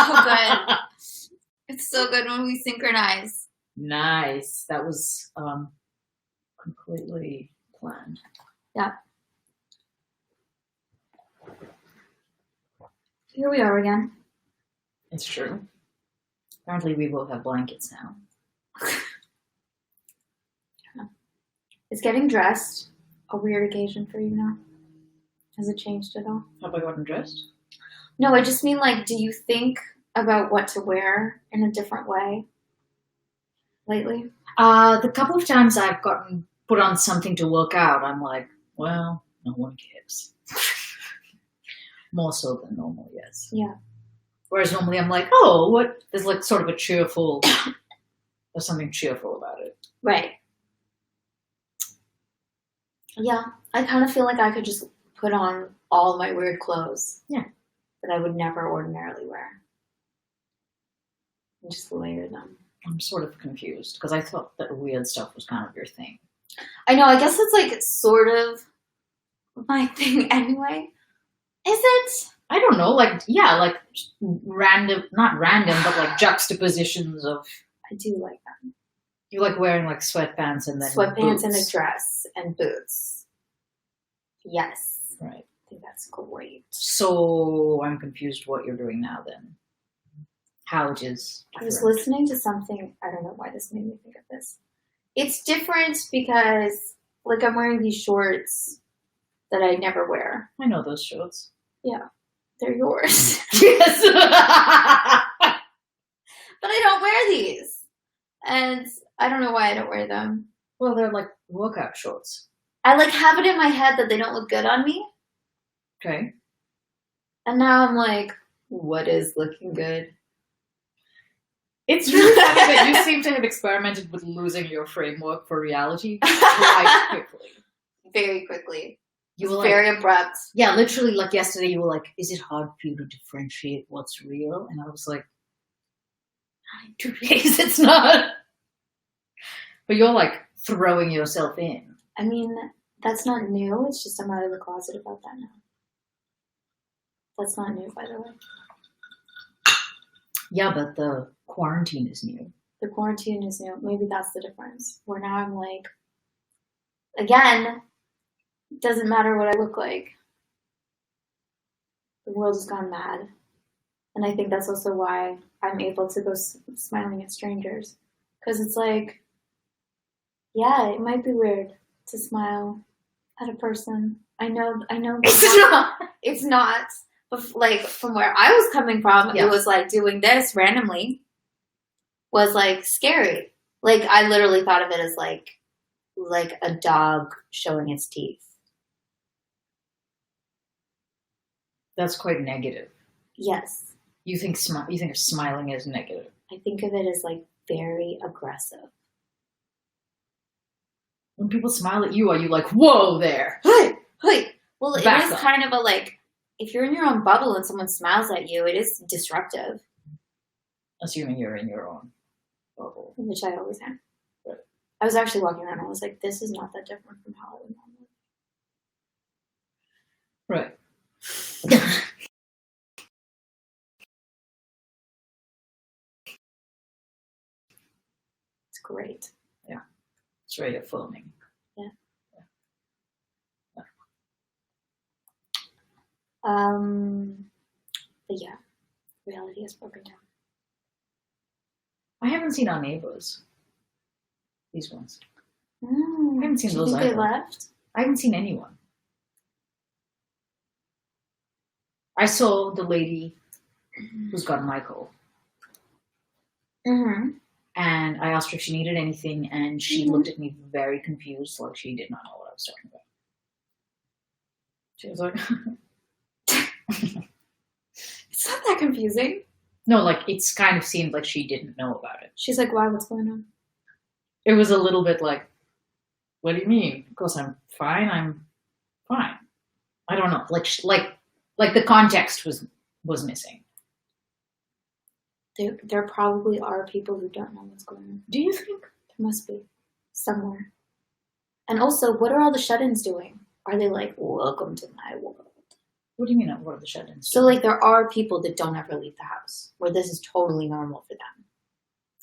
good. It's so good when we synchronize. Nice. That was completely planned. Yeah. Here we are again. It's true. Apparently we both have blankets now. Is getting dressed a weird occasion for you now? Has it changed at all? Have I gotten dressed? No, I just mean like, do you think about what to wear in a different way lately? The couple of times I've gotten put on something to work out, I'm like, well, no one cares. More so than normal, yes. Yeah. Whereas normally I'm like, oh, what? There's like sort of a cheerful, there's something cheerful about it. Right. Yeah, I kind of feel like I could just put on all my weird clothes. Yeah. That I would never ordinarily wear. And just layer them. I'm sort of confused because I thought that weird stuff was kind of your thing. I know, I guess it's like sort of my thing anyway. Is it? I don't know, like, yeah, like random, not random, but like juxtapositions of. I do like them. You like wearing like sweatpants and then sweatpants boots. And a dress and boots. Yes. Right. I think that's great. So I'm confused what you're doing now then. How it is different. I was listening to something, I don't know why this made me think of this. It's different because like I'm wearing these shorts that I never wear. I know those shorts. Yeah. They're yours. Yes. But I don't wear these. And I don't know why I don't wear them. Well, they're like workout shorts. I like have it in my head that they don't look good on me. Okay. And now I'm like, what is looking good? It's really funny that you seem to have experimented with losing your framework for reality quite quickly. Very quickly. You were very like, abrupt. Yeah, literally, like yesterday, you were like, "Is it hard for you to differentiate what's real?" And I was like, "In 2 days, it's not." But you're like throwing yourself in. I mean, that's not new. It's just I'm out of the closet about that now. That's not new, by the way. Yeah, but the quarantine is new. The quarantine is new. Maybe that's the difference. Where now I'm like, again, it doesn't matter what I look like. The world has gone mad. And I think that's also why I'm able to go smiling at strangers. Because it's like, yeah, it might be weird to smile at a person. I know. It's not. But like from where I was coming from, It was like doing this randomly was like scary. Like I literally thought of it as like a dog showing its teeth. That's quite negative. Yes. You think of smiling as negative. I think of it as like very aggressive. When people smile at you, are you like, whoa there? Hey. Well, it Back is up. kind of a like, if you're in your own bubble and someone smiles at you, it is disruptive. Assuming you're in your own bubble. Which I always am. Right. I was actually walking around and I was like, this is not that different from how I would normally. Right. It's great. Yeah. It's very affirming. Yeah. But yeah, reality has broken down. I haven't seen Our Neighbors. These ones. I haven't seen those they either. left? I haven't seen anyone. I saw the lady who's got Michael. Mm-hmm. And I asked her if she needed anything, and she looked at me very confused, like she did not know what I was talking about. She was like... It's not that confusing. No, like, it's kind of seemed like she didn't know about it. She's like, why? What's going on? It was a little bit like, what do you mean? Of course I'm fine. I don't know. Like the context was missing. There probably are people who don't know what's going on. Do you think? There must be. Somewhere. And also, what are all the shut-ins doing? Are they like, welcome to my world? What do you mean? What are the shut-ins? So, like, there are people that don't ever leave the house, where this is totally normal for them.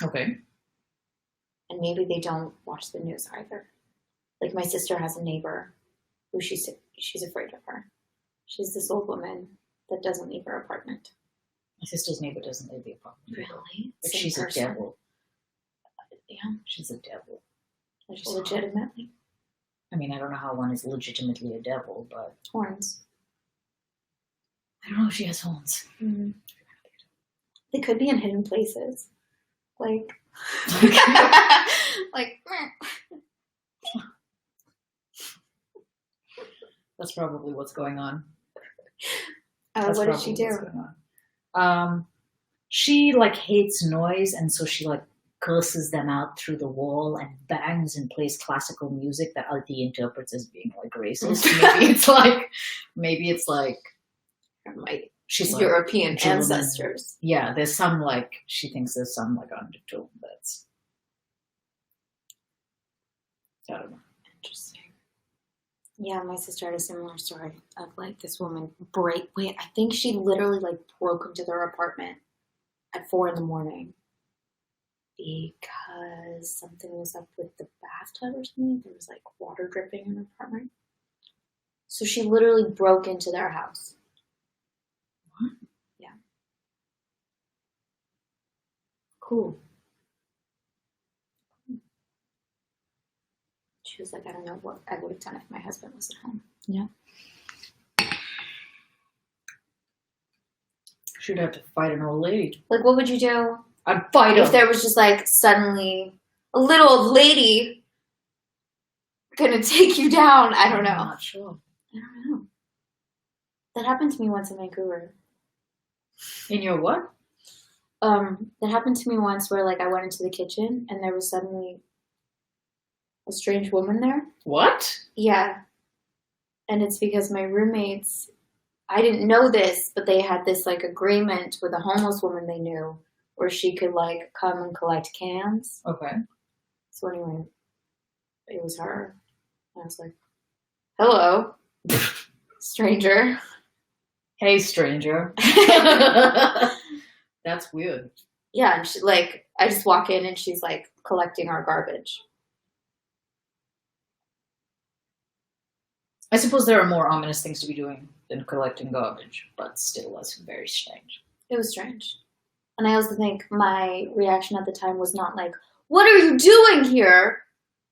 Okay. And maybe they don't watch the news either. Like, my sister has a neighbor who she's afraid of her. She's this old woman that doesn't leave her apartment. My sister's neighbor doesn't leave the apartment. Really? But Same she's person? a devil. Yeah. She's a devil. Like, legitimately. I mean, I don't know how one is legitimately a devil, but Horns. I don't know if she has horns. Mm. They could be in hidden places. Like, like, That's probably what's going on. what did she do? She like hates noise, and so she like curses them out through the wall and bangs and plays classical music that Alti interprets as being like racist. maybe it's like My she's like, European German. ancestors. Yeah, there's some like she thinks there's some like undertone that's I don't know. Interesting. Yeah, my sister had a similar story of like this woman I think she literally like broke into their apartment at 4 a.m. because something was up with the bathtub or something. There was like water dripping in her apartment. So she literally broke into their house. What? Yeah. Cool. She was like, I don't know what I would have done if my husband was at home. Yeah. Should have to fight an old lady. Like, what would you do I'd fight if her. there was just like suddenly a little old lady gonna take you down? I don't know. I'm not sure. I don't know. That happened to me once in Vancouver. In your what? That happened to me once where like I went into the kitchen and there was suddenly a strange woman there. What? Yeah. And it's because my roommates, I didn't know this, but they had this like agreement with a homeless woman they knew where she could like come and collect cans. Okay. So anyway, it was her. And I was like, hello, stranger. Hey, stranger. That's weird. Yeah, and she, like, I just walk in and she's like collecting our garbage. I suppose there are more ominous things to be doing than collecting garbage, but still, that's very strange. It was strange. And I also think my reaction at the time was not like, what are you doing here?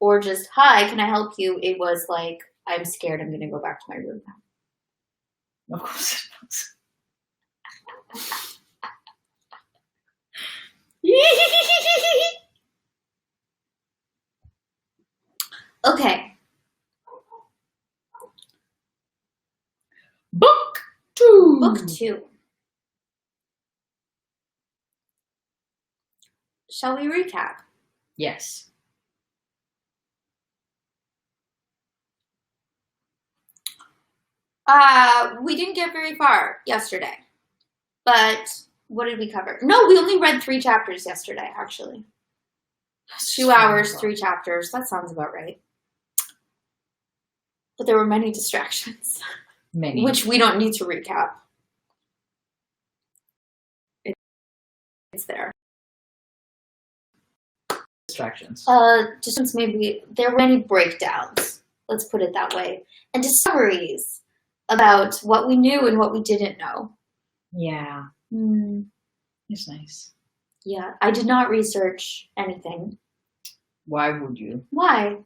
Or just, hi, can I help you? It was like, I'm scared, I'm going to go back to my room now. Of course it was. Okay. Book 2. Book 2. Shall we recap? Yes. We didn't get very far yesterday. But what did we cover? No, we only read 3 chapters yesterday, actually. 2 hours, 3 chapters. That sounds about right. But there were many distractions. Many. Which we don't need to recap. It's there. Distractions. Just maybe there were many breakdowns. Let's put it that way. And discoveries about what we knew and what we didn't know. Yeah. It's nice. Yeah, I did not research anything. Why would you? Why?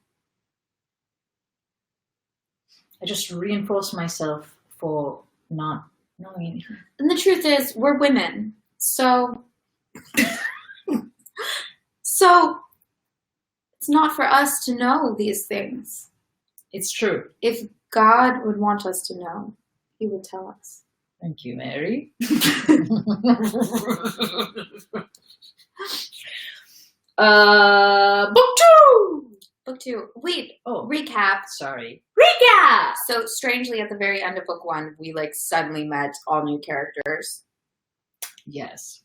I just reinforce myself for not knowing anything. And the truth is, we're women. So it's not for us to know these things. It's true. If God would want us to know, he would tell us. Thank you, Mary. Book 2! Book 2. Wait, Oh, recap. sorry. Recap! So strangely, at the very end of book 1, we like suddenly met all new characters. Yes.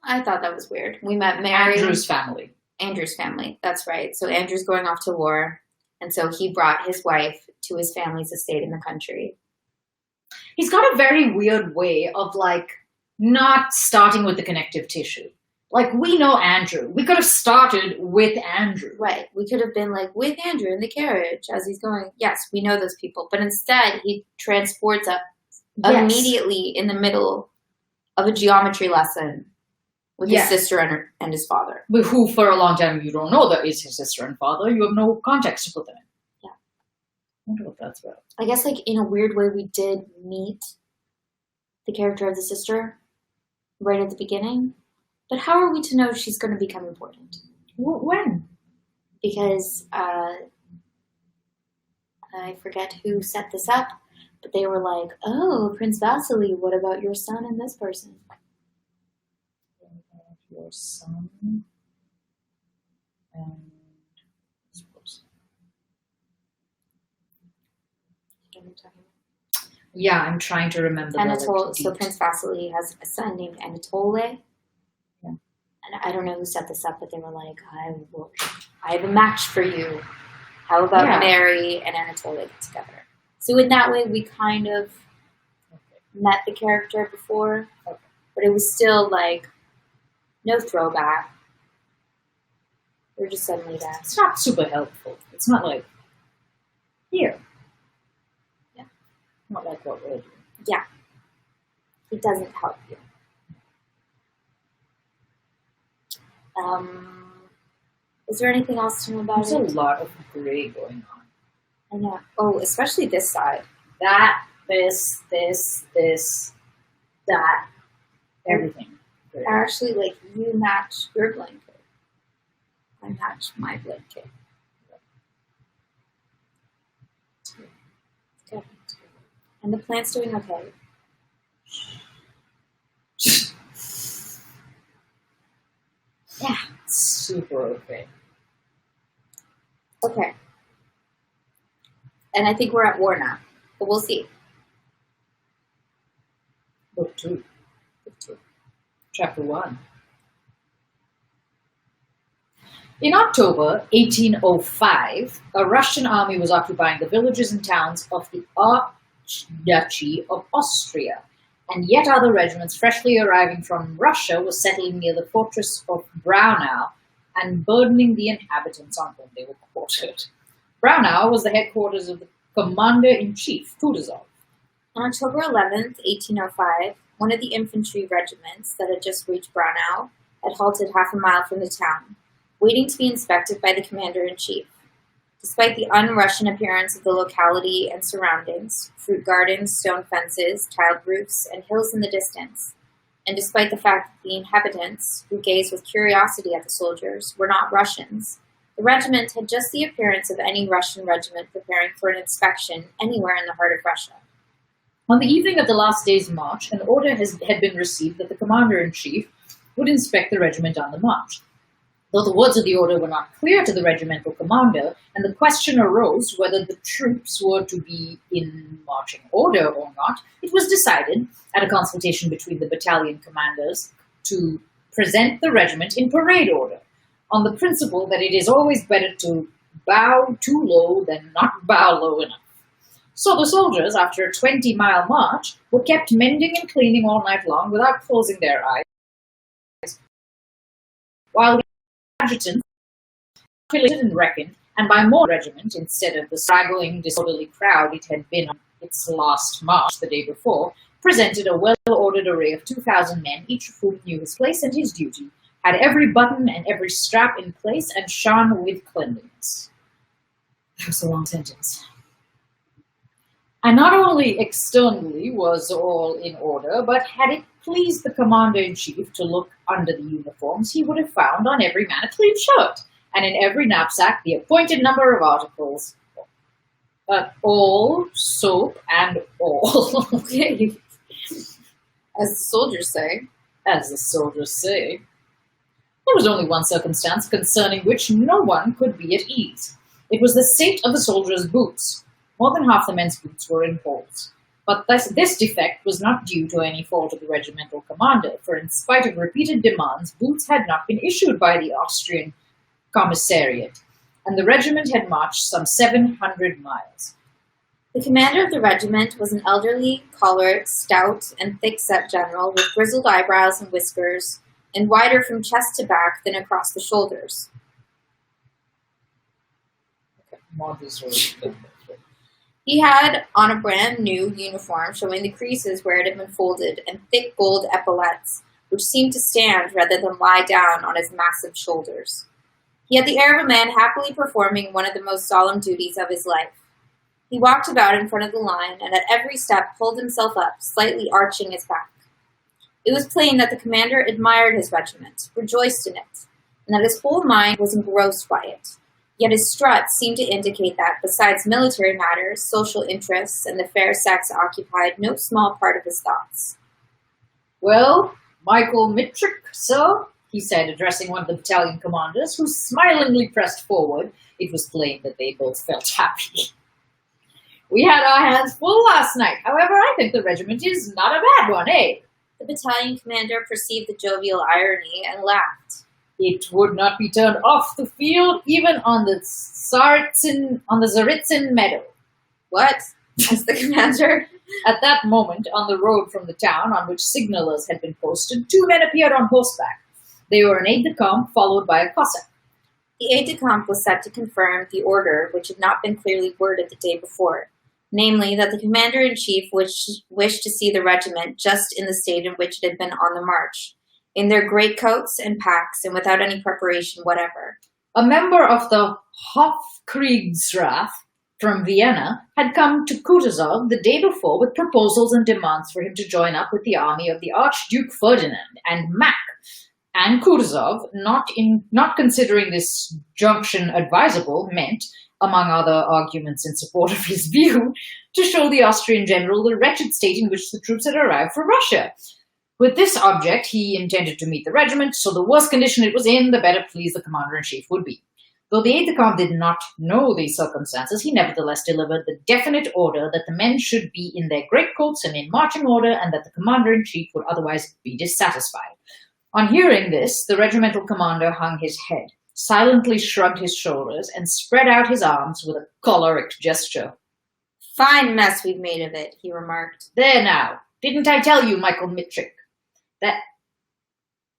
I thought that was weird. We met Mary. Andrew's family. Andrew's family. That's right. So Andrew's going off to war. And so he brought his wife to his family's estate in the country. He's got a very weird way of like not starting with the connective tissue. Like, we know Andrew. We could have started with Andrew. Right. We could have been like, with Andrew in the carriage as he's going, yes, we know those people. But instead, he transports us immediately in the middle of a geometry lesson with his sister and his father. But who, for a long time, you don't know that is his sister and father. You have no context to put them in. Yeah. I wonder what that's about. I guess, like, in a weird way, we did meet the character of the sister right at the beginning. But how are we to know she's going to become important? When? Because I forget who set this up, but they were like, oh, Prince Vasily, what about your son and this person? Your son and this person. Yeah, I'm trying to remember. Anatole. So Prince Vasily has a son named Anatole. Yeah. And I don't know who set this up, but they were like, I have a match for you. How about Mary and Anatole get together? So in that way, we kind of met the character before, but it was still like no throwback. We're just suddenly there. It's not super helpful. It's not like here. Yeah. Not like what we're doing. Yeah. It doesn't help you. Is there anything else to know about it? There's a lot of gray going on. I know. Oh, especially this side. That, this, that, everything. Actually, like, you match your blanket. I match my blanket. Good. And the plant's doing okay. Yeah, super okay. Okay. And I think we're at war now, but we'll see. Book 2. Chapter 1. In October 1805, a Russian army was occupying the villages and towns of the Archduchy of Austria, and yet other regiments freshly arriving from Russia were settling near the fortress of Braunau and burdening the inhabitants on whom they were quartered. Braunau was the headquarters of the Commander-in-Chief, Kutuzov. On October 11th, 1805, one of the infantry regiments that had just reached Braunau had halted half a mile from the town, waiting to be inspected by the commander-in-chief. Despite the un-Russian appearance of the locality and surroundings, fruit gardens, stone fences, tiled roofs, and hills in the distance, and despite the fact that the inhabitants, who gazed with curiosity at the soldiers, were not Russians, the regiment had just the appearance of any Russian regiment preparing for an inspection anywhere in the heart of Russia. On the evening of the last day's march, an order had been received that the commander-in-chief would inspect the regiment on the march. Though the words of the order were not clear to the regimental commander, and the question arose whether the troops were to be in marching order or not, it was decided, at a consultation between the battalion commanders, to present the regiment in parade order, on the principle that it is always better to bow too low than not bow low enough. So the soldiers, after a 20-mile march, were kept mending and cleaning all night long without closing their eyes, while the adjutant, calculated and reckoned, and by more regiment, instead of the straggling, disorderly crowd it had been on its last march the day before, presented a well-ordered array of 2,000 men, each of whom knew his place and his duty, had every button and every strap in place, and shone with cleanliness. That was a long sentence. And not only externally was all in order, but had it pleased the commander-in-chief to look under the uniforms, he would have found on every man a clean shirt, and in every knapsack the appointed number of articles. But all, soap, and all. Okay. As the soldiers say. As the soldiers say. There was only one circumstance concerning which no one could be at ease. It was the state of the soldiers' boots. More than half the men's boots were in holes. But this defect was not due to any fault of the regimental commander, for in spite of repeated demands, boots had not been issued by the Austrian commissariat, and the regiment had marched some 700 miles. The commander of the regiment was an elderly, collared, stout, and thick-set general with grizzled eyebrows and whiskers, and wider from chest to back than across the shoulders. He had on a brand new uniform showing the creases where it had been folded and thick gold epaulets, which seemed to stand rather than lie down on his massive shoulders. He had the air of a man happily performing one of the most solemn duties of his life. He walked about in front of the line and at every step pulled himself up, slightly arching his back. It was plain that the commander admired his regiment, rejoiced in it, and that his whole mind was engrossed by it. Yet his struts seemed to indicate that, besides military matters, social interests and the fair sex occupied no small part of his thoughts. "Well, Michael Mittrick, sir," he said, addressing one of the battalion commanders, who smilingly pressed forward. It was plain that they both felt happy. "We had our hands full last night. However, I think the regiment is not a bad one, eh?" The battalion commander perceived the jovial irony and laughed. "It would not be turned off the field even on the Tsaritsyn Meadow." "What?" asked the commander. At that moment, on the road from the town on which signalers had been posted, two men appeared on horseback. They were an aide-de-camp followed by a Cossack. The aide-de-camp was set to confirm the order which had not been clearly worded the day before, namely that the commander-in-chief wished to see the regiment just in the state in which it had been on the march, in their greatcoats and packs and without any preparation whatever. A member of the Hofkriegsrath from Vienna had come to Kutuzov the day before with proposals and demands for him to join up with the army of the Archduke Ferdinand and Mack. And Kutuzov, not considering this junction advisable, meant, among other arguments in support of his view, to show the Austrian general the wretched state in which the troops had arrived from Russia. With this object, he intended to meet the regiment, so the worse condition it was in, the better pleased the commander-in-chief would be. Though the aide-de-camp did not know these circumstances, he nevertheless delivered the definite order that the men should be in their greatcoats and in marching order, and that the commander-in-chief would otherwise be dissatisfied. On hearing this, the regimental commander hung his head, silently shrugged his shoulders, and spread out his arms with a choleric gesture. "Fine mess we've made of it," he remarked. "There now, didn't I tell you, Michael Mittrick, that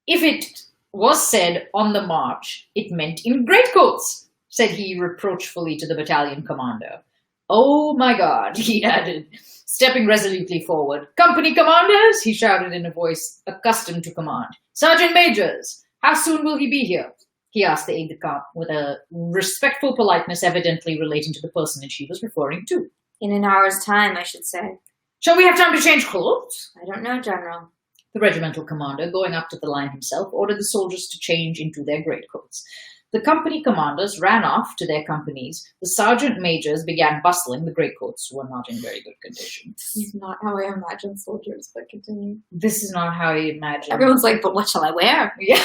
if it was said on the march, it meant in greatcoats," said he reproachfully to the battalion commander. "Oh my God," he added, stepping resolutely forward. "Company commanders," he shouted in a voice accustomed to command. "Sergeant majors, how soon will he be here?" he asked the aide-de-camp with a respectful politeness evidently relating to the personage he was referring to. "In an hour's time, I should say." "Shall we have time to change clothes?" "I don't know, General." The regimental commander, going up to the line himself, ordered the soldiers to change into their greatcoats. The company commanders ran off to their companies. The sergeant majors began bustling. The greatcoats were not in very good condition. This is not how I imagine soldiers, but continue. This is not how I imagine. Everyone's like, "But what shall I wear?" Yeah.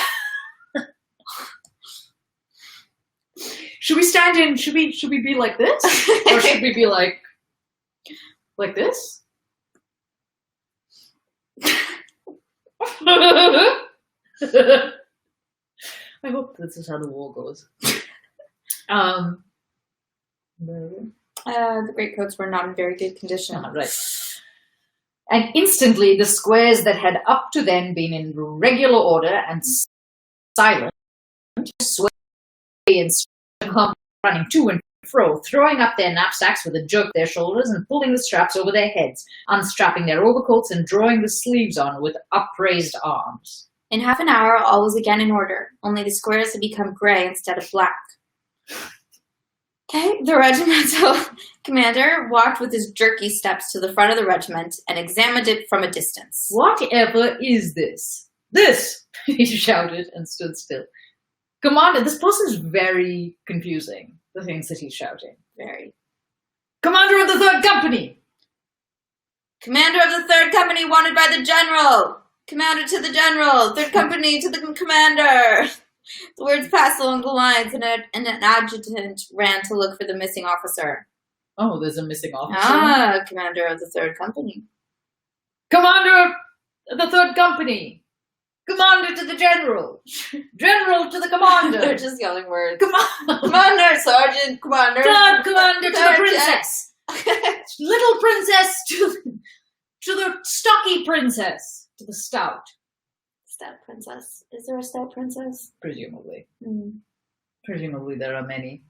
Should we stand in? Should we be like this? Or should we be like this? I hope this is how the war goes. The greatcoats were not in very good condition. Right. And instantly, the squares that had up to then been in regular order and silent sway and running to and fro, throwing up their knapsacks with a jerk their shoulders and pulling the straps over their heads, unstrapping their overcoats and drawing the sleeves on with upraised arms. In half an hour, all was again in order, only the squares had become grey instead of black. Okay, the regimental commander walked with his jerky steps to the front of the regiment and examined it from a distance. "Whatever is this?" "This!" he shouted and stood still. "Commander, this person's very confusing, the things that he's shouting. Very. Commander of the 3rd Company!" "Commander of the 3rd Company wanted by the General! Commander to the General! 3rd Company to the Commander!" The words passed along the lines, and an adjutant ran to look for the missing officer. "Oh, there's a missing officer." "Ah, Commander of the 3rd Company." "Commander of the 3rd Company! Commander to the General! General to the Commander!" They're just yelling words. Commander! Commander, Sergeant, Commander. Third Commander to the Princess! Little princess to the stocky princess, to the stout. Stout princess. Is there a stout princess? Presumably. Mm. Presumably there are many.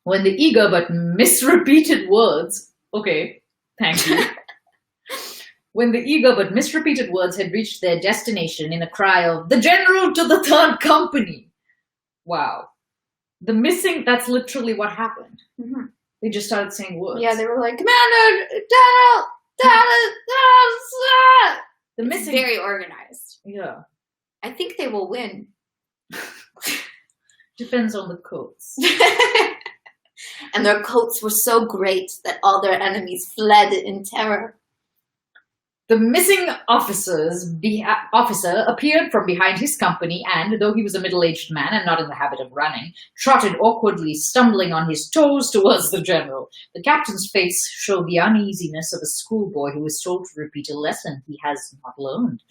When the eager but misrepeated words, okay, thank you. When the eager but misrepeated words had reached their destination in a cry of, "The General to the Third Company!" Wow. That's literally what happened. Mm-hmm. They just started saying words. Yeah, they were like, Commander, General, The It's missing. very organized. Yeah. I think they will win. Depends on the coats. And their coats were so great that all their enemies fled in terror. The missing officer appeared from behind his company and, though he was a middle-aged man and not in the habit of running, trotted awkwardly, stumbling on his toes towards the general. The captain's face showed the uneasiness of a schoolboy who is told to repeat a lesson he has not learned.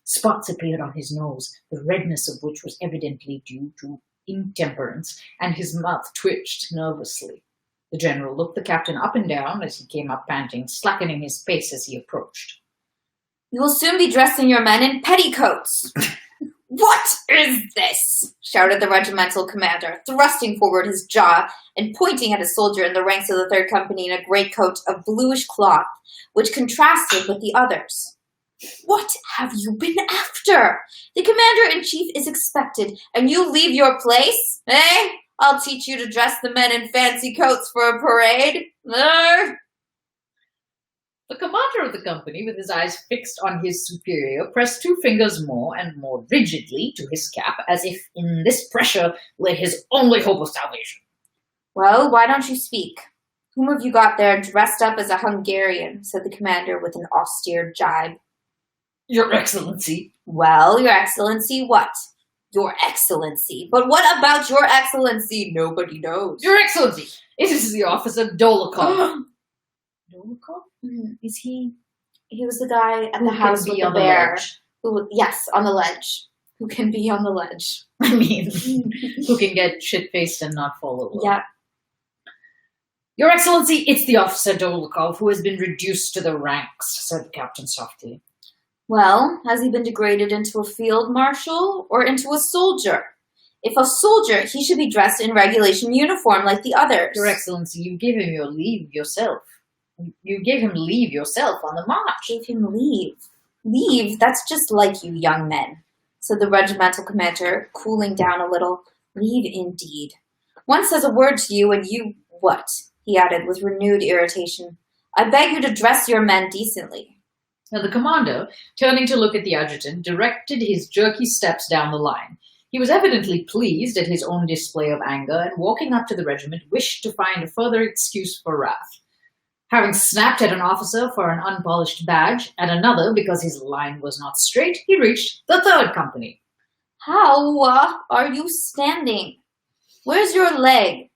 Spots appeared on his nose, the redness of which was evidently due to intemperance, and his mouth twitched nervously. The general looked the captain up and down as he came up panting, slackening his pace as he approached. You will soon be dressing your men in petticoats. What is this? Shouted the regimental commander, thrusting forward his jaw and pointing at a soldier in the ranks of the Third Company in a greatcoat of bluish cloth, which contrasted with the others. What have you been after? The commander-in-chief is expected, and you leave your place? Eh? I'll teach you to dress the men in fancy coats for a parade. The commander of the company, with his eyes fixed on his superior, pressed 2 fingers more and more rigidly to his cap, as if in this pressure lay his only hope of salvation. Well, why don't you speak? Whom have you got there dressed up as a Hungarian? Said the commander with an austere jibe. Your Excellency. Well, Your Excellency, what? Your Excellency. But what about Your Excellency? Nobody knows. Your Excellency, it is the officer Dolokhov. Dolokhov? Is he? He was the guy at Who the can house be with the on the bear. ledge? Yes, on the ledge. Who can be on the ledge? I mean, who can get shit-faced and not fall over. Yeah. Your Excellency, it's the officer Dolokhov who has been reduced to the ranks, said the captain softly. Well, has he been degraded into a field marshal or into a soldier? If a soldier, he should be dressed in regulation uniform like the others. Your Excellency, you gave him your leave yourself. You gave him leave yourself on the march. Gave him leave. Leave? That's just like you young men, said the regimental commander, cooling down a little. Leave indeed. One says a word to you and you what? He added with renewed irritation. I beg you to dress your men decently. Now the commander, turning to look at the adjutant, directed his jerky steps down the line. He was evidently pleased at his own display of anger, and walking up to the regiment, wished to find a further excuse for wrath. Having snapped at an officer for an unpolished badge, at another because his line was not straight, he reached the Third Company. How are you standing? Where's your leg?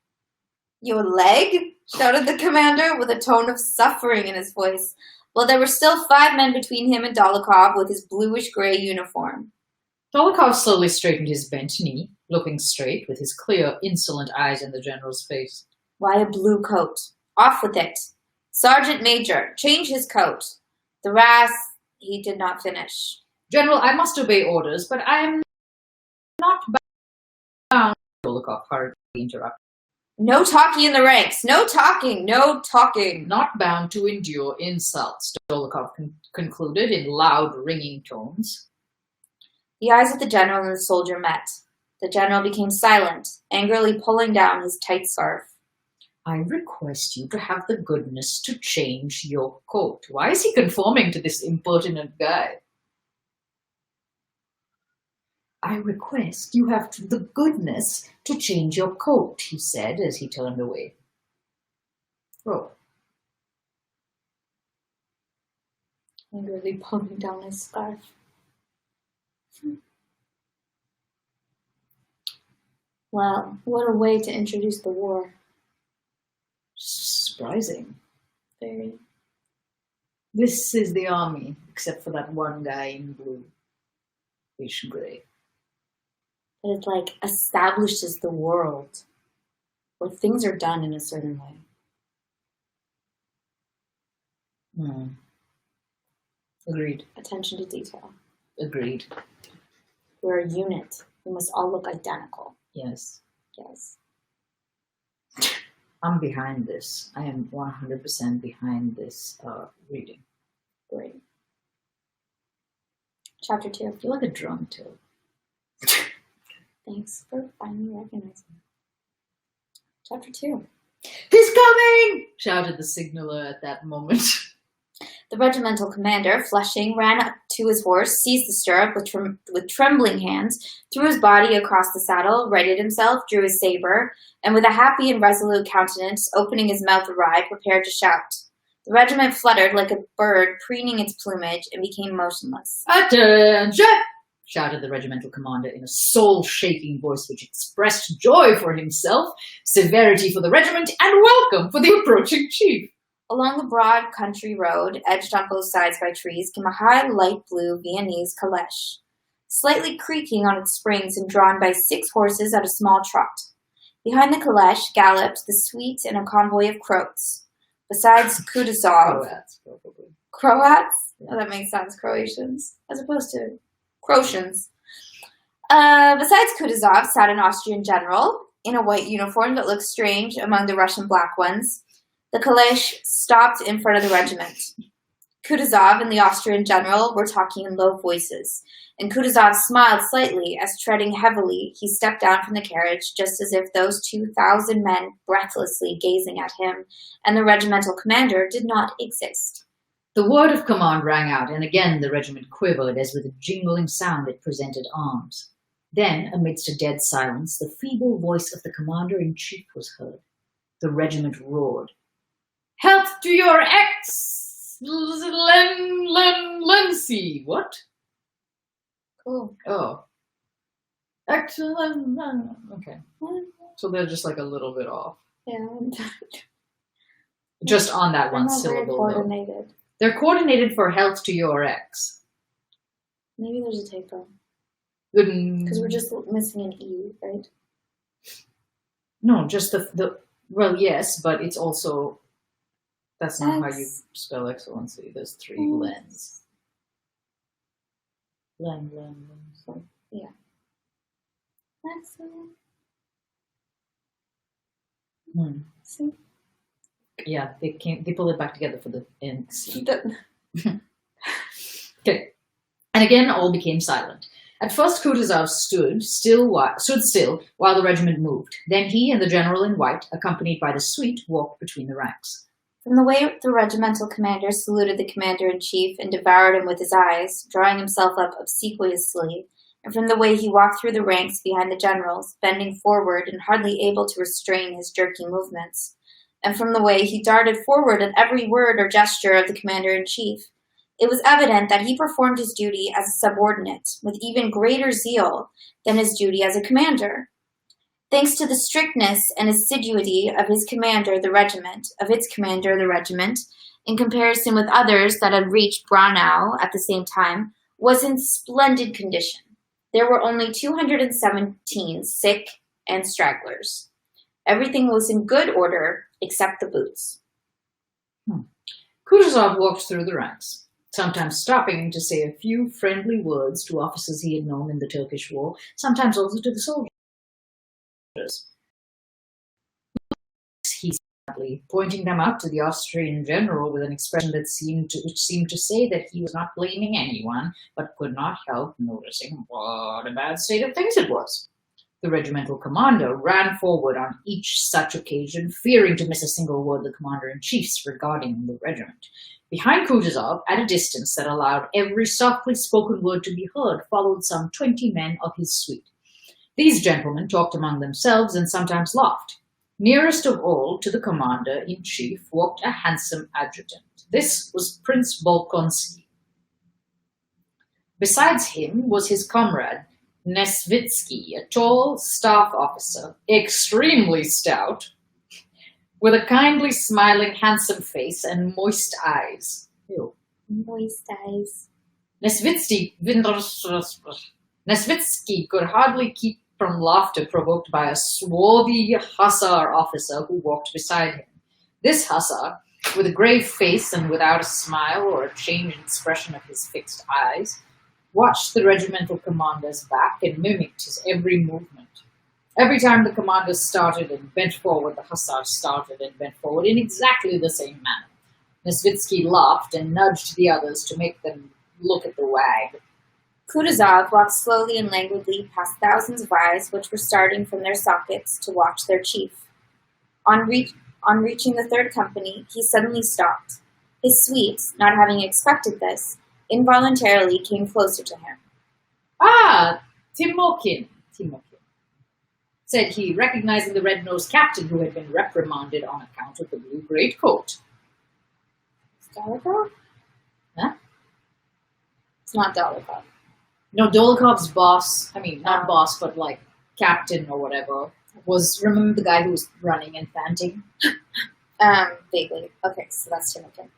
Your leg? Shouted the commander with a tone of suffering in his voice, while there were still 5 men between him and Dolokhov with his bluish-gray uniform. Dolokhov slowly straightened his bent knee, looking straight with his clear, insolent eyes in the general's face. Why a blue coat? Off with it. Sergeant Major, change his coat. The rest he did not finish. General, I must obey orders, but I am not bound, Dolokhov hurriedly interrupted. No talking in the ranks. No talking. No talking. Not bound to endure insults, Dolokhov concluded in loud, ringing tones. The eyes of the general and the soldier met. The general became silent, angrily pulling down his tight scarf. I request you to have the goodness to change your coat. Why is he conforming to this impertinent guy? I request you have the goodness to change your coat, he said as he turned away. Oh. Angrily pulling down his scarf. Well, what a way to introduce the war. Surprising. Very. This is the army, except for that one guy in blue. Fish gray. But it, establishes the world. where things are done in a certain way. Agreed. Attention to detail. Agreed. We're a unit. We must all look identical. Yes. Yes. I'm behind this. I am 100% behind this reading. Great. Chapter 2. I feel like a drum too. Thanks for finally recognizing me. Chapter 2. He's coming! Shouted the signaller at that moment. The regimental commander, flushing, ran up to his horse, seized the stirrup with trembling hands, threw his body across the saddle, righted himself, drew his saber, and with a happy and resolute countenance, opening his mouth awry, prepared to shout. The regiment fluttered like a bird preening its plumage and became motionless. Attention! Shouted the regimental commander in a soul-shaking voice which expressed joy for himself, severity for the regiment, and welcome for the approaching chief. Along the broad country road, edged on both sides by trees, came a high, light blue Viennese caleche, slightly creaking on its springs and drawn by 6 horses at a small trot. Behind the caleche galloped the suite and a convoy of Croats. Besides Kutuzov... Croats, probably. Croats? Yeah. Oh, that makes sense. Croatians. As opposed to Croatians. Besides Kutuzov sat an Austrian general in a white uniform that looked strange among the Russian black ones. The caleche stopped in front of the regiment. Kutuzov and the Austrian general were talking in low voices, and Kutuzov smiled slightly as, treading heavily, he stepped down from the carriage, just as if those 2,000 men breathlessly gazing at him and the regimental commander did not exist. The word of command rang out, and again the regiment quivered as with a jingling sound it presented arms. Then, amidst a dead silence, the feeble voice of the commander-in-chief was heard. The regiment roared. Health to your Excellency! What? Cool. Oh. Excellent. Okay. So they're just like a little bit off. Yeah. Just on that They're one not very syllable. Though. coordinated. They're coordinated for health to your ex. Maybe there's a typo. Because Because we're just missing an E, right? No, just the well, yes, but it's also that's not how you Ex. spell excellency. There's 3 Mm. lens. Len. So. Excellent. Hmm. See? Yeah, they pull it back together for the NC. The- Okay. And again, all became silent. At first, Kutuzov stood still while the regiment moved. Then he and the general in white, accompanied by the suite, walked between the ranks. From the way the regimental commander saluted the commander-in-chief and devoured him with his eyes, drawing himself up obsequiously, and from the way he walked through the ranks behind the generals, bending forward and hardly able to restrain his jerky movements, and from the way he darted forward at every word or gesture of the commander-in-chief, it was evident that he performed his duty as a subordinate with even greater zeal than his duty as a commander. Thanks to the strictness and assiduity of its commander, the regiment, in comparison with others that had reached Braunau at the same time, was in splendid condition. There were only 217 sick and stragglers. Everything was in good order except the boots. Kutuzov walked through the ranks, sometimes stopping to say a few friendly words to officers he had known in the Turkish War, sometimes also to the soldiers. He sadly, pointing them out to the Austrian general with an expression that seemed to say that he was not blaming anyone, but could not help noticing what a bad state of things it was. The regimental commander ran forward on each such occasion, fearing to miss a single word of the commander-in-chief's regarding the regiment. Behind Kutuzov, at a distance that allowed every softly spoken word to be heard, followed some 20 men of his suite. These gentlemen talked among themselves and sometimes laughed. Nearest of all to the commander-in-chief walked a handsome adjutant. This was Prince Bolkonsky. Besides him was his comrade, Nesvitsky, a tall staff officer, extremely stout, with a kindly, smiling, handsome face and moist eyes. Ew. Moist eyes. Nesvitsky could hardly keep from laughter provoked by a swarthy hussar officer who walked beside him. This hussar, with a grave face and without a smile or a changed expression of his fixed eyes, watched the regimental commander's back and mimicked his every movement. Every time the commander started and bent forward, the hussar started and bent forward in exactly the same manner. Nesvitsky laughed and nudged the others to make them look at the wag. Kutuzov walked slowly and languidly past thousands of eyes which were starting from their sockets to watch their chief. On reaching the third company, he suddenly stopped. His suite, not having expected this, involuntarily came closer to him. "Ah, Timokin," said he, recognizing the red-nosed captain who had been reprimanded on account of the blue greatcoat. Dolokhov? Huh? It's not Dolokhov. No, Dolokov's boss, not boss, but like captain or whatever, remember the guy who was running and panting? Vaguely. Okay, so that's Timokin.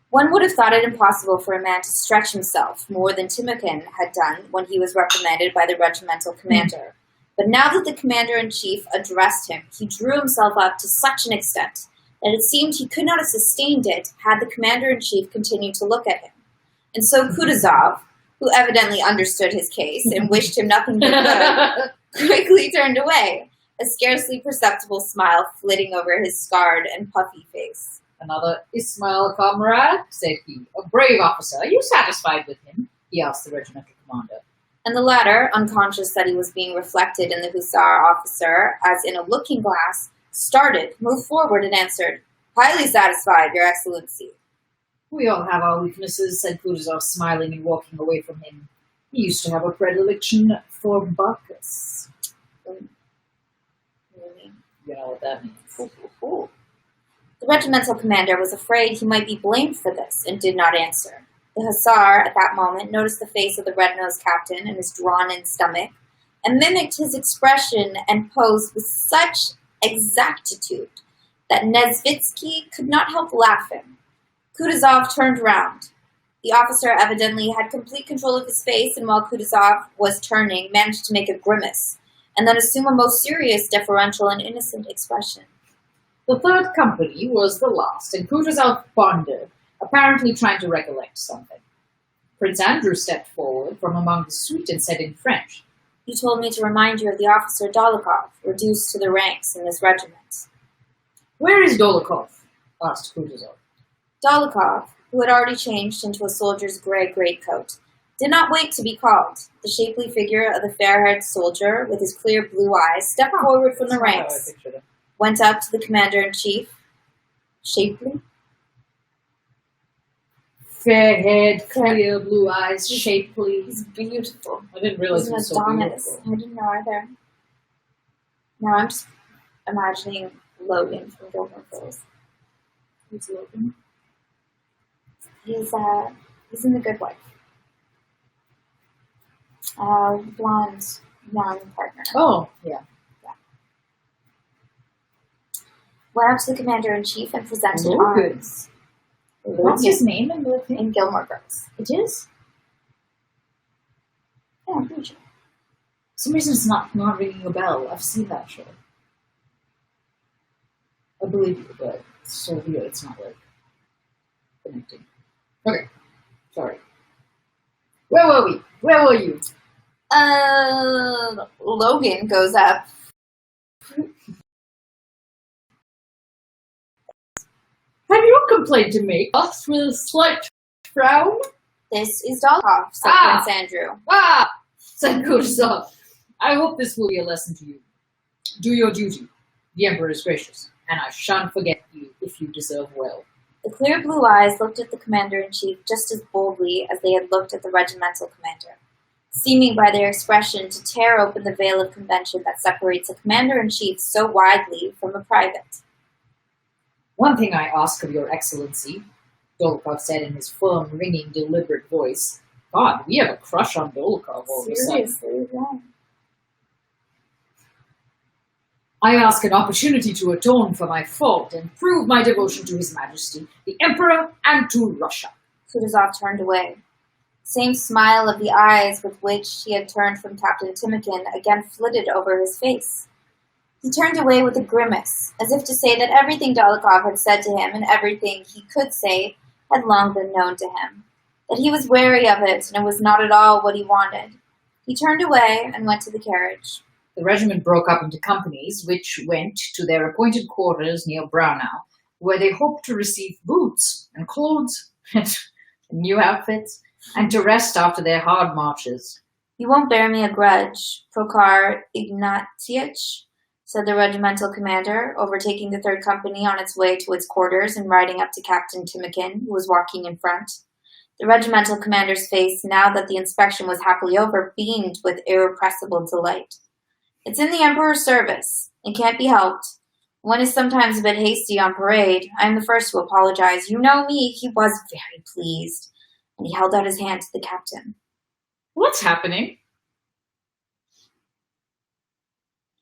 One would have thought it impossible for a man to stretch himself more than Timokin had done when he was reprimanded by the regimental commander. But now that the commander-in-chief addressed him, he drew himself up to such an extent that it seemed he could not have sustained it had the commander-in-chief continued to look at him. And so Kutuzov, who evidently understood his case and wished him nothing but good, quickly turned away, a scarcely perceptible smile flitting over his scarred and puffy face. "Another Ismail comrade," said he. "A brave officer. Are you satisfied with him?" he asked the regimental commander. And the latter, unconscious that he was being reflected in the hussar officer as in a looking glass, started, moved forward, and answered, "Highly satisfied, Your Excellency." "We all have our weaknesses," said Kutuzov, smiling and walking away from him. He used to have a predilection for Bacchus. Really? You know what that means. The regimental commander was afraid he might be blamed for this and did not answer. The hussar, at that moment, noticed the face of the red-nosed captain and his drawn-in stomach, and mimicked his expression and pose with such exactitude that Nesvitsky could not help laughing. Kutuzov turned round. The officer evidently had complete control of his face, and while Kutuzov was turning, managed to make a grimace, and then assume a most serious, deferential, and innocent expression. The third company was the last, and Kutuzov pondered, apparently trying to recollect something. Prince Andrew stepped forward from among the suite and said in French, "You told me to remind you of the officer Dolokhov, reduced to the ranks in this regiment." "Where is Dolokhov?" asked Kutuzov. Dolokhov, who had already changed into a soldier's grey greatcoat, did not wait to be called. The shapely figure of the fair-haired soldier, with his clear blue eyes, stepped forward from the ranks, went up to the commander-in-chief. Shapely? Fair-haired, clear blue eyes, shapely. He's beautiful. I didn't realize he was so beautiful. I didn't know either. Now I'm just imagining Logan from Gilmore Girls. Who's Logan? He's in The Good Wife. Blonde, young partner. Oh, yeah. Went up to the commander-in-chief and presented Logan. arms. What's his name in the thing? In Gilmore Girls. It is? Yeah, I'm pretty sure. For some reason it's not ringing a bell. I've seen that show. I believe you, but it's so weird. It's not like connecting. Okay. Sorry. Where were we? Where were you? Logan goes up. Have you a complaint to make? Asked with a slight frown. This is Dolokhov, said Prince Andrew. "Ah!" said Kutuzov. "I hope this will be a lesson to you. Do your duty. The Emperor is gracious, and I shan't forget you if you deserve well." The clear blue eyes looked at the commander-in-chief just as boldly as they had looked at the regimental commander, seeming by their expression to tear open the veil of convention that separates a commander-in-chief so widely from a private. "One thing I ask of your excellency," Dolokhov said in his firm, ringing, deliberate voice. God, we have a crush on Dolokhov all of a sudden. Seriously, yeah. "I ask an opportunity to atone for my fault and prove my devotion to His Majesty, the Emperor, and to Russia." Kutuzov turned away. same smile of the eyes with which he had turned from Captain Timikin again flitted over his face. He turned away with a grimace, as if to say that everything Dólokhov had said to him and everything he could say had long been known to him, that he was wary of it and it was not at all what he wanted. He turned away and went to the carriage. The regiment broke up into companies, which went to their appointed quarters near Braunau, where they hoped to receive boots and clothes and new outfits, and to rest after their hard marches. "You won't bear me a grudge, Prokhor Ignatiych," said the regimental commander, overtaking the third company on its way to its quarters and riding up to Captain Timikin, who was walking in front. The regimental commander's face, now that the inspection was happily over, beamed with irrepressible delight. "It's in the Emperor's service. It can't be helped. One is sometimes a bit hasty on parade. I am the first to apologize. You know me." He was very pleased, and he held out his hand to the captain. What's happening?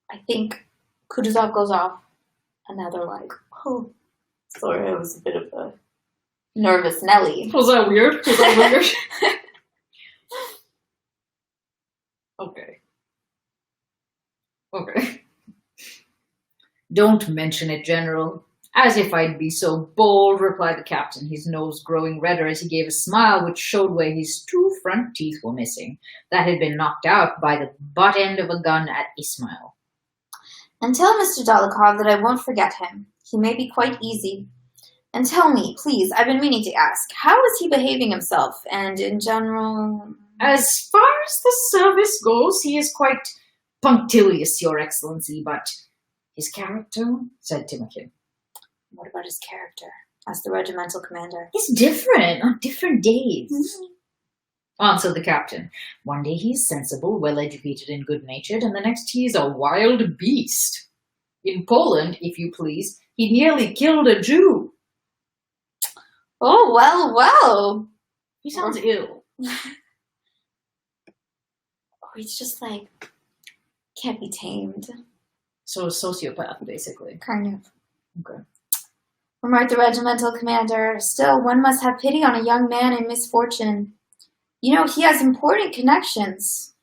I think Kutuzov goes off. And now they're like, oh, sorry, I was a bit of a Nervous Nelly. Was that weird? Was that weird? Okay. Okay. "Don't mention it, General. As if I'd be so bold," replied the captain, his nose growing redder as he gave a smile which showed where his two front teeth were missing, that had been knocked out by the butt end of a gun at Ismail. "And tell Mr. Dólokhov that I won't forget him. He may be quite easy. And tell me, please, I've been meaning to ask, how is he behaving himself, and in general..." "As far as the service goes, he is quite punctilious, Your Excellency, but his character," said Timikin. "What about his character?" asked the regimental commander. "He's different on different days," answered the captain. "One day he is sensible, well-educated and good-natured, and the next he is a wild beast. In Poland, if you please, he nearly killed a Jew." "Oh, well, well." He sounds ill. Or he's just like, can't be tamed. So a sociopath, basically. Kind of. Okay. Remarked the regimental commander. "Still, one must have pity on a young man in misfortune. You know, he has important connections.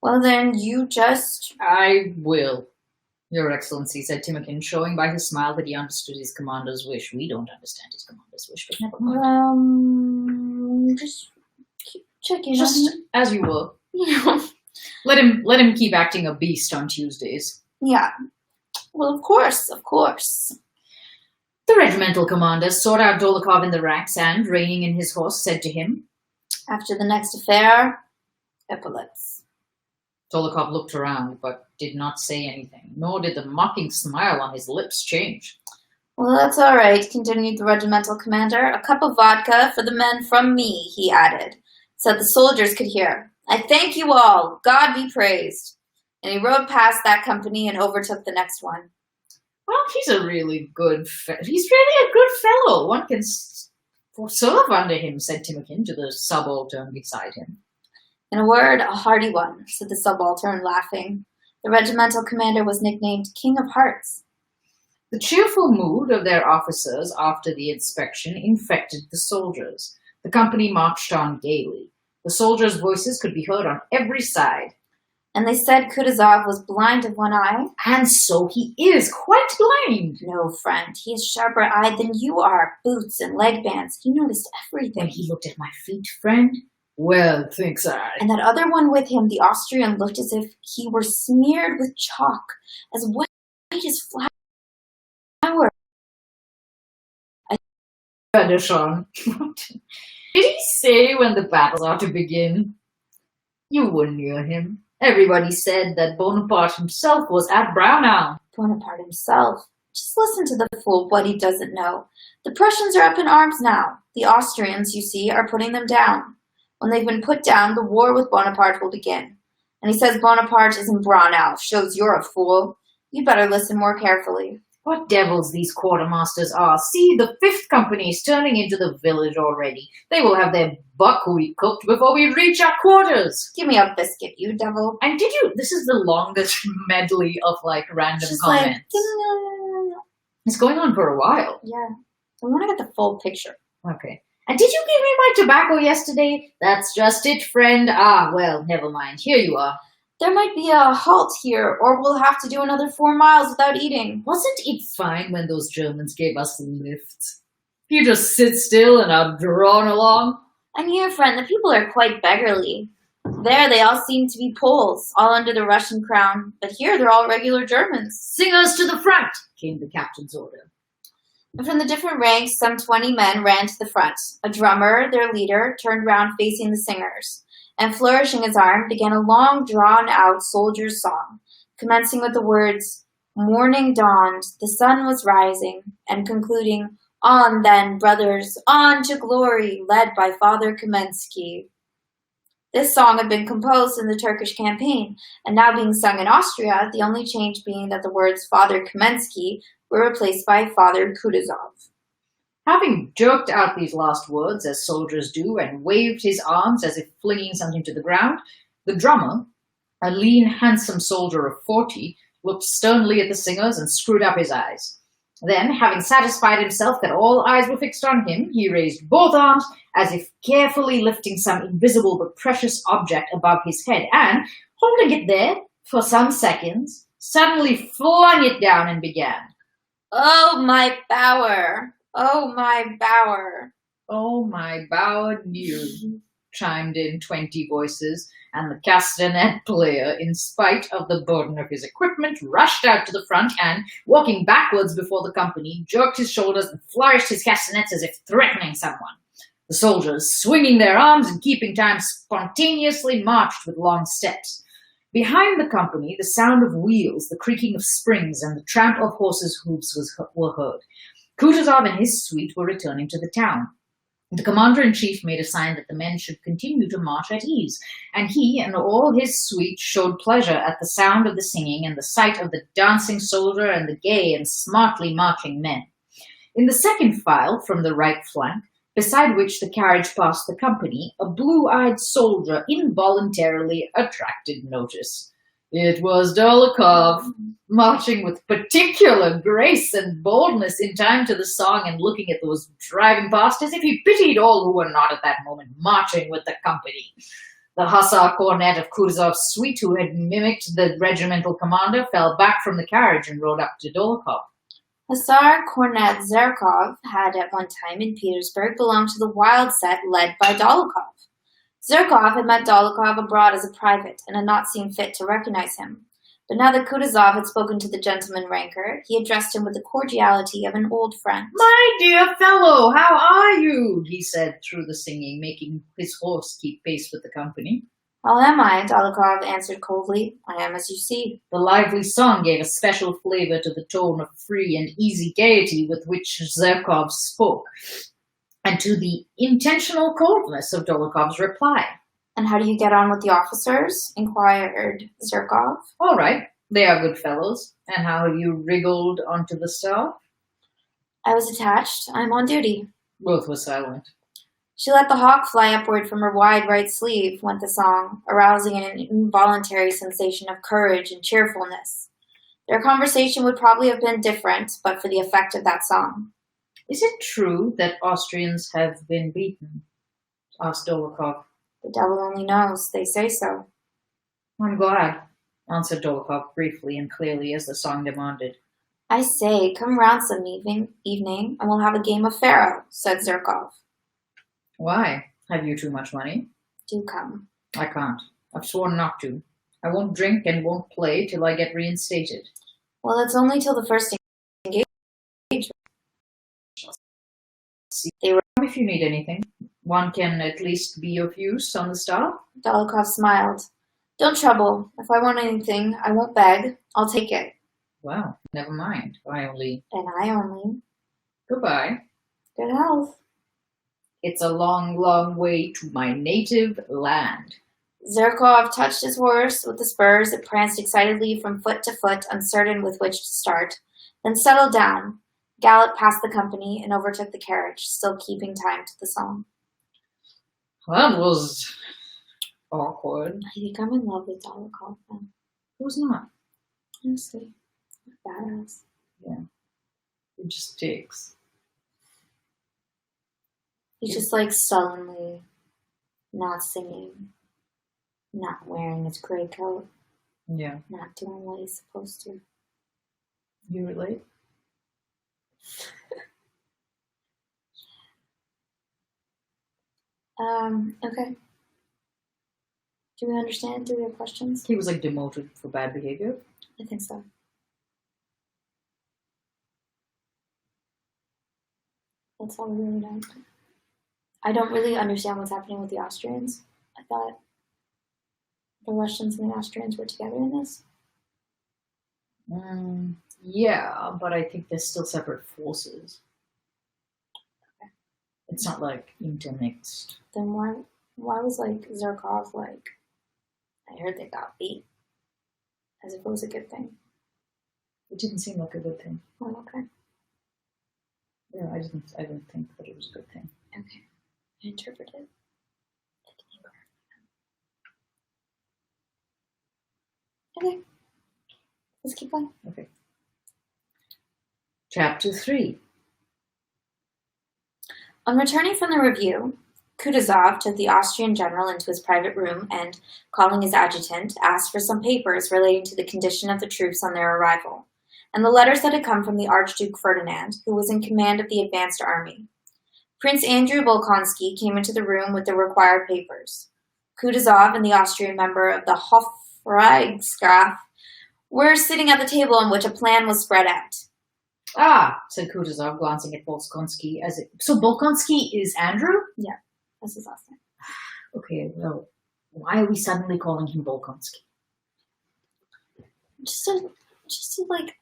Well, then, you just..." "I will, Your Excellency," said Timikin, showing by his smile that he understood his commander's wish. We don't understand his commander's wish, but never mind. Just keep checking Just on him. as you will. You know. Let him keep acting a beast on Tuesdays. Yeah. Well, of course, of course. The regimental commander sought out Dólokhov in the ranks and, reining in his horse, said to him, "After the next affair, epaulets." Dólokhov looked around, but did not say anything, nor did the mocking smile on his lips change. "Well, that's all right," continued the regimental commander. "A cup of vodka for the men from me," he added, so the soldiers could hear. "I thank you all. God be praised." And he rode past that company and overtook the next one. Well, he's a really good he's really a good fellow. One can serve under him, said Timikin to the subaltern beside him. "In a word, a hearty one," said the subaltern, laughing. The regimental commander was nicknamed King of Hearts. The cheerful mood of their officers after the inspection infected the soldiers. The company marched on gaily. The soldiers' voices could be heard on every side. And they said Kutuzov was blind of one eye. And so he is, quite blind. "No, friend, he is sharper-eyed than you are. Boots and leg bands, he noticed everything." When he looked at my feet, friend, well, thinks I. And that other one with him, the Austrian, looked as if he were smeared with chalk, as white as flour. Did he say when the battles are to begin? You were near him. Everybody said that Bonaparte himself was at Braunau. Bonaparte himself. Just listen to the fool, what he doesn't know. The Prussians are up in arms now. The Austrians, you see, are putting them down. When they've been put down, the war with Bonaparte will begin. And he says Bonaparte is in Braunau. Shows you're a fool. You'd better listen more carefully. What devils these quartermasters are. See, the 5th Company is turning into the village already. They will have their buckwheat cooked before we reach our quarters. Give me a biscuit, you devil. And this is the longest medley of, random Just comments. It's going on for a while. Yeah. I want to get the full picture. Okay. And did you give me my tobacco yesterday? That's just it, friend. Ah, well, never mind. Here you are. There might be a halt here, or we'll have to do another 4 miles without eating. Wasn't it fine when those Germans gave us lifts? You just sit still and are drawn along. I'm here, friend. The people are quite beggarly. There, they all seem to be Poles, all under the Russian crown. But here, they're all regular Germans. Singers to the front, came the captain's order. And from the different ranks, some 20 men ran to the front. A drummer, their leader, turned round facing the singers, and flourishing his arm, began a long, drawn-out soldier's song, commencing with the words, "Morning dawned, the sun was rising," and concluding, "On then, brothers, on to glory, led by Father Kamensky." This song had been composed in the Turkish campaign, and now being sung in Austria, the only change being that the words Father Kamensky were replaced by Father Kutuzov. Having jerked out these last words, as soldiers do, and waved his arms as if flinging something to the ground, the drummer, a lean, handsome soldier of 40, looked sternly at the singers and screwed up his eyes. Then, having satisfied himself that all eyes were fixed on him, he raised both arms as if carefully lifting some invisible but precious object above his head, and, holding it there for some seconds, suddenly flung it down and began. "Oh, my bower! Oh, my bower!" "Oh, my bower dear," chimed in 20 voices, and the castanet player, in spite of the burden of his equipment, rushed out to the front and, walking backwards before the company, jerked his shoulders and flourished his castanets as if threatening someone. The soldiers, swinging their arms and keeping time, spontaneously marched with long steps. Behind the company, the sound of wheels, the creaking of springs, and the tramp of horses' hoofs were heard. Kutuzov and his suite were returning to the town. The commander-in-chief made a sign that the men should continue to march at ease, and he and all his suite showed pleasure at the sound of the singing and the sight of the dancing soldier and the gay and smartly marching men. In the second file from the right flank, beside which the carriage passed the company, a blue-eyed soldier involuntarily attracted notice. It was Dolokhov, marching with particular grace and boldness in time to the song and looking at those driving past as if he pitied all who were not at that moment marching with the company. The hussar cornet of Kutuzov's suite, who had mimicked the regimental commander, fell back from the carriage and rode up to Dolokhov. Hussar Cornet Zherkov had at one time in Petersburg belonged to the wild set led by Dolokhov. Zherkov had met Dolokhov abroad as a private and had not seen fit to recognize him. But now that Kutuzov had spoken to the gentleman ranker, he addressed him with the cordiality of an old friend. "My dear fellow, how are you?" he said through the singing, making his horse keep pace with the company. "How am I?" Dolokhov answered coldly. "I am as you see." The lively song gave a special flavor to the tone of free and easy gaiety with which Zherkov spoke, and to the intentional coldness of Dolokhov's reply. "And how do you get on with the officers?" inquired Zherkov. "All right, they are good fellows. And how have you wriggled onto the staff?" "I was attached. I am on duty." Both were silent. "She let the hawk fly upward from her wide right sleeve," went the song, arousing an involuntary sensation of courage and cheerfulness. Their conversation would probably have been different, but for the effect of that song. "Is it true that Austrians have been beaten?" asked Dolokhov. "The devil only knows. They say so." "I'm glad," answered Dolokhov briefly and clearly as the song demanded. "I say, come round some evening, and we'll have a game of faro," said Zherkov. "Why? Have you too much money?" "Do come." "I can't. I've sworn not to. I won't drink and won't play till I get reinstated." "Well, it's only till the first engagement." "If you need anything, one can at least be of use on the staff." Dolokhov smiled. "Don't trouble. If I want anything, I won't beg. I'll take it." "Well, never mind. "And I only." Goodbye. "Good health." It's a long, long way to my native land. Zherkov touched his horse with the spurs that pranced excitedly from foot to foot, uncertain with which to start, then settled down, galloped past the company, and overtook the carriage, still keeping time to the song. That was awkward. I think I'm in love with Dolokhov then. Who's not? Honestly. Badass. Yeah. It just takes. He's just like sullenly not singing, not wearing his gray coat, Yeah. not doing what he's supposed to. You relate? Okay. Do we understand? Do we have questions? He was like demoted for bad behavior. I think so. That's all we really know. I don't really understand what's happening with the Austrians. I thought the Russians and the Austrians were together in this. Yeah, but I think they're still separate forces. Okay. It's not like intermixed. Then why was like Zherkov like, I heard they got beat, as if it was a good thing. It didn't seem like a good thing. Oh, okay. Yeah, I didn't think that it was a good thing. Okay. I interpret it. Okay. Let's keep going. Okay. Chapter 3. On returning from the review, Kutuzov took the Austrian general into his private room and, calling his adjutant, asked for some papers relating to the condition of the troops on their arrival, and the letters that had come from the Archduke Ferdinand, who was in command of the advanced army. Prince Andrew Bolkonsky came into the room with the required papers. Kutuzov and the Austrian member of the Hofreichsrath were sitting at the table on which a plan was spread out. Ah, said Kutuzov, glancing at Bolkonsky so Bolkonsky is Andrew? Yeah, that's his last name. Okay, well, why are we suddenly calling him Bolkonsky? Just to like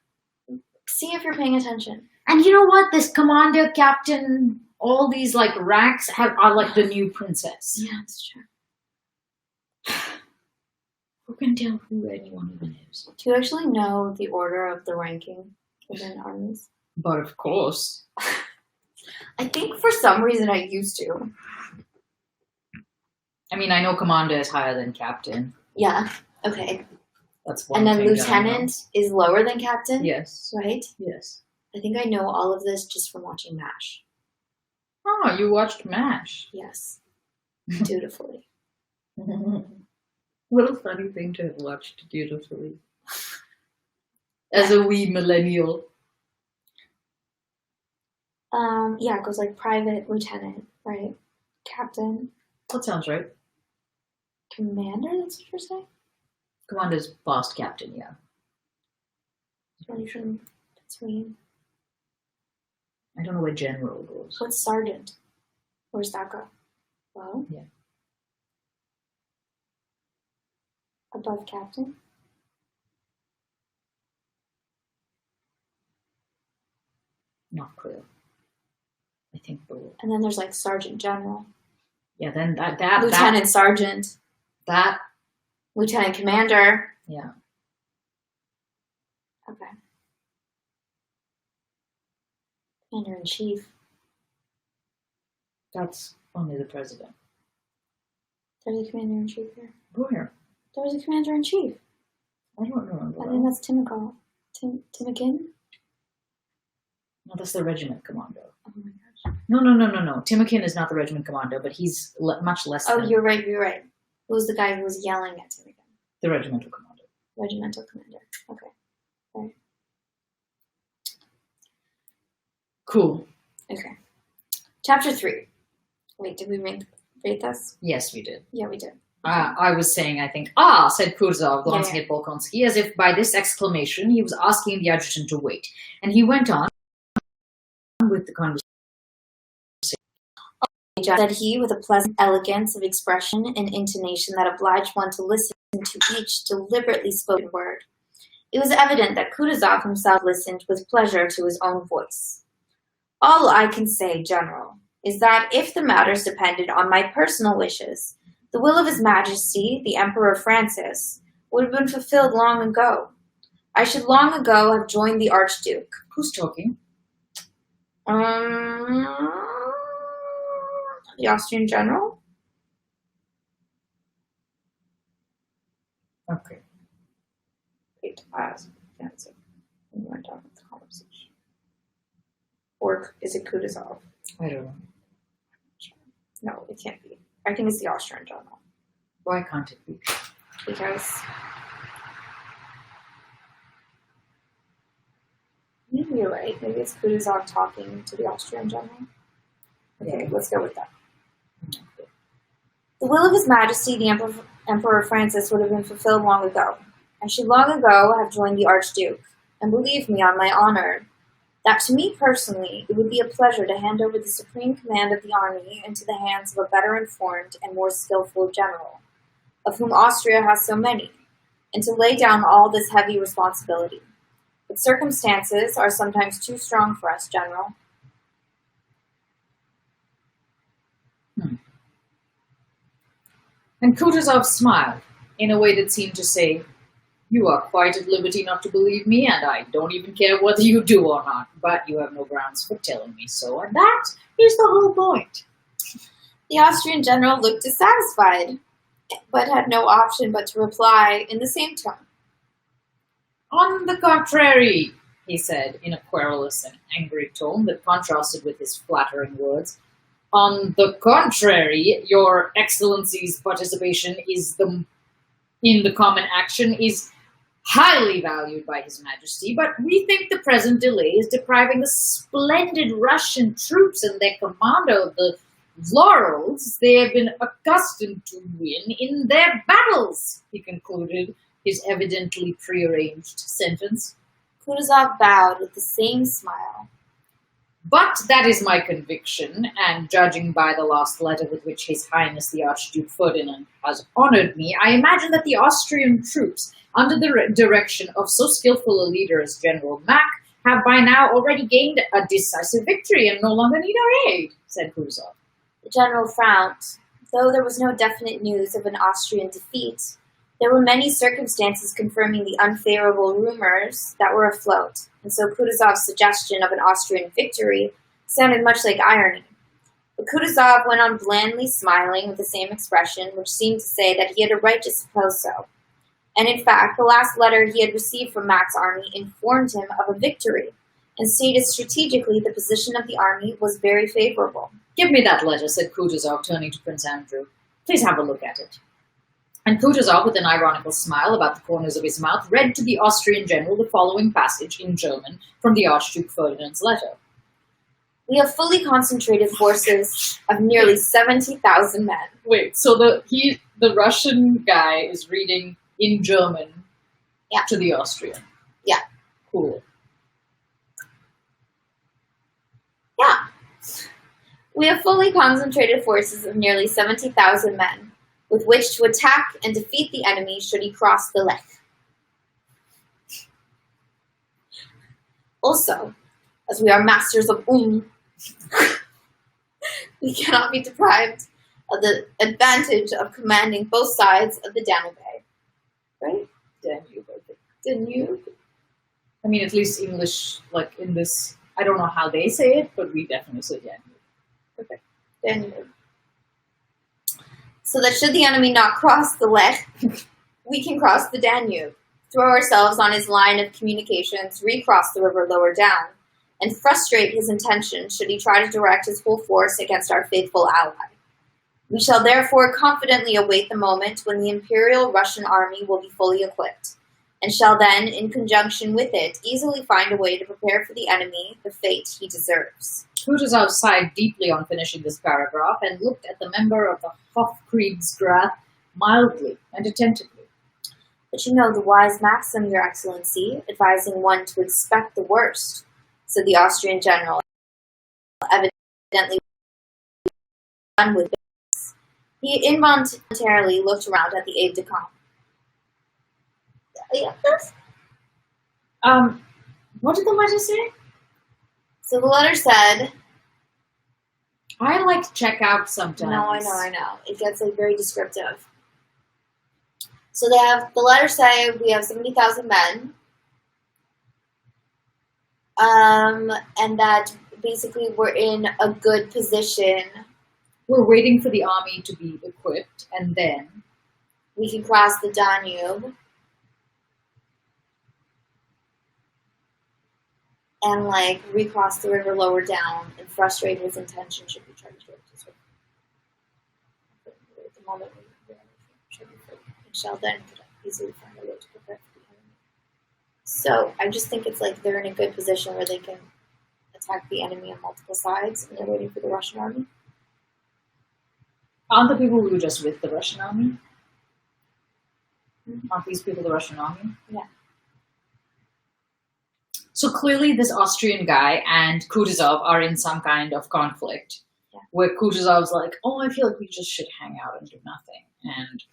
see if you're paying attention. And you know what? This commander, captain, all these like ranks are like the new princess. Yeah, that's true. Who can tell who anyone even is? Do you actually know the order of the ranking within armies? But of course. I think for some reason I used to. I mean, I know commander is higher than captain. Yeah. Okay. That's one And then thing that I know. lieutenant is lower than captain? Yes. Right? Yes. I think I know all of this just from watching MASH. Oh, you watched MASH. Yes. Dutifully. What a funny thing to have watched dutifully. As a wee millennial. Yeah, it goes like private, lieutenant, right? Captain, That sounds right. commander, that's what you're saying? Commander's past captain, yeah. Between. I don't know where general goes. What's sergeant? Where's that go? Well? Yeah. Above captain? Not clear. I think below. And then there's like sergeant general. Yeah, then that Lieutenant sergeant. that Lieutenant commander. yeah. Okay. Commander in chief. That's only the president. There's a commander in chief here. Where? There's a commander in chief. I don't remember. I think that's Timokal. Timokin? No, that's the regiment commander. Oh my gosh. No. Timokin is not the regiment commander, but he's much less Oh, than you're right. Who was the guy who was yelling at Timokin? the regimental commander. Regimental commander. Okay. Right. Cool. Okay. Chapter 3. Wait, did we read this? Yes, we did. Yeah, we did. I was saying, I think, said Kurzov, glancing at Bolkonsky, as if by this exclamation he was asking the adjutant to wait. And he went on with the conversation. Said he, with a pleasant elegance of expression and intonation that obliged one to listen to each deliberately spoken word. It was evident that Kutuzov himself listened with pleasure to his own voice. All I can say, General, is that if the matters depended on my personal wishes, the will of His Majesty, the Emperor Francis, would have been fulfilled long ago. I should long ago have joined the Archduke. Who's talking? The Austrian general? Okay. Wait, fancy. We went on with the conversation. Or is it Kutuzov? I don't know. No, it can't be. I think it's the Austrian general. Why can't it be? Because maybe you're right. Maybe it's Kutuzov talking to the Austrian general. Okay, let's go with that. The will of His Majesty, the Emperor Francis, would have been fulfilled long ago. I should long ago have joined the Archduke, and believe me on my honor, that to me personally it would be a pleasure to hand over the supreme command of the army into the hands of a better informed and more skillful general, of whom Austria has so many, and to lay down all this heavy responsibility. But circumstances are sometimes too strong for us, General. And Kutuzov smiled, in a way that seemed to say, "You are quite at liberty not to believe me, and I don't even care whether you do or not, but you have no grounds for telling me so, and that is the whole point." The Austrian general looked dissatisfied, but had no option but to reply in the same tone. "On the contrary," he said, in a querulous and angry tone that contrasted with his flattering words, "on the contrary, your Excellency's participation in the common action is highly valued by His Majesty, but we think the present delay is depriving the splendid Russian troops and their commander of the laurels they have been accustomed to win in their battles," he concluded his evidently prearranged sentence. Kutuzov bowed with the same smile. "But that is my conviction, and judging by the last letter with which His Highness the Archduke Ferdinand has honored me, I imagine that the Austrian troops, under the direction of so skillful a leader as General Mack, have by now already gained a decisive victory and no longer need our aid," said Kutuzov. The general frowned. Though there was no definite news of an Austrian defeat, there were many circumstances confirming the unfavorable rumors that were afloat, and so Kutuzov's suggestion of an Austrian victory sounded much like irony. But Kutuzov went on blandly smiling with the same expression, which seemed to say that he had a right to suppose so. And in fact, the last letter he had received from Mack's army informed him of a victory, and stated strategically the position of the army was very favorable. "Give me that letter," said Kutuzov, turning to Prince Andrew. "Please have a look at it." And Kutuzov, with an ironical smile about the corners of his mouth, read to the Austrian general the following passage in German from the Archduke Ferdinand's letter. "We have fully concentrated forces of nearly 70,000 men." Wait, so the Russian guy is reading in German to the Austrian? Yeah. Cool. Yeah. "We have fully concentrated forces of nearly 70,000 men, with which to attack and defeat the enemy should he cross the Lech. Also, as we are masters of we cannot be deprived of the advantage of commanding both sides of the Danube." Right? Danube, I think. Danube? I mean, at least English, like in this, I don't know how they say it, but we definitely say Danube. Okay. Danube. "So that should the enemy not cross the Lech, we can cross the Danube, throw ourselves on his line of communications, recross the river lower down, and frustrate his intention should he try to direct his whole force against our faithful ally. We shall therefore confidently await the moment when the Imperial Russian army will be fully equipped, and shall then, in conjunction with it, easily find a way to prepare for the enemy the fate he deserves." Kutuzov sighed deeply on finishing this paragraph and looked at the member of the Hofkriegsrath mildly and attentively. "But you know the wise maxim, Your Excellency, advising one to expect the worst," said the Austrian general, evidently done with business. He involuntarily looked around at the aide-de-camp. Yes? What did the letter say? So the letter said, I like to check out sometimes. No, I know. It gets like very descriptive. So they have the letter say we have 70,000 men, and that basically we're in a good position. We're waiting for the army to be equipped, and then we can cross the Danube and like recross the river lower down and frustrate his intention should we try to do it this way. the moment we should be free. And Shelda ended up easily find a way to prepare for the enemy. So I just think it's like they're in a good position where they can attack the enemy on multiple sides, and they're waiting for the Russian army. Aren't the people who were just with the Russian army? Aren't these people the Russian army? Yeah. So clearly this Austrian guy and Kutuzov are in some kind of conflict. Yeah. Where Kutuzov's like, oh, I feel like we just should hang out and do nothing. And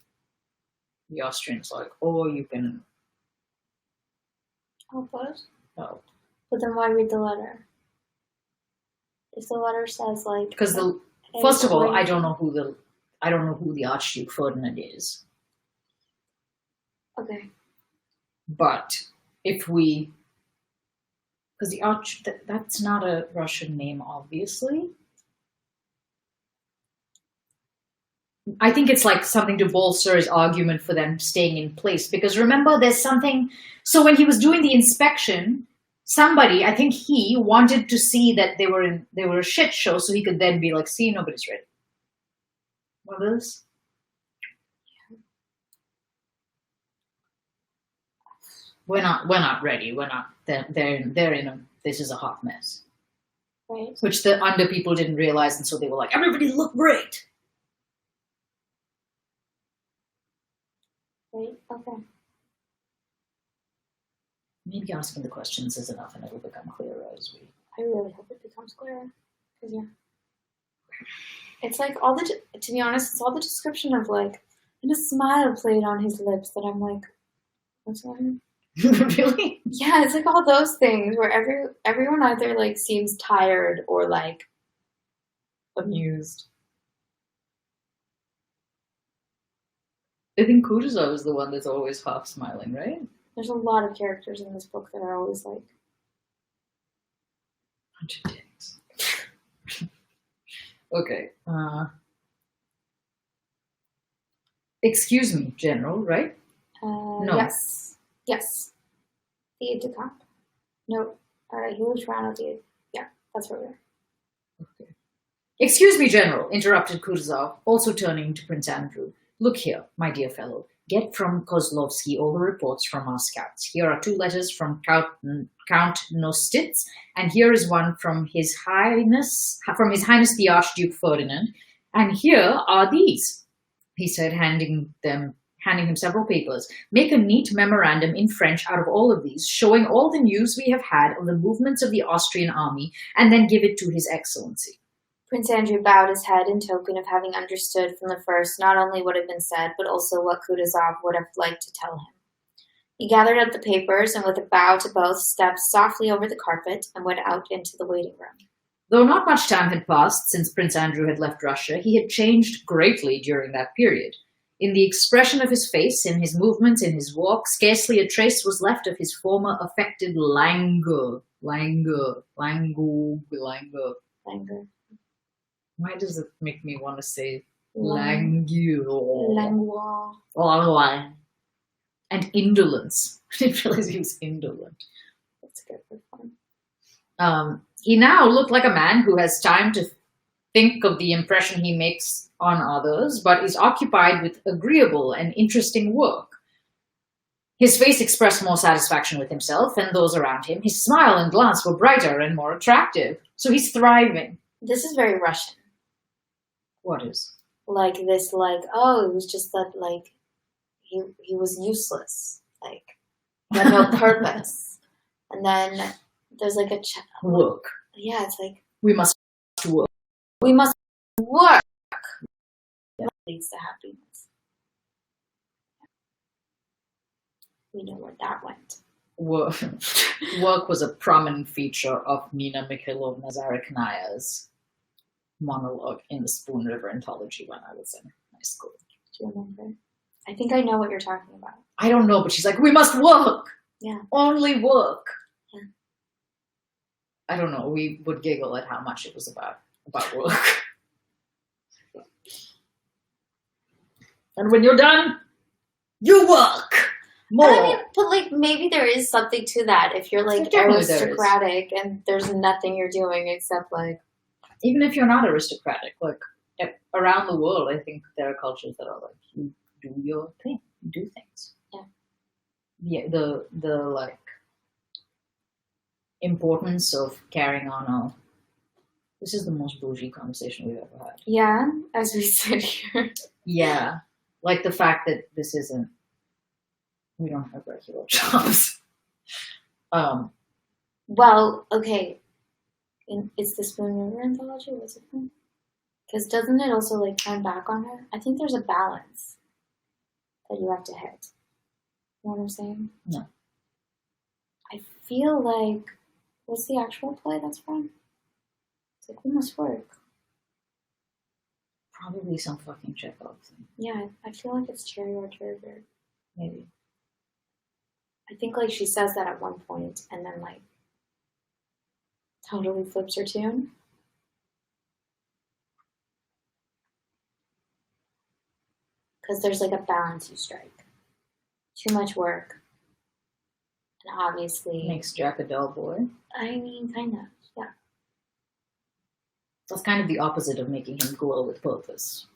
the Austrian's like, oh, you can help us. help. But then why read the letter? If the letter says like, Because first of all, I don't know who the Archduke Ferdinand is. Okay. But if we, because that's not a Russian name, obviously. I think it's like something to bolster his argument for them staying in place. Because remember, there's something. So when he was doing the inspection, somebody, I think he wanted to see that they were a shit show, so he could then be like, "See, nobody's ready." What is? We're not ready. We're not. They're in a. This is a hot mess. Right. Which the under people didn't realize, and so they were like, "Everybody look great." Right. Okay. Maybe asking the questions is enough, and it'll become clearer as we. I really hope it becomes clearer. Cause yeah, it's like all the. To be honest, it's all the description of like, and a smile played on his lips that I'm like, what's going on? Really? Yeah, it's like all those things where everyone either like seems tired or like amused. I think Kutuzov is the one that's always half smiling, right? There's a lot of characters in this book that are always like bunch of dicks. Okay. Excuse me, General, right? No. Yes. The aide de camp. No. He lives around at the. Yeah, that's where we are. Okay. Excuse me, General, interrupted Kutuzov, also turning to Prince Andrew. Look here, my dear fellow. Get from Kozlovsky all the reports from our scouts. Here are 2 letters from Count Nostitz, and here is one from His Highness the Archduke Ferdinand. And here are these, he said, handing him several papers. Make a neat memorandum in French out of all of these, showing all the news we have had of the movements of the Austrian army, and then give it to His Excellency. Prince Andrew bowed his head in token of having understood from the first not only what had been said, but also what Kutuzov would have liked to tell him. He gathered up the papers and with a bow to both, stepped softly over the carpet and went out into the waiting room. Though not much time had passed since Prince Andrew had left Russia, he had changed greatly during that period. In the expression of his face, in his movements, in his walk, scarcely a trace was left of his former affected languor. Why does it make me want to say languor? And indolence. I didn't realize he was indolent. That's good for fun. He now looked like a man who has time to think of the impression he makes on others, but is occupied with agreeable and interesting work. His face expressed more satisfaction with himself and those around him. His smile and glance were brighter and more attractive. So he's thriving. This is very Russian. What is? Like this, like, oh, it was just that, like, he was useless. Like, he had no purpose. And then there's like a... work. Yeah, it's like... We must work. We must work. That leads to happiness. We know where that went. Work was a prominent feature of Nina Mikhailovna Zaraknaya's monologue in the Spoon River Anthology when I was in high school. Do you remember? I think I know what you're talking about. I don't know, but she's like, we must work. Yeah. Only work. Yeah. I don't know. We would giggle at how much it was about work. And when you're done, you work more. I mean, but like maybe there is something to that if you're like aristocratic and there's nothing you're doing except like. Even if you're not aristocratic, like around the world, I think there are cultures that are like, you do your thing, you do things. Yeah, the like importance of carrying on a. This is the most bougie conversation we've ever had. Yeah, as we sit here. Yeah, like the fact that this isn't. We don't have regular jobs. Well, okay. It's the Spoon River anthology. What's it called? Because doesn't it also like turn back on her? I think there's a balance that you have to hit. You know what I'm saying? No. I feel like what's the actual play that's from? It's like we must work. Probably some fucking Chekhov thing. Yeah, I feel like it's Cherry or River. Maybe. I think like she says that at one point and then like totally flips her tune. Because there's like a balance you strike. Too much work. And obviously... Makes Jack a dull boy. I mean, kind of, yeah. That's kind of the opposite of making him glow with purpose.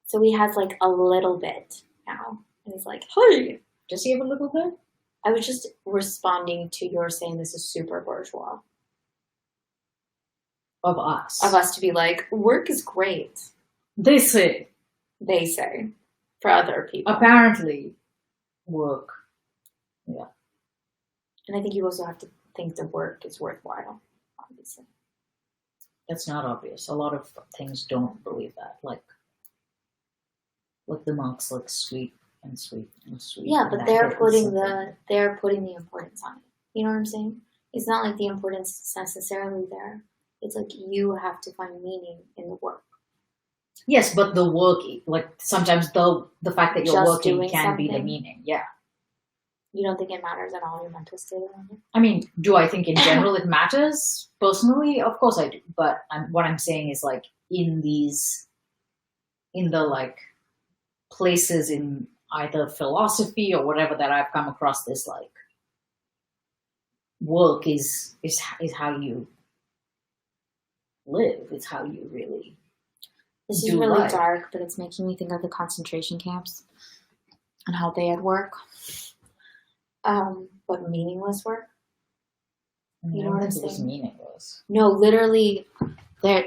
So he has like a little bit now. And he's like, hey! Does he have a little bit? I was just responding to your saying this is super bourgeois. Of us. Of us to be like, work is great. They say. They say. For other people. Apparently, work. Yeah. And I think you also have to think the work is worthwhile, obviously. That's not obvious. A lot of things don't believe that. Like the monks, like sweet and sweet and sweet. Yeah, and but that they're is putting something. they're putting the importance on it. You know what I'm saying? It's not like the importance is necessarily there. It's like you have to find meaning in the work. Yes, but the work, like sometimes the fact that you're Just working doing can be the something. meaning. Yeah. You don't think it matters at all your mental state around it? I mean, do I think in general it matters? Personally, of course I do. But what I'm saying is like in the like places in either philosophy or whatever that I've come across this like work is how you live. It's how you really This is do really life. dark, but it's making me think of the concentration camps and how they had work. But meaningless work. I mean, You I know don't what I'm think it was saying? meaningless. No, literally, that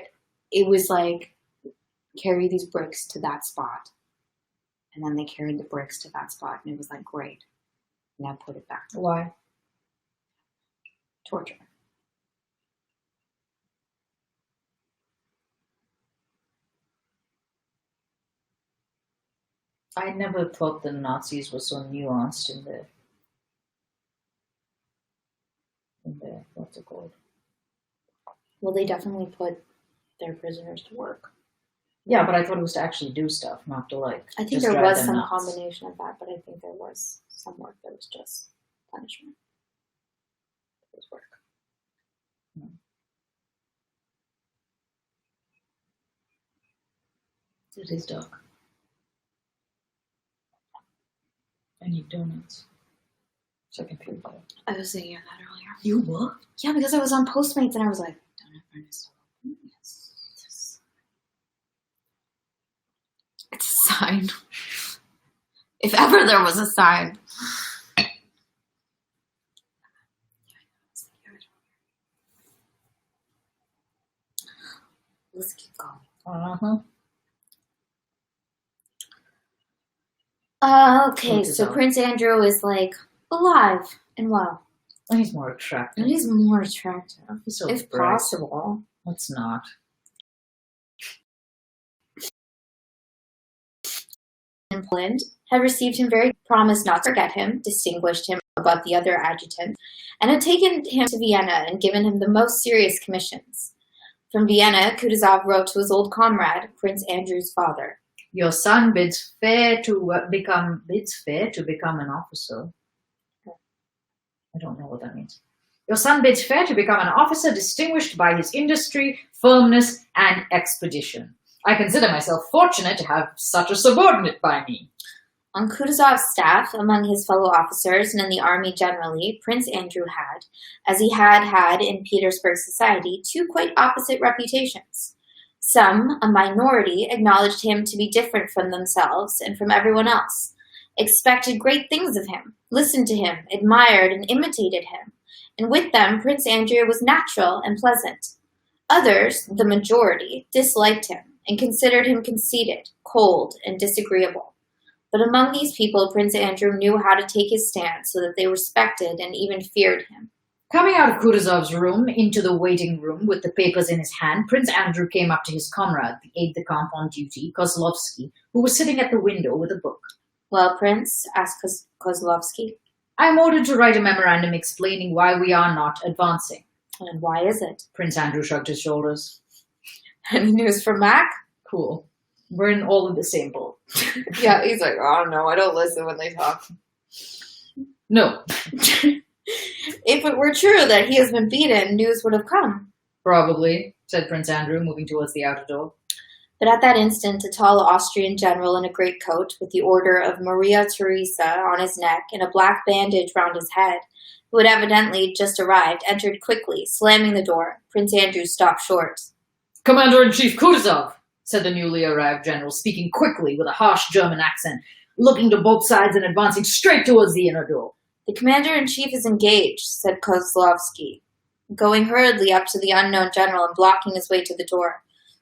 it was like carry these bricks to that spot, and then they carried the bricks to that spot, and it was like great. Now put it back. Why? Torture. I never thought the Nazis were so nuanced in their what's it called? Well, they definitely put their prisoners to work. Yeah, but I thought it was to actually do stuff, not to like. I think just there drive was them some nuts. combination of that, but I think there was some work that was just punishment. It was work. It is dark. I need donuts, so I can feel better. I was thinking of that earlier. You were? Yeah, because I was on Postmates and I was like, donut burn is so open. Yes. It's a sign. If ever there was a sign. Let's keep going. Okay, What is so that? Prince Andrew is like alive and well. And he's more attractive. And he's more attractive, He's so if bright. possible. Let's not. And Poland had received him very, promised not to forget him, distinguished him above the other adjutants, and had taken him to Vienna and given him the most serious commissions. From Vienna, Kutuzov wrote to his old comrade, Prince Andrew's father. Your son bids fair to become an officer. I don't know what that means. Your son bids fair to become an officer distinguished by his industry, firmness, and expedition. I consider myself fortunate to have such a subordinate by me. On Kutuzov's staff, among his fellow officers, and in the army generally, Prince Andrew had, as he had had in Petersburg society, two quite opposite reputations. Some, a minority, acknowledged him to be different from themselves and from everyone else, expected great things of him, listened to him, admired and imitated him, and with them Prince Andrew was natural and pleasant. Others, the majority, disliked him and considered him conceited, cold, and disagreeable. But among these people, Prince Andrew knew how to take his stand so that they respected and even feared him. Coming out of Kutuzov's room into the waiting room with the papers in his hand, Prince Andrew came up to his comrade, the aide-de-camp on duty, Kozlovsky, who was sitting at the window with a book. Well, Prince, asked Kozlovsky. I am ordered to write a memorandum explaining why we are not advancing. And why is it? Prince Andrew shrugged his shoulders. Any news from Mac? Cool. We're in all in the same boat. Yeah, he's like, oh no, I don't listen when they talk. No. If it were true that he has been beaten, news would have come. Probably, said Prince Andrew, moving towards the outer door. But at that instant, a tall Austrian general in a greatcoat, with the order of Maria Theresa on his neck and a black bandage round his head, who had evidently just arrived, entered quickly, slamming the door. Prince Andrew stopped short. Commander-in-Chief Kutuzov, said the newly arrived general, speaking quickly with a harsh German accent, looking to both sides and advancing straight towards the inner door. The commander-in-chief is engaged, said Kozlovsky, going hurriedly up to the unknown general and blocking his way to the door.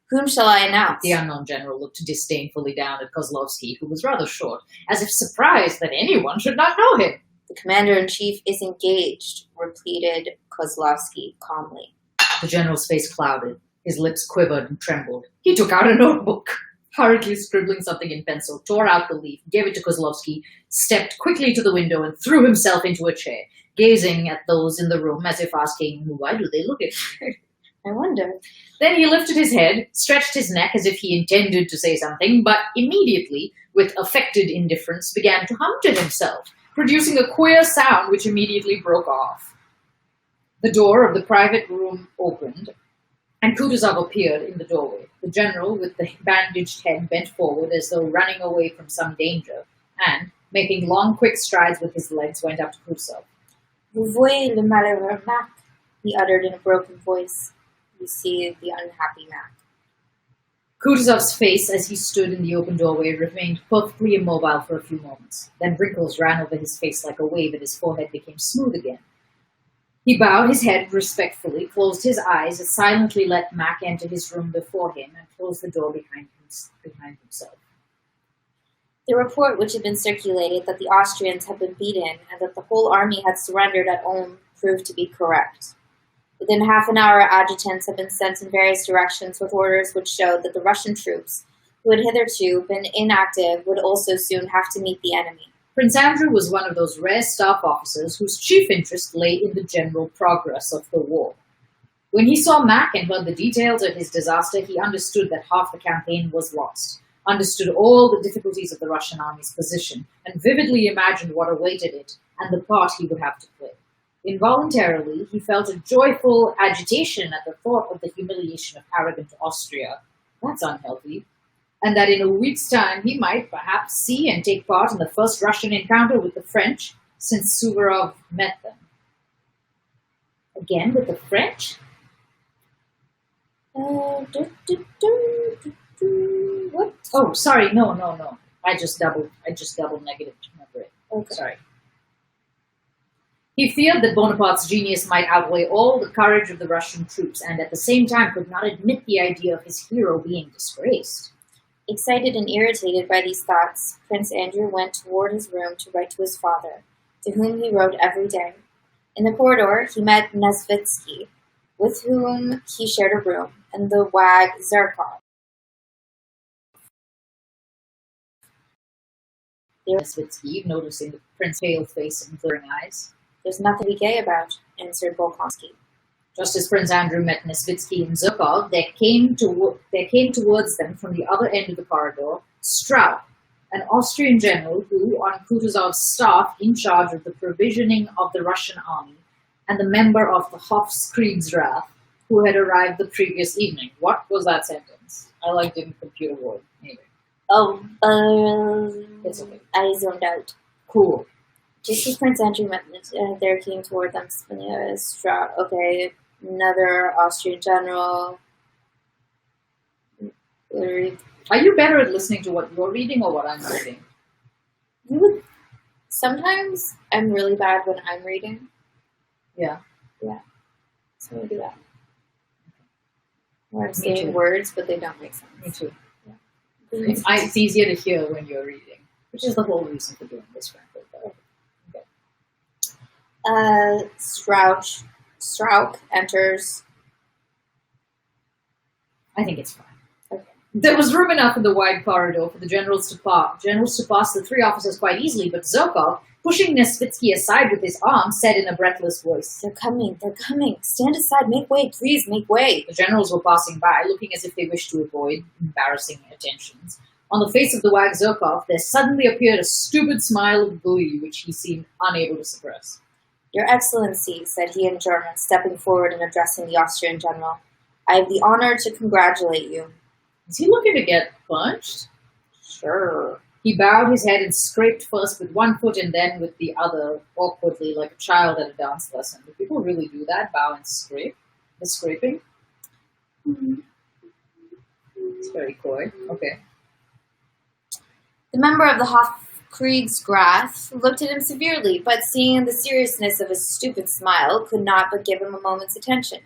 Whom shall I announce? The unknown general looked disdainfully down at Kozlovsky, who was rather short, as if surprised that anyone should not know him. The commander-in-chief is engaged, repeated Kozlovsky calmly. The general's face clouded. His lips quivered and trembled. He took out a notebook, hurriedly scribbling something in pencil, tore out the leaf, gave it to Kozlovsky, stepped quickly to the window, and threw himself into a chair, gazing at those in the room as if asking, why do they look at me? I wonder. Then he lifted his head, stretched his neck as if he intended to say something, but immediately, with affected indifference, began to hum to himself, producing a queer sound which immediately broke off. The door of the private room opened, and Kutuzov appeared in the doorway. The general, with the bandaged head, bent forward as though running away from some danger, and, making long, quick strides with his legs, went up to Kutuzov. Vous voyez le malheureux Mac, he uttered in a broken voice. You see the unhappy Mac. Kutuzov's face, as he stood in the open doorway, remained perfectly immobile for a few moments. Then wrinkles ran over his face like a wave, and his forehead became smooth again. He bowed his head respectfully, closed his eyes, and silently let Mac enter his room before him, and closed the door behind himself. The report which had been circulated that the Austrians had been beaten and that the whole army had surrendered at Ulm proved to be correct. Within half an hour, adjutants had been sent in various directions with orders which showed that the Russian troops, who had hitherto been inactive, would also soon have to meet the enemy. Prince Andrew was one of those rare staff officers whose chief interest lay in the general progress of the war. When he saw Mac and heard the details of his disaster, he understood that half the campaign was lost, understood all the difficulties of the Russian army's position, and vividly imagined what awaited it and the part he would have to play. Involuntarily, he felt a joyful agitation at the thought of the humiliation of arrogant Austria. That's unhealthy. And that in a week's time he might perhaps see and take part in the first Russian encounter with the French since Suvorov met them. Again with the French? What? Oh, sorry, no. I just doubled negative to remember it. Okay. Sorry. He feared that Bonaparte's genius might outweigh all the courage of the Russian troops, and at the same time could not admit the idea of his hero being disgraced. Excited and irritated by these thoughts, Prince Andrew went toward his room to write to his father, to whom he wrote every day. In the corridor, he met Nesvitsky, with whom he shared a room, and the wag Zherkov. Nesvitsky, noticing the prince's pale face and glittering eyes. There's nothing to be gay about, answered Bolkonsky. Just as Prince Andrew met Nesvitsky and Zherkov, there came towards them from the other end of the corridor Straub, an Austrian general who, on Kutuzov's staff in charge of the provisioning of the Russian army, and the member of the Hofkriegsrath, who had arrived the previous evening. What was that sentence? I liked it in computer word. Anyway. It's okay. I zoned out. Cool. Just as Prince Andrew met there came toward them Straub. Okay, another Austrian general. really read. Are you better at listening to what you're reading or what I'm reading? Sometimes I'm really bad when I'm reading. Yeah. So I'm gonna do that. Where I'm Me saying too. words, but they don't make sense. Me too. Yeah. It's easier to hear when you're reading, which is the whole reason for doing this, frankly. But Strauk enters. I think it's fine. Okay. There was room enough in the wide corridor for the generals to pass the three officers quite easily, but Zirkov, pushing Nesvitsky aside with his arm, said in a breathless voice, They're coming. Stand aside. Make way, please. Make way. The generals were passing by, looking as if they wished to avoid embarrassing attentions. On the face of the wag Zirkov, there suddenly appeared a stupid smile of glee, which he seemed unable to suppress. Your Excellency, said he in German, stepping forward and addressing the Austrian general. I have the honor to congratulate you. Is he looking to get punched? Sure. He bowed his head and scraped first with one foot and then with the other, awkwardly, like a child at a dance lesson. Do people really do that? Bow and scrape? The scraping? It's very coy. Okay. The member of the Hofkriegsrath looked at him severely, but seeing the seriousness of his stupid smile, could not but give him a moment's attention.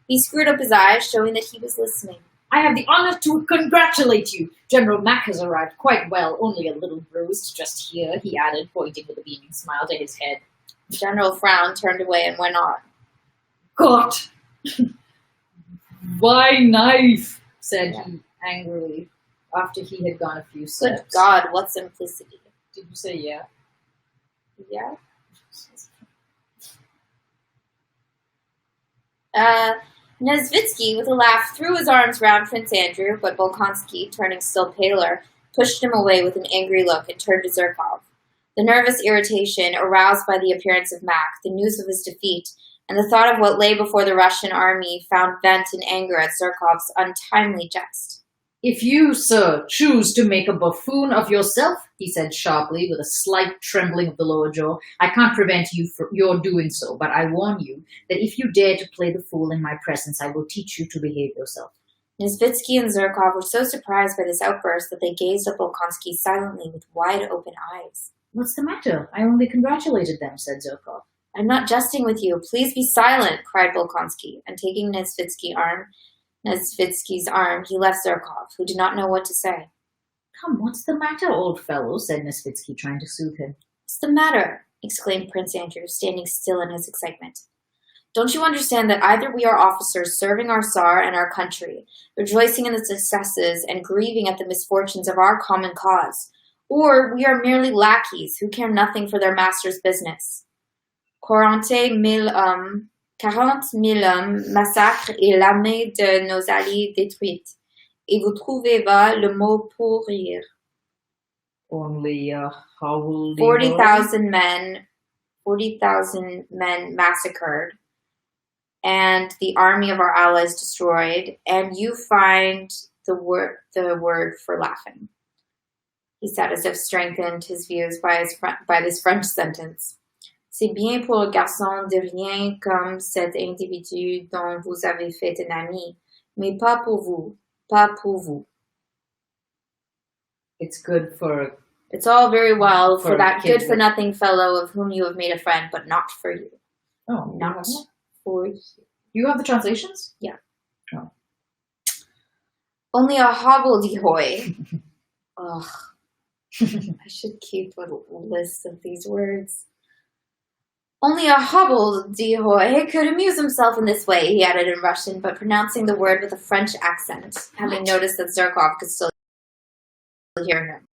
He screwed up his eyes, showing that he was listening. I have the honor to congratulate you. General Mack has arrived quite well, only a little bruised just here, he added, pointing with a beaming smile to his head. The general frowned, turned away, and went on. God! Why knife? Said he angrily, after he had gone a few steps. Good God, what simplicity. Did you say yeah? Yeah? Nesvitsky, with a laugh, threw his arms round Prince Andrew, but Bolkonsky, turning still paler, pushed him away with an angry look and turned to Zirkov. The nervous irritation aroused by the appearance of Mack, the news of his defeat, and the thought of what lay before the Russian army found vent in anger at Zirkov's untimely jest. If you, sir, choose to make a buffoon of yourself, he said sharply, with a slight trembling of the lower jaw, I can't prevent you from your doing so, but I warn you that if you dare to play the fool in my presence, I will teach you to behave yourself. Nesvitsky and Zirkov were so surprised by this outburst that they gazed at Bolkonsky silently with wide-open eyes. What's the matter? I only congratulated them, said Zirkov. I'm not jesting with you. Please be silent, cried Bolkonsky, and taking Nesvitsky's arm, he left Zirkov, who did not know what to say. Come, what's the matter, old fellow? Said Nesvitsky, trying to soothe him. What's the matter? Exclaimed Prince Andrew, standing still in his excitement. Don't you understand that either we are officers serving our Tsar and our country, rejoicing in the successes and grieving at the misfortunes of our common cause, or we are merely lackeys who care nothing for their master's business? 40,000 hommes massacrent et l'armée de nos alliés détruite. Et vous trouvez vain le mot pour rire. Only how will 40,000 men massacred, and the army of our allies destroyed, and you find the word for laughing. He said, as if strengthened his views by this French sentence. C'est bien pour le garçon de rien comme cet individu dont vous avez fait un ami, mais pas pour vous. It's good for... It's all very well for For that kids. good-for-nothing fellow of whom you have made a friend, but not for you. Oh, Not for you. You have the translations? Yeah. Oh. Only a hobbledehoy. Ugh. I should keep a list of these words. Only a hobbledehoy could amuse himself in this way, he added in Russian, but pronouncing the word with a French accent, having noticed that Zirkov could still hear him.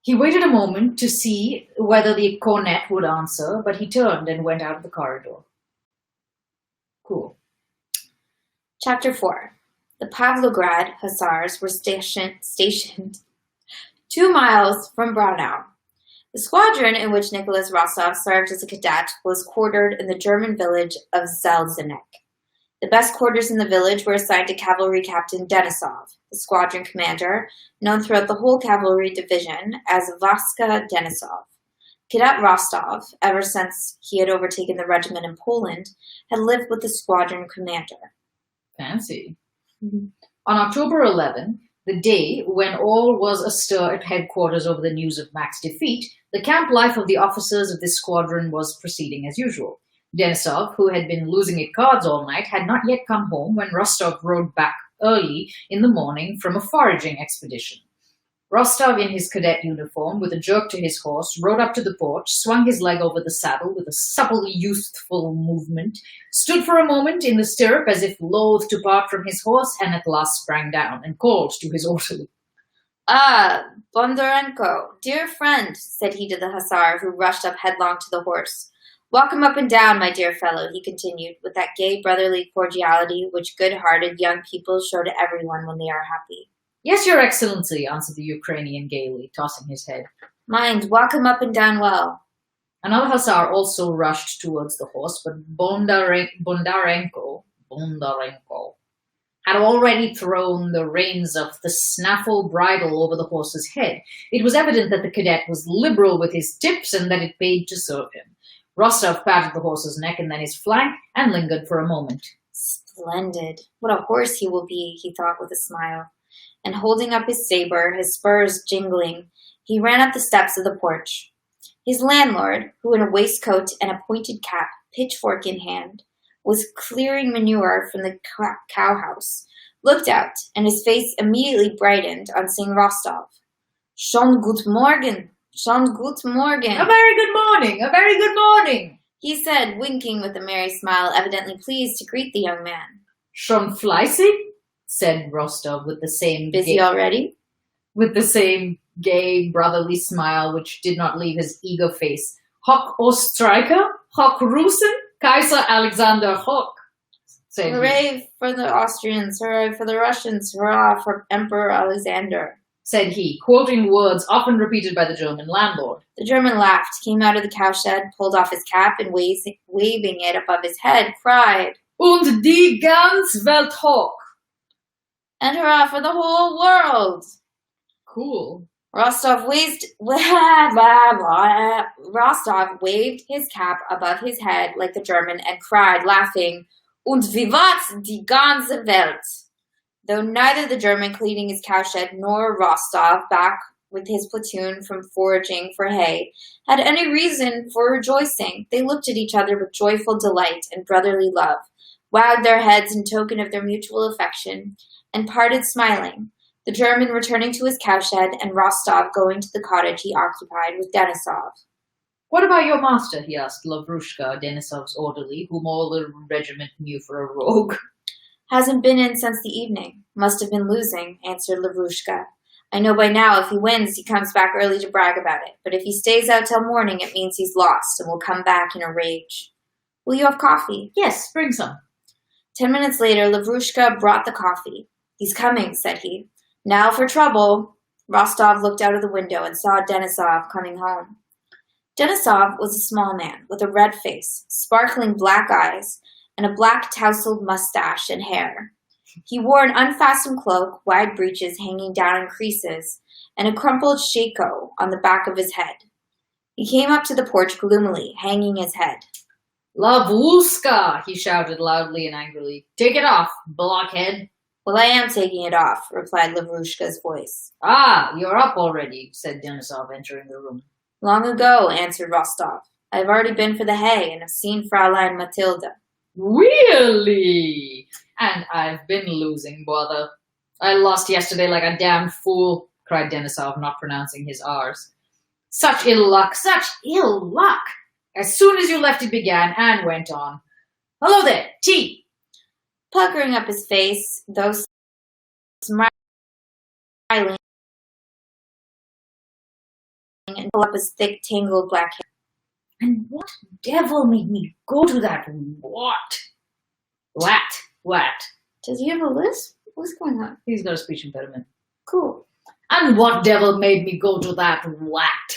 He waited a moment to see whether the cornet would answer, but he turned and went out of the corridor. Cool. Chapter 4. The Pavlograd Hussars were stationed 2 miles from Braunau. The squadron in which Nicholas Rostov served as a cadet was quartered in the German village of Zelzenek. The best quarters in the village were assigned to Cavalry Captain Denisov, the squadron commander, known throughout the whole cavalry division as Vaska Denisov. Cadet Rostov, ever since he had overtaken the regiment in Poland, had lived with the squadron commander. Fancy. Mhm. On October 11, the day when all was astir at headquarters over the news of Mac's defeat, the camp life of the officers of this squadron was proceeding as usual. Denisov, who had been losing at cards all night, had not yet come home when Rostov rode back early in the morning from a foraging expedition. Rostov, in his cadet uniform, with a jerk to his horse, rode up to the porch, swung his leg over the saddle with a supple, youthful movement, stood for a moment in the stirrup as if loath to part from his horse, and at last sprang down and called to his orderly. Ah, Bondarenko, dear friend, said he to the hussar, who rushed up headlong to the horse. Welcome up and down, my dear fellow, he continued, with that gay brotherly cordiality which good-hearted young people show to everyone when they are happy. Yes, Your Excellency, answered the Ukrainian gaily, tossing his head. Mind, welcome up and down well. Another hussar also rushed towards the horse, but Bondarenko had already thrown the reins of the snaffle bridle over the horse's head. It was evident that the cadet was liberal with his tips and that it paid to serve him. Rostov patted the horse's neck and then his flank and lingered for a moment. Splendid. What a horse he will be, he thought with a smile. And holding up his saber, his spurs jingling, he ran up the steps of the porch. His landlord, who in a waistcoat and a pointed cap, pitchfork in hand, was clearing manure from the cowhouse, looked out, and his face immediately brightened on seeing Rostov. Schon gut Morgen! Schon gut Morgen! A very good morning! A very good morning! He said, winking with a merry smile, evidently pleased to greet the young man. Schon fleißig? Said Rostov with the same Busy already? With the same gay, brotherly smile which did not leave his eager face. Hoch Ostreicher, Hoch Russen, Kaiser Alexander Hoch, said Hooray for the Austrians, hooray for the Russians, hurrah for Emperor Alexander, said he, quoting words often repeated by the German landlord. The German laughed, came out of the cowshed, pulled off his cap, and waving it above his head, cried, Und die ganz Welt hoch. And hurrah for the whole world! Cool. Rostov waved his cap above his head like the German and cried, laughing, Und vivat die ganze Welt! Though neither the German cleaning his cowshed nor Rostov, back with his platoon from foraging for hay, had any reason for rejoicing, they looked at each other with joyful delight and brotherly love, wagged their heads in token of their mutual affection, and parted smiling, the German returning to his cowshed and Rostov going to the cottage he occupied with Denisov. What about your master? He asked Lavrushka, Denisov's orderly, whom all the regiment knew for a rogue. Hasn't been in since the evening. Must have been losing, answered Lavrushka. I know by now if he wins, he comes back early to brag about it, but if he stays out till morning, it means he's lost and will come back in a rage. Will you have coffee? Yes, bring some. 10 minutes later, Lavrushka brought the coffee. He's coming, said he. Now for trouble. Rostov looked out of the window and saw Denisov coming home. Denisov was a small man with a red face, sparkling black eyes, and a black tousled mustache and hair. He wore an unfastened cloak, wide breeches hanging down in creases, and a crumpled shako on the back of his head. He came up to the porch gloomily, hanging his head. Lavrushka, he shouted loudly and angrily. Take it off, blockhead. Well, I am taking it off, replied Lavrushka's voice. Ah, you're up already, said Denisov, entering the room. Long ago, answered Rostov. I have already been for the hay and have seen Fraulein Matilda. Really? And I've been losing, brother. I lost yesterday like a damn fool, cried Denisov, not pronouncing his R's. Such ill luck, such ill luck! As soon as you left it began and went on. Hello there, tea! Puckering up his face, though smiling, and pull up his thick, tangled black hair. And what devil made me go to that What? Does he have a lisp? What's going on? He's got a speech impediment. Cool. And what devil made me go to that rat?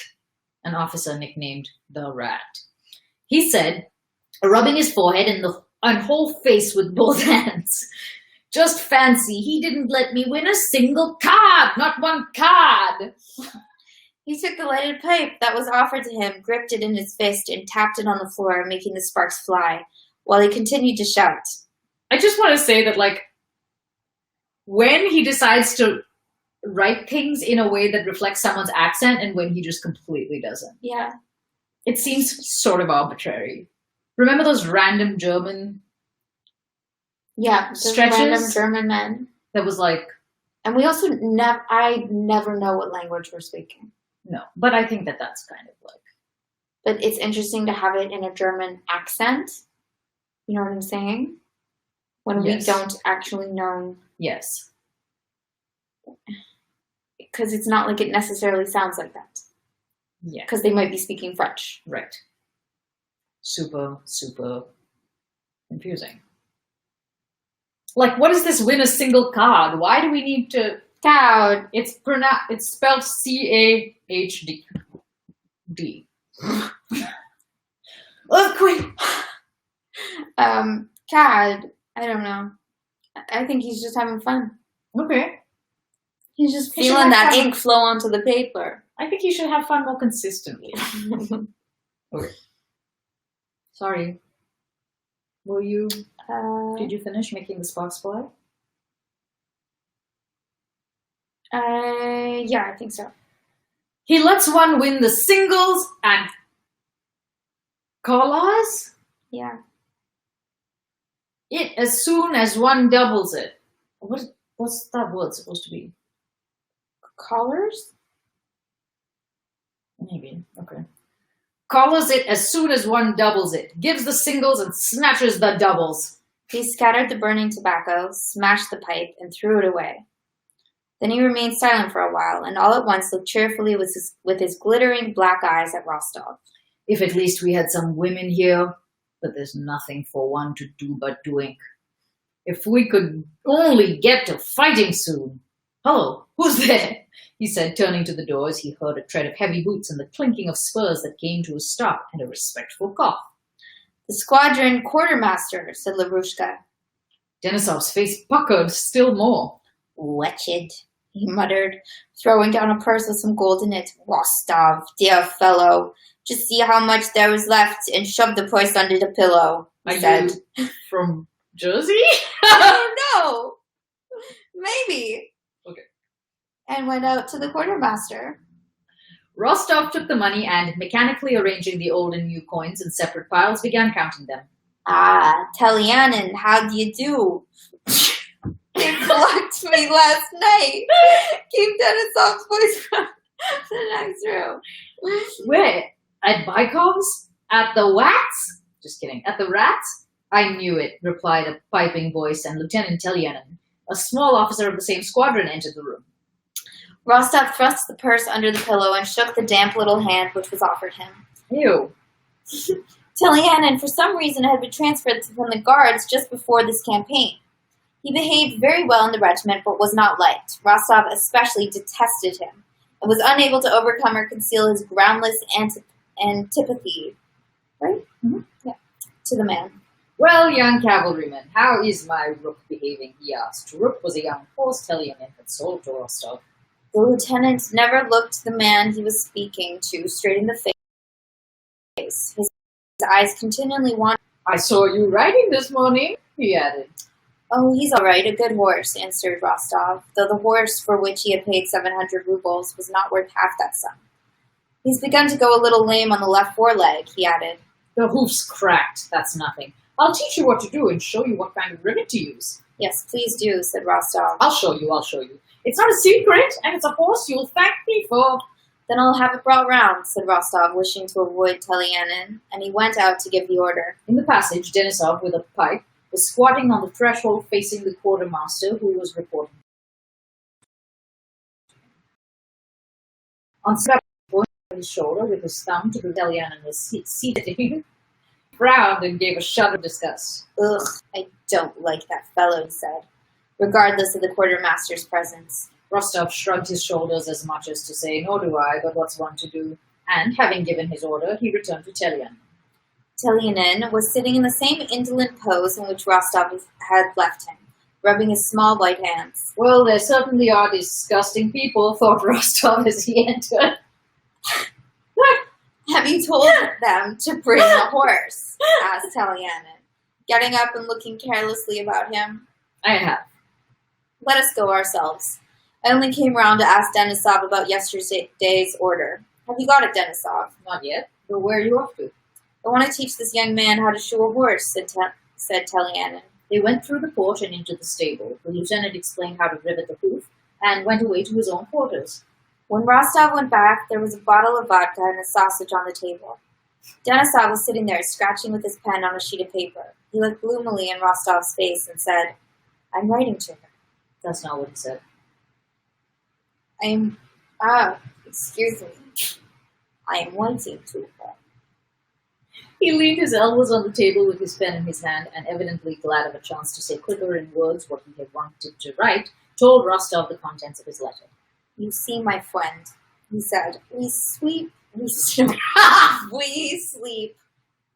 An officer nicknamed the Rat. He said, rubbing his forehead and whole face with both hands. Just fancy, he didn't let me win a single card, not one card. He took the lighted pipe that was offered to him, gripped it in his fist, and tapped it on the floor, making the sparks fly, while he continued to shout. I just want to say that, when he decides to write things in a way that reflects someone's accent and when he just completely doesn't. Yeah. It seems sort of arbitrary. Remember those random German Yeah. Those Stretches? random German men. that was like, And we also I never know what language we're speaking. no. But I think that that's kind of like, But it's interesting to have it in a German accent. You know what I'm saying? When Yes. we don't actually know. yes. Because it's not like it necessarily sounds like that. Yeah, Because they might be speaking French. right. Super, super confusing. Like, what is this win a single card? Why do we need to... Cowed. It's spelled C-A-H-D. D. Earthquake! Cad. I don't know. I think he's just having fun. Okay. He's just He should feeling that have fun. ink flow onto the paper. I think you should have fun more consistently. Okay. Sorry. Did you finish making the sparks fly? Yeah, I think so. He lets one win the singles and collars Yeah. it as soon as one doubles it. What's that word supposed to be? Collars? Maybe. Okay. Collars it as soon as one doubles it. Gives the singles and snatches the doubles. He scattered the burning tobacco, smashed the pipe, and threw it away. Then he remained silent for a while, and all at once looked cheerfully with his glittering black eyes at Rostov. If at least we had some women here, but there's nothing for one to do but drink. If we could only get to fighting soon. Hello, who's there? He said, turning to the door as he heard a tread of heavy boots and the clinking of spurs that came to a stop and a respectful cough. The squadron quartermaster, said Larushka. Denisov's face puckered still more. Wretched, he muttered, throwing down a purse with some gold in it. Rostov, dear fellow, just see how much there is left and shove the purse under the pillow, he said. You from Jersey? I don't know. Maybe. Okay. And went out to the quartermaster. Rostov took the money and, mechanically arranging the old and new coins in separate piles, began counting them. Ah, Talianin, how do you do? They blocked me last night. Came Denisov's voice from the next room. Where? At Bykov's? At the Wats? Just kidding. At the Rats? I knew it, replied a piping voice, and Lieutenant Telyanin, a small officer of the same squadron, entered the room. Rostov thrust the purse under the pillow and shook the damp little hand which was offered him. Ew. Telyanin, for some reason, had been transferred from the Guards just before this campaign. He behaved very well in the regiment, but was not liked. Rostov especially detested him, and was unable to overcome or conceal his groundless antipathy, right? Mhm. Yeah, to the man. Well, young cavalryman, how is my rook behaving? He asked. Rook was a young horse Telyanin had sold to Rostov. The lieutenant never looked the man he was speaking to straight in the face. His eyes continually wandered. I saw you riding this morning, he added. Oh, he's all right, a good horse, answered Rostov, though the horse for which he had paid 700 rubles was not worth half that sum. He's begun to go a little lame on the left foreleg, he added. The hoof's cracked, that's nothing. I'll teach you what to do and show you what kind of rivet to use. Yes, please do, said Rostov. I'll show you. It's not a secret, and it's a horse you'll thank me for. Then I'll have it brought round, said Rostov, wishing to avoid Telyanin, and he went out to give the order. In the passage, Denisov, with a pipe, was squatting on the threshold facing the quartermaster, who was reporting. On his shoulder with his thumb to the Telyanin was seated, he frowned and gave a shudder of disgust. Ugh, I don't like that fellow, he said, regardless of the quartermaster's presence. Rostov shrugged his shoulders as much as to say, nor do I, but what's one to do? And, having given his order, he returned to Telyanin. Telyanin was sitting in the same indolent pose in which Rostov had left him, rubbing his small white hands. Well, there certainly are disgusting people, thought Rostov as he entered. Have you told them to bring the horse? Asked Telyanin, getting up and looking carelessly about him. I have. Let us go ourselves. I only came round to ask Denisov about yesterday's order. Have you got it, Denisov? Not yet. But where are you off to? I want to teach this young man how to shoe a horse, said Telyanin. They went through the porch and into the stable. The lieutenant explained how to rivet the hoof and went away to his own quarters. When Rostov went back, there was a bottle of vodka and a sausage on the table. Denisov was sitting there, scratching with his pen on a sheet of paper. He looked gloomily in Rostov's face and said, I'm writing to her. That's not what he said. Excuse me. I am writing to her. He leaned his elbows on the table with his pen in his hand and, evidently glad of a chance to say quicker in words what he had wanted to write, told Rostov the contents of his letter. You see, my friend, he said, we sleep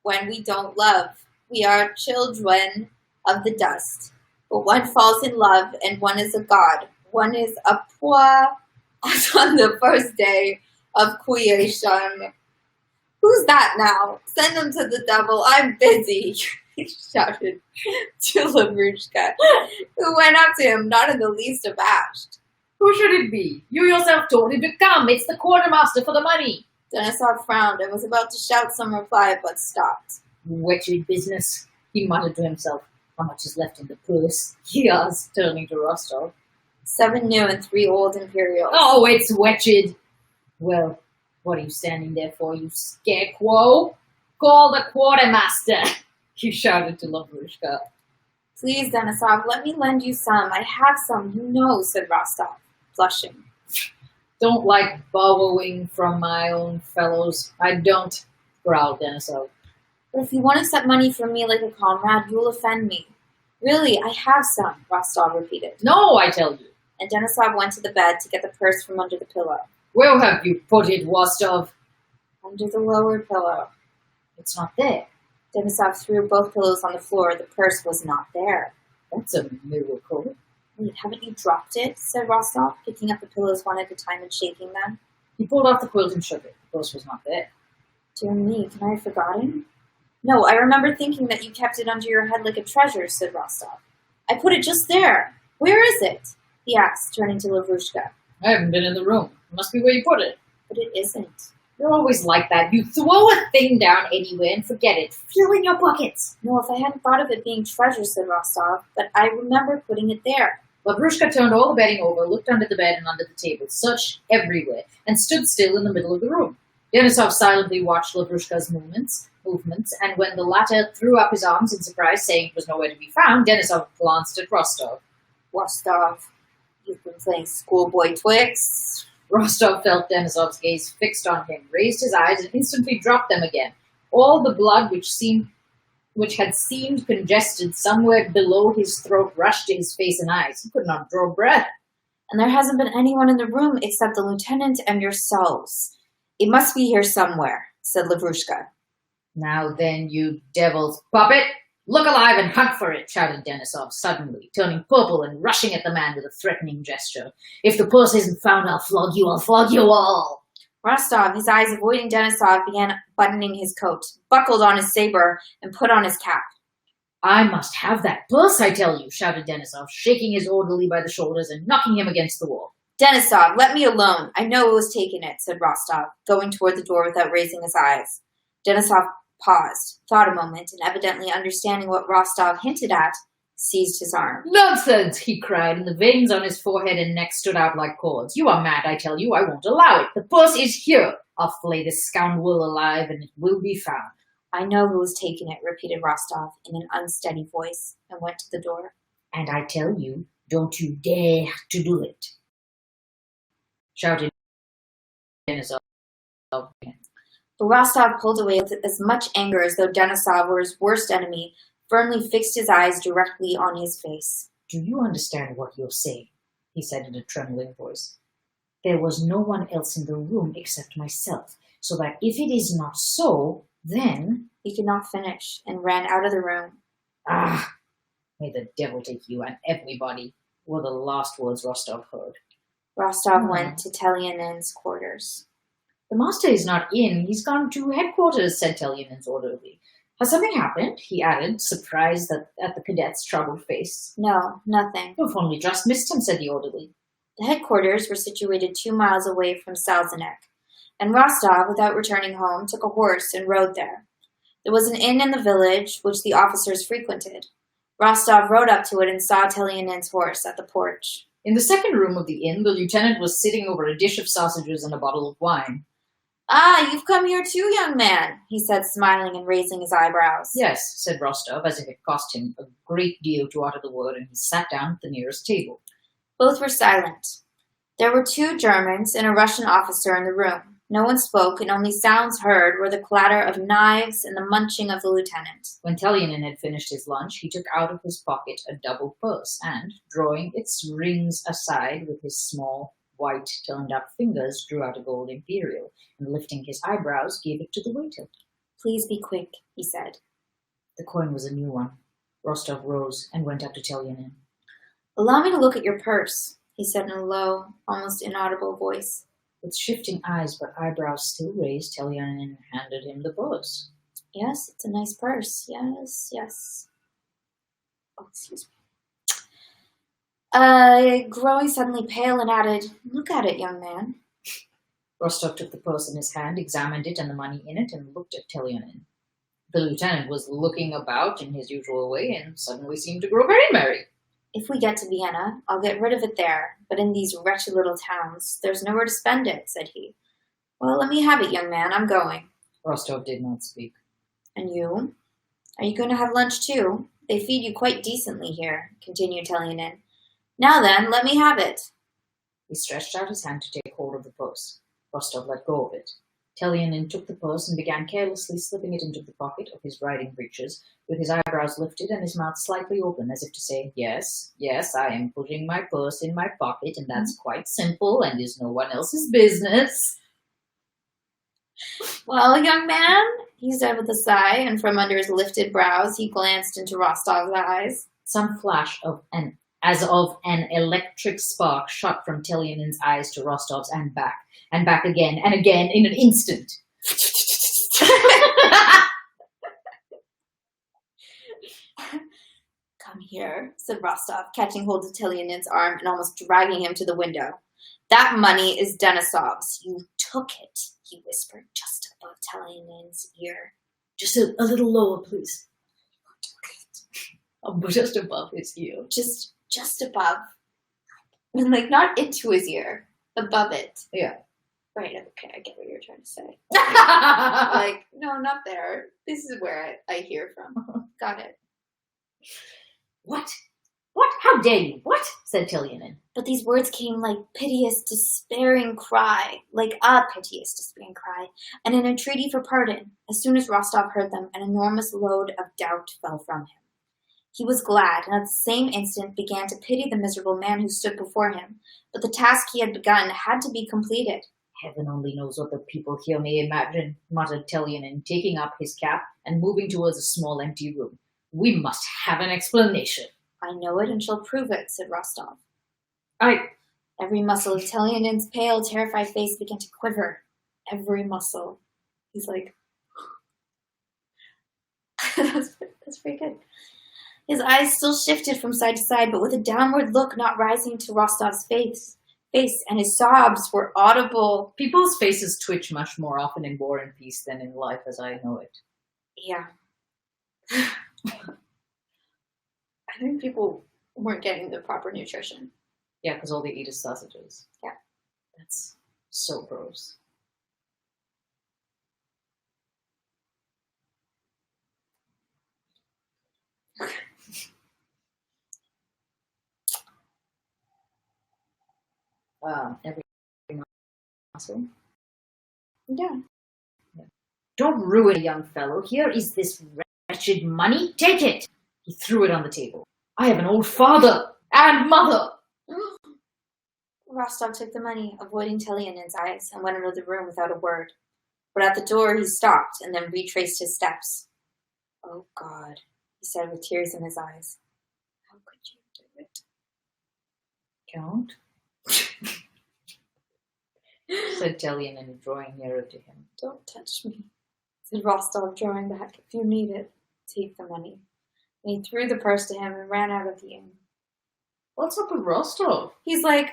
when we don't love. We are children of the dust. But one falls in love and one is a god. One is a poor as on the first day of creation. Who's that now? Send them to the devil. I'm busy, he shouted to Lavrushka, who went up to him, not in the least abashed. Who should it be? You yourself told him to come. It's the quartermaster for the money. Denisov frowned and was about to shout some reply, but stopped. Wretched business, he muttered to himself. How much is left in the purse? He asked, turning to Rostov. 7 new and 3 old imperials. Oh, it's wretched. Well, what are you standing there for, you scarecrow? Call the quartermaster, he shouted to Lavrushka. Please, Denisov, let me lend you some. I have some, you know, said Rostov, flushing. Don't like borrowing from my own fellows. I don't, growled Denisov. But if you won't accept money from me like a comrade, you'll offend me. Really, I have some, Rostov repeated. No, I tell you. And Denisov went to the bed to get the purse from under the pillow. Where have you put it, Rostov? Under the lower pillow. It's not there. Denisov threw both pillows on the floor. The purse was not there. That's a miracle. Wait, haven't you dropped it? Said Rostov, picking up the pillows one at a time and shaking them. He pulled off the quilt and shook it. The purse was not there. Dear me, can I have forgotten? No, I remember thinking that you kept it under your head like a treasure, said Rostov. I put it just there. Where is it? He asked, turning to Lavrushka. I haven't been in the room. It must be where you put it. But it isn't. You're always like that. You throw a thing down anywhere and forget it. Fill in your pockets. No, if I hadn't thought of it being treasure, said Rostov, but I remember putting it there. Lavrushka turned all the bedding over, looked under the bed and under the table, searched everywhere, and stood still in the middle of the room. Denisov silently watched Lavrushka's movements, and when the latter threw up his arms in surprise, saying it was nowhere to be found, Denisov glanced at Rostov. Rostov, you've been playing schoolboy Twix. Rostov felt Denisov's gaze fixed on him, raised his eyes, and instantly dropped them again. All the blood which had seemed congested somewhere below his throat rushed to his face and eyes. He could not draw breath. And there hasn't been anyone in the room except the lieutenant and yourselves. It must be here somewhere, said Lavrushka. Now then, you devil's puppet! Look alive and hunt for it, shouted Denisov suddenly, turning purple and rushing at the man with a threatening gesture. If the purse isn't found, I'll flog you all. Rostov, his eyes avoiding Denisov, began buttoning his coat, buckled on his saber, and put on his cap. I must have that purse, I tell you, shouted Denisov, shaking his orderly by the shoulders and knocking him against the wall. Denisov, let me alone. I know who was taking it, said Rostov, going toward the door without raising his eyes. Denisov paused, thought a moment, and evidently understanding what Rostov hinted at, seized his arm. Nonsense, he cried, and the veins on his forehead and neck stood out like cords. You are mad, I tell you. I won't allow it. The purse is here. I'll flay this scoundrel alive, and it will be found. I know who was taking it, repeated Rostov in an unsteady voice, and went to the door. And I tell you, don't you dare to do it, shouted Denisov. But Rostov pulled away with as much anger as though Denisov were his worst enemy, firmly fixed his eyes directly on his face. Do you understand what you're saying? He said in a trembling voice. There was no one else in the room except myself, so that if it is not so, then... He could not finish, and ran out of the room. Ah! May the devil take you and everybody, were the last words Rostov heard. Rostov went to Telyanin's quarters. The master is not in. He's gone to headquarters, said Telyanin's orderly. Has something happened? He added, surprised at the cadet's troubled face. No, nothing. You've only just missed him, said the orderly. The headquarters were situated 2 miles away from Salzenek, and Rostov, without returning home, took a horse and rode there. There was an inn in the village, which the officers frequented. Rostov rode up to it and saw Telyanin's horse at the porch. In the second room of the inn, the lieutenant was sitting over a dish of sausages and a bottle of wine. Ah, you've come here too, young man, he said, smiling and raising his eyebrows. Yes, said Rostov, as if it cost him a great deal to utter the word, and he sat down at the nearest table. Both were silent. There were 2 Germans and a Russian officer in the room. No one spoke, and only sounds heard were the clatter of knives and the munching of the lieutenant. When Telyanin had finished his lunch, he took out of his pocket a double purse and, drawing its rings aside with his small, white, turned-up fingers, drew out a gold imperial, and lifting his eyebrows, gave it to the waiter. Please be quick, he said. The coin was a new one. Rostov rose and went up to Telyanin. Allow me to look at your purse, he said in a low, almost inaudible voice. With shifting eyes but eyebrows still raised, Telyanin handed him the purse. Yes, it's a nice purse. Yes, yes. Oh, excuse me. Growing suddenly pale and added, look at it, young man. Rostov took the purse in his hand, examined it and the money in it, and looked at Telyanin. The lieutenant was looking about in his usual way and suddenly seemed to grow very merry. If we get to Vienna, I'll get rid of it there, but in these wretched little towns, there's nowhere to spend it, said he. Well, let me have it, young man, I'm going. Rostov did not speak. And you? Are you going to have lunch too? They feed you quite decently here, continued Telyanin. Now then, let me have it. He stretched out his hand to take hold of the purse. Rostov let go of it. Telyanin took the purse and began carelessly slipping it into the pocket of his riding breeches, with his eyebrows lifted and his mouth slightly open, as if to say, yes, I am putting my purse in my pocket, and that's quite simple and is no one else's business. Well, young man, he said with a sigh, and from under his lifted brows he glanced into Rostov's eyes. Some flash as of an electric spark shot from Telyanin's eyes to Rostov's and back again and again in an instant. Come here, said Rostov, catching hold of Telyanin's arm and almost dragging him to the window. That money is Denisov's. You took it, he whispered just above Telyanin's ear. Just a little lower, please. Just above his ear. Just above. And like not into his ear. Above it. Yeah. Right, okay, I get what you're trying to say. Like, no, not there. This is where I hear from. Got it. What? What? How dare you? What? Said Telyanin. But these words came like piteous, despairing cry, like a piteous, despairing cry, and an entreaty for pardon. As soon as Rostov heard them, an enormous load of doubt fell from him. He was glad, and at the same instant began to pity the miserable man who stood before him. But the task he had begun had to be completed. Heaven only knows what the people here may imagine, muttered Telyanin, taking up his cap and moving towards a small empty room. We must have an explanation. I know it and shall prove it, said Rostov. I... Every muscle of Telyanin's pale, terrified face began to quiver. Every muscle. He's like... that's pretty good. His eyes still shifted from side to side, but with a downward look not rising to Rostov's face, and his sobs were audible. People's faces twitch much more often in War and Peace than in life as I know it. Yeah. I think people weren't getting the proper nutrition. Yeah, because all they eat is sausages. Yeah. That's so gross. Every muscle. Yeah. Don't ruin a young fellow. Here is this wretched money. Take it. He threw it on the table. I have an old father and mother. Rostov took the money, avoiding Telyanin's eyes, and went into the room without a word. But at the door he stopped and then retraced his steps. Oh, God, he said with tears in his eyes. How could you do it? Count, said Telyanin, drawing nearer to him. Don't touch me, said Rostov, drawing back. If you need it, take the money. And he threw the purse to him and ran out of the inn. What's up with Rostov? He's like,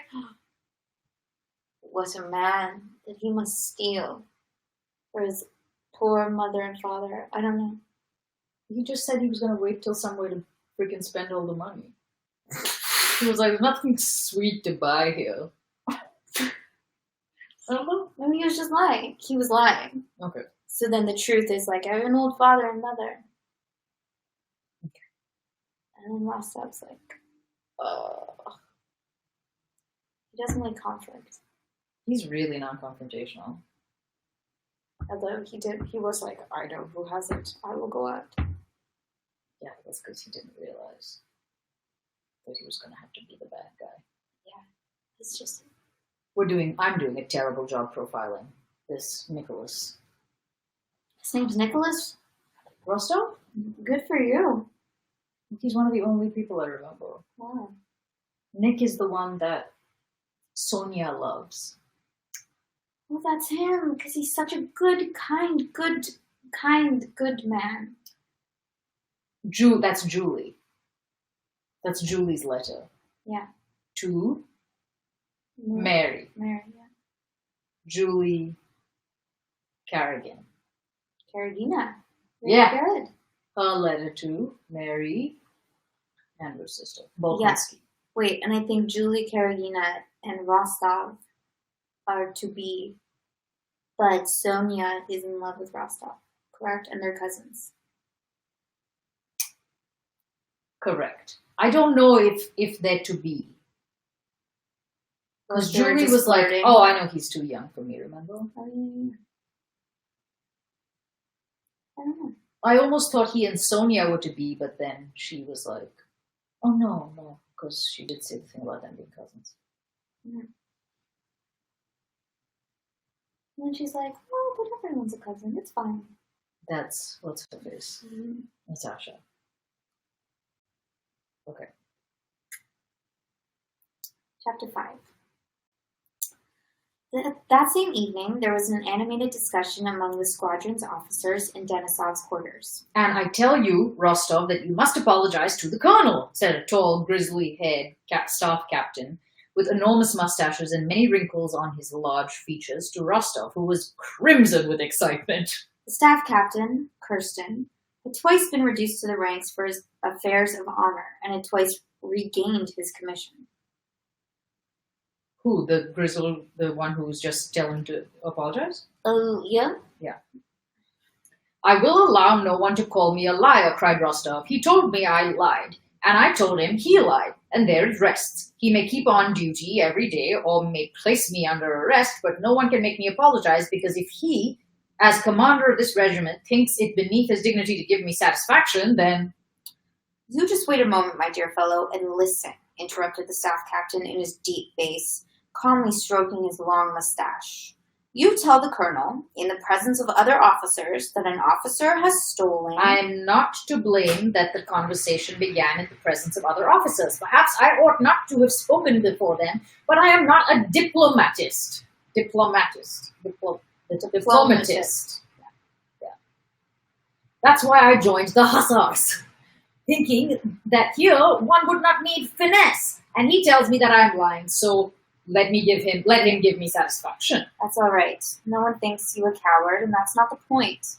what a man that he must steal for his poor mother and father. I don't know. He just said he was going to wait till somewhere to freaking spend all the money. He was like, there's nothing sweet to buy here. I don't know. Maybe he was just lying. He was lying. Okay. So then the truth is like, I have an old father and mother. Okay. And then Rostov's like, he doesn't like conflict. He's really non-confrontational. Although he was like, I know who has it. I will go out. Yeah, that's because he didn't realize that he was going to have to be the bad guy. Yeah. It's just... I'm doing a terrible job profiling this Nicholas. His name's Nicholas? Rostov? Good for you. He's one of the only people I remember. Wow. Nick is the one that Sonia loves. Well, that's him, because he's such a good, good man. That's Julie. That's Julie's letter. Yeah. To Mary. Mary, yeah. Julie Carrigan. Caragina. Yeah. Good. Her letter to Mary and her sister. Both Yeah. whiskey. Wait, and I think Julie Caragina and Rostov are to be, but Sonia is in love with Rostov, correct? And they're cousins. Correct. I don't know if they're to be. Because They were Julie just was flirting. like, oh, I know he's too young for me, remember? I don't know. I almost thought he and Sonia were to be, but then she was like, oh, no, because she did say the thing about them being cousins. Yeah. And then she's like, oh, but everyone's a cousin. It's fine. That's, what's her face? Mm-hmm. Natasha. Okay. Chapter 5. That same evening, there was an animated discussion among the squadron's officers in Denisov's quarters. And I tell you, Rostov, that you must apologize to the colonel, said a tall, grizzly-haired staff captain with enormous mustaches and many wrinkles on his large features to Rostov, who was crimson with excitement. The staff captain, Kirsten, had twice been reduced to the ranks for his affairs of honor and had twice regained his commission. Who? The one who was just telling to apologize? Oh, yeah? Yeah. I will allow no one to call me a liar, cried Rostov. He told me I lied, and I told him he lied, and there it rests. He may keep on duty every day or may place me under arrest, but no one can make me apologize because if he, as commander of this regiment, thinks it beneath his dignity to give me satisfaction, then... You just wait a moment, my dear fellow, and listen, interrupted the staff captain in his deep bass, calmly stroking his long mustache. You tell the colonel, in the presence of other officers, that an officer has stolen... I am not to blame that the conversation began in the presence of other officers. Perhaps I ought not to have spoken before them, but I am not a diplomatist. Diplomatist. Yeah. That's why I joined the Hussars, thinking that here one would not need finesse. And he tells me that I am lying, so... Let him give me satisfaction. That's all right. No one thinks you a coward, and that's not the point.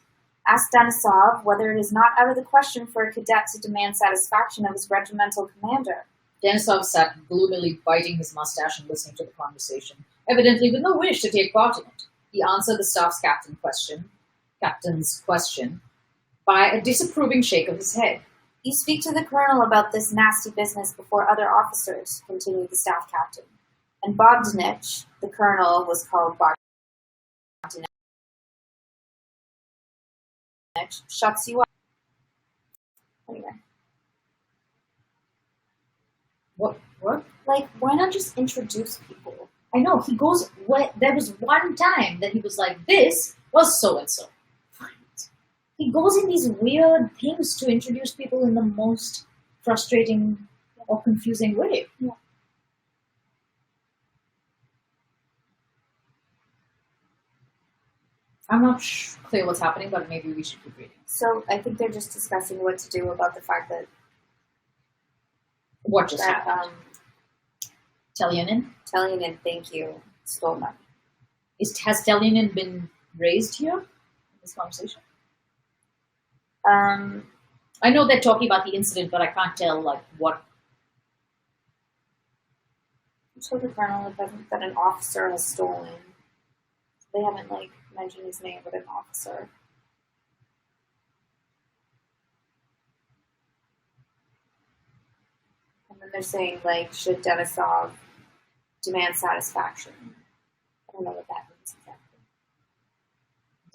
Ask Denisov whether it is not out of the question for a cadet to demand satisfaction of his regimental commander. Denisov sat gloomily biting his mustache and listening to the conversation, evidently with no wish to take part in it. He answered the staff's captain's question by a disapproving shake of his head. You speak to the colonel about this nasty business before other officers, continued the staff captain. And Bogdanich, the colonel was called Bogdanich, shuts you up. Anyway. What? Like, why not just introduce people? I know, he goes, there was one time that he was like, this was so-and-so. He goes in these weird things to introduce people in the most frustrating or confusing way. Yeah. I'm not clear what's happening, but maybe we should keep reading. So I think they're just discussing what to do about the fact that What just happened? Telyanin? Telyanin, thank you, stole money. Has Telyanin been raised here in this conversation? I know they're talking about the incident, but I can't tell like what. I told the colonel that an officer has stolen. They haven't like mentioned his name, but an officer. And then they're saying like, should Denisov demand satisfaction? I don't know what that means exactly.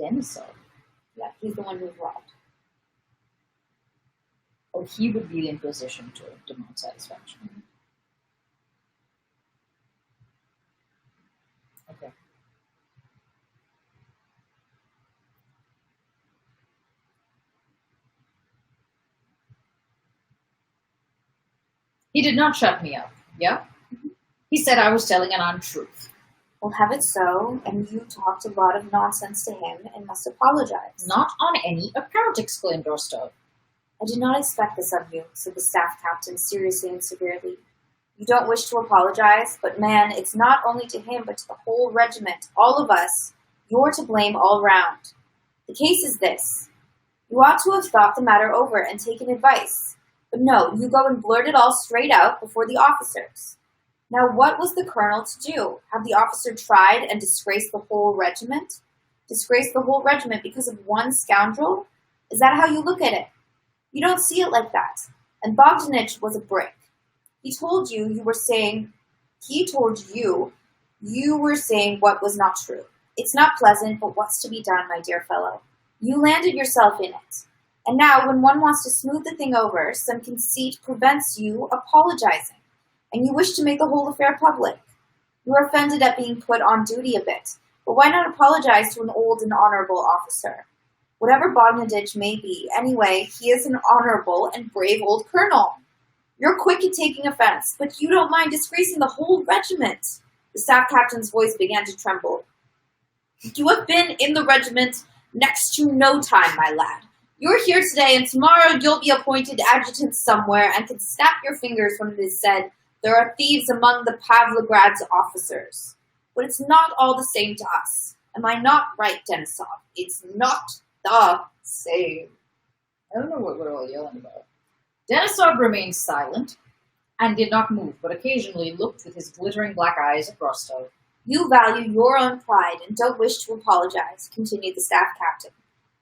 Denisov? Yeah, he's the one who's robbed. Or he would be in position to demand satisfaction. Okay. He did not shut me up, yeah? He said I was telling an untruth. Well, have it so, and you talked a lot of nonsense to him and must apologize. Not on any account, exclaimed Rostov. I did not expect this of you, said the staff captain seriously and severely. You don't wish to apologize, but man, it's not only to him, but to the whole regiment, all of us. You're to blame all round. The case is this. You ought to have thought the matter over and taken advice. But no, you go and blurt it all straight out before the officers. Now what was the colonel to do? Have the officer tried and disgraced the whole regiment? Disgraced the whole regiment because of one scoundrel? Is that how you look at it? You don't see it like that. And Bogdanich was a brick. He told you were saying what was not true. It's not pleasant, but what's to be done, my dear fellow? You landed yourself in it. And now, when one wants to smooth the thing over, some conceit prevents you apologizing, and you wish to make the whole affair public. You are offended at being put on duty a bit, but why not apologize to an old and honorable officer? Whatever Bogdanich may be, anyway, he is an honorable and brave old colonel. You're quick at taking offense, but you don't mind disgracing the whole regiment. The staff captain's voice began to tremble. You have been in the regiment next to no time, my lad. You're here today, and tomorrow you'll be appointed adjutant somewhere and can snap your fingers when it is said there are thieves among the Pavlograd's officers. But it's not all the same to us. Am I not right, Denisov? It's not the same. I don't know what we're all yelling about. Denisov remained silent and did not move, but occasionally looked with his glittering black eyes at Rostov. You value your own pride and don't wish to apologize, continued the staff captain.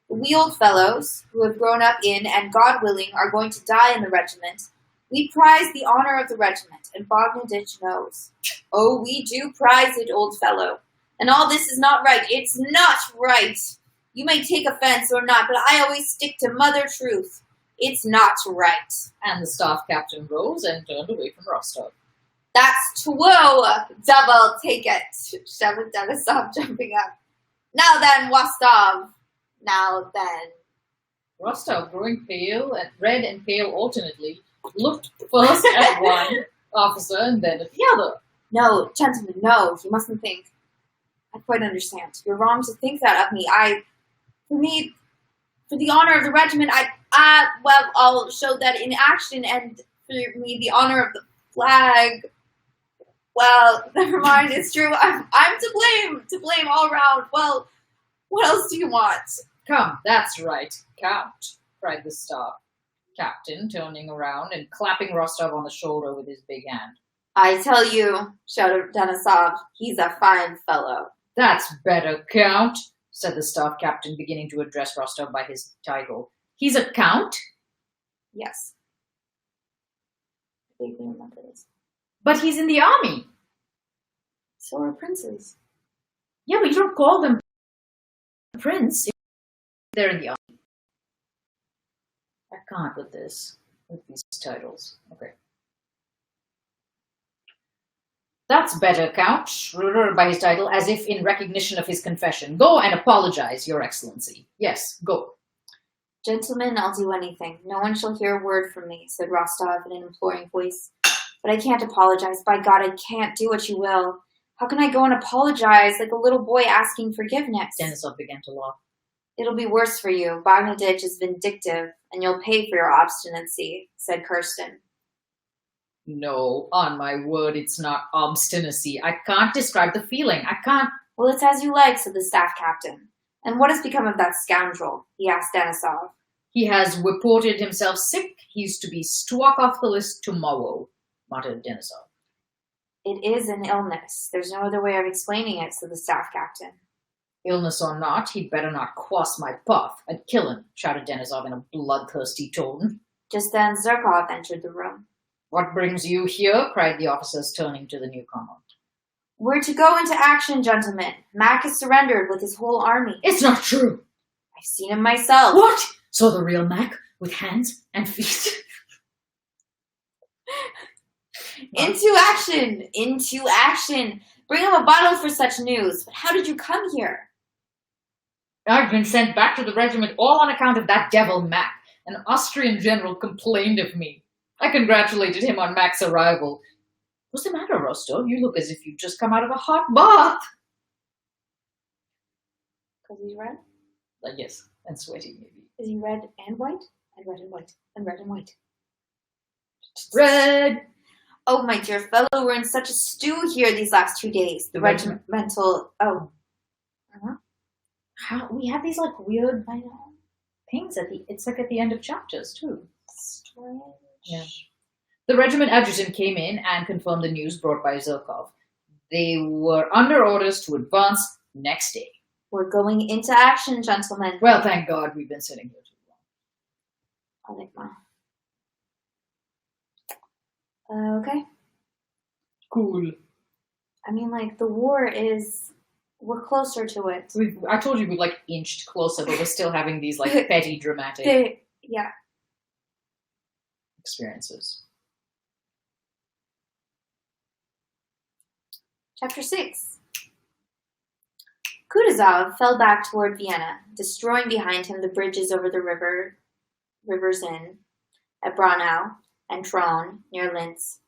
We old fellows, who have grown up in and, God willing, are going to die in the regiment, we prize the honor of the regiment, and Bogdanich knows. Oh, we do prize it, old fellow. And all this is not right. It's not right. You may take offense or not, but I always stick to mother truth. It's not right. And the staff captain rose and turned away from Rostov. That's true. Double take it, shouted Denisov, jumping up. Now then, Rostov. Now then. Rostov, growing pale and red and pale alternately, looked first at one officer and then at the other. No, gentlemen, no, you mustn't think. I quite understand. You're wrong to think that of me. For the honor of the regiment, I'll show that in action, and for me, the honor of the flag. Well, never mind, it's true. I'm to blame all round. Well, what else do you want? Come, that's right, Count, cried the staff captain, turning around and clapping Rostov on the shoulder with his big hand. I tell you, shouted Denisov, he's a fine fellow. That's better, Count, said the staff captain, beginning to address Rostov by his title. He's a count? Yes. I vaguely remember this. But he's in the army. So are princes. Yeah, but you don't call them prince if they're in the army. I can't with this, with these titles. Okay. That's better, Count, by his title, as if in recognition of his confession. Go and apologize, Your Excellency. Yes, go. Gentlemen, I'll do anything. No one shall hear a word from me, said Rostov in an imploring voice. But I can't apologize. By God, I can't. Do what you will. How can I go and apologize like a little boy asking forgiveness? Denisov began to laugh. It'll be worse for you. Bogdanich is vindictive, and you'll pay for your obstinacy, said Kirsten. No, on my word, it's not obstinacy. I can't describe the feeling. I can't. Well, it's as you like, said the staff captain. And what has become of that scoundrel? He asked Denisov. He has reported himself sick. He's to be struck off the list tomorrow, muttered Denisov. It is an illness. There's no other way of explaining it, said the staff captain. Illness or not, he'd better not cross my path. I'd kill him, shouted Denisov in a bloodthirsty tone. Just then Zherkov entered the room. What brings you here? Cried the officers, turning to the newcomer. We're to go into action, gentlemen. Mac has surrendered with his whole army. It's not true. I've seen him myself. What? So the real Mac, with hands and feet? Into action! Into action! Bring him a bottle for such news. But how did you come here? I've been sent back to the regiment all on account of that devil Mac. An Austrian general complained of me. I congratulated him on Mac's arrival. What's the matter, Rostov? You look as if you've just come out of a hot bath. Because he's red? Yes, and sweaty, maybe. Is he red and white? And red and white. And red and white. Red! Oh, my dear fellow, we're in such a stew here these last 2 days. The regimental... Oh. Uh-huh. How we have these like weird things it's like at the end of chapters too. Strange. Yeah. The regiment adjutant came in and confirmed the news brought by Zherkov. They were under orders to advance next day. We're going into action, gentlemen. Well, thank God we've been sitting here too long. I like mine. Okay. Cool. I mean, like, the war is... We're closer to it. I told you we like inched closer, but we're still having these like petty dramatic Yeah. experiences. Chapter 6. Kutuzov fell back toward Vienna, destroying behind him the bridges over the rivers Inn at Braunau and Tron near Linz.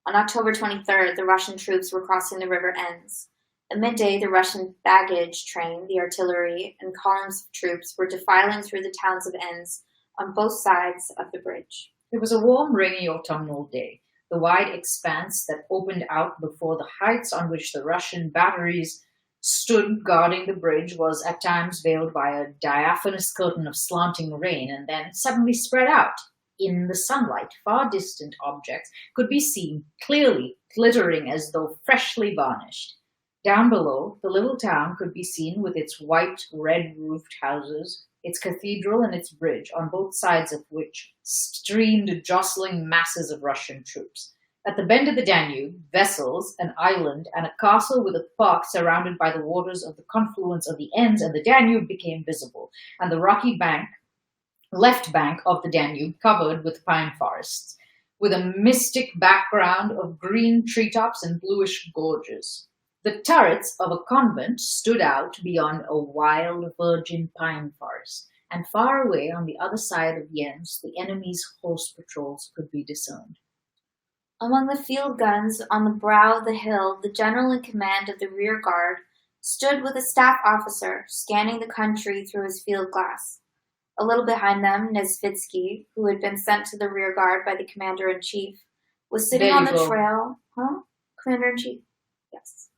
On October 23rd, the Russian troops were crossing the river Enns. At midday, the Russian baggage train, the artillery, and columns of troops were defiling through the towns of Enns on both sides of the bridge. It was a warm, rainy autumnal day. The wide expanse that opened out before the heights on which the Russian batteries stood guarding the bridge was at times veiled by a diaphanous curtain of slanting rain and then suddenly spread out. In the sunlight, far distant objects could be seen clearly, glittering as though freshly varnished. Down below, the little town could be seen with its white, red-roofed houses, its cathedral and its bridge, on both sides of which streamed jostling masses of Russian troops. At the bend of the Danube, vessels, an island, and a castle with a park surrounded by the waters of the confluence of the Enns and the Danube became visible, and the rocky left bank of the Danube covered with pine forests, with a mystic background of green treetops and bluish gorges. The turrets of a convent stood out beyond a wild virgin pine forest, and far away on the other side of Jens, the enemy's horse patrols could be discerned. Among the field guns on the brow of the hill, the general in command of the rear guard stood with a staff officer, scanning the country through his field glass. A little behind them, Nesvitsky, who had been sent to the rear guard by the commander-in-chief, was sitting on the trail. Commander-in-chief? Yes.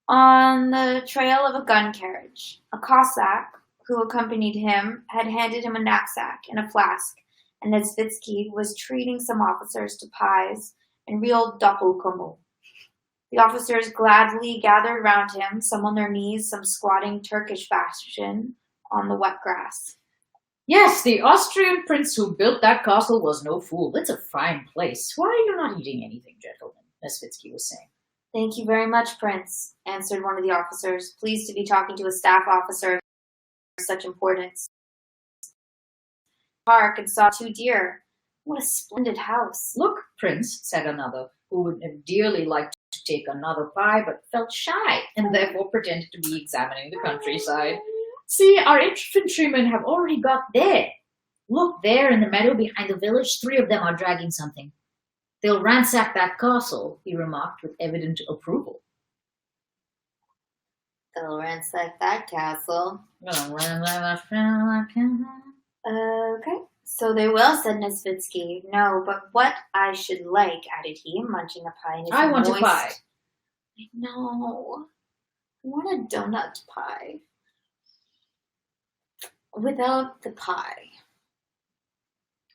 On the trail of a gun carriage. A Cossack who accompanied him had handed him a knapsack and a flask, and Nesvitsky was treating some officers to pies and real doppelkummel. The officers gladly gathered round him, some on their knees, some squatting Turkish fashion on the wet grass. Yes, the Austrian prince who built that castle was no fool. It's a fine place. Why are you not eating anything, gentlemen? Nesvitsky was saying. Thank you very much, Prince, answered one of the officers, pleased to be talking to a staff officer of such importance. Park and saw 2 deer. What a splendid house. Look, Prince, said another, who would have dearly liked to take another pie, but felt shy, and therefore pretended to be examining the countryside. See, our infantrymen have already got there. Look, there in the meadow behind the village, 3 of them are dragging something. They'll ransack that castle, he remarked with evident approval. Go ransack that castle. Okay. So they will, said Nesvitsky. No, but what I should like, added he, munching a pie in his I want a moist... pie. No. I want a donut pie. Without the pie.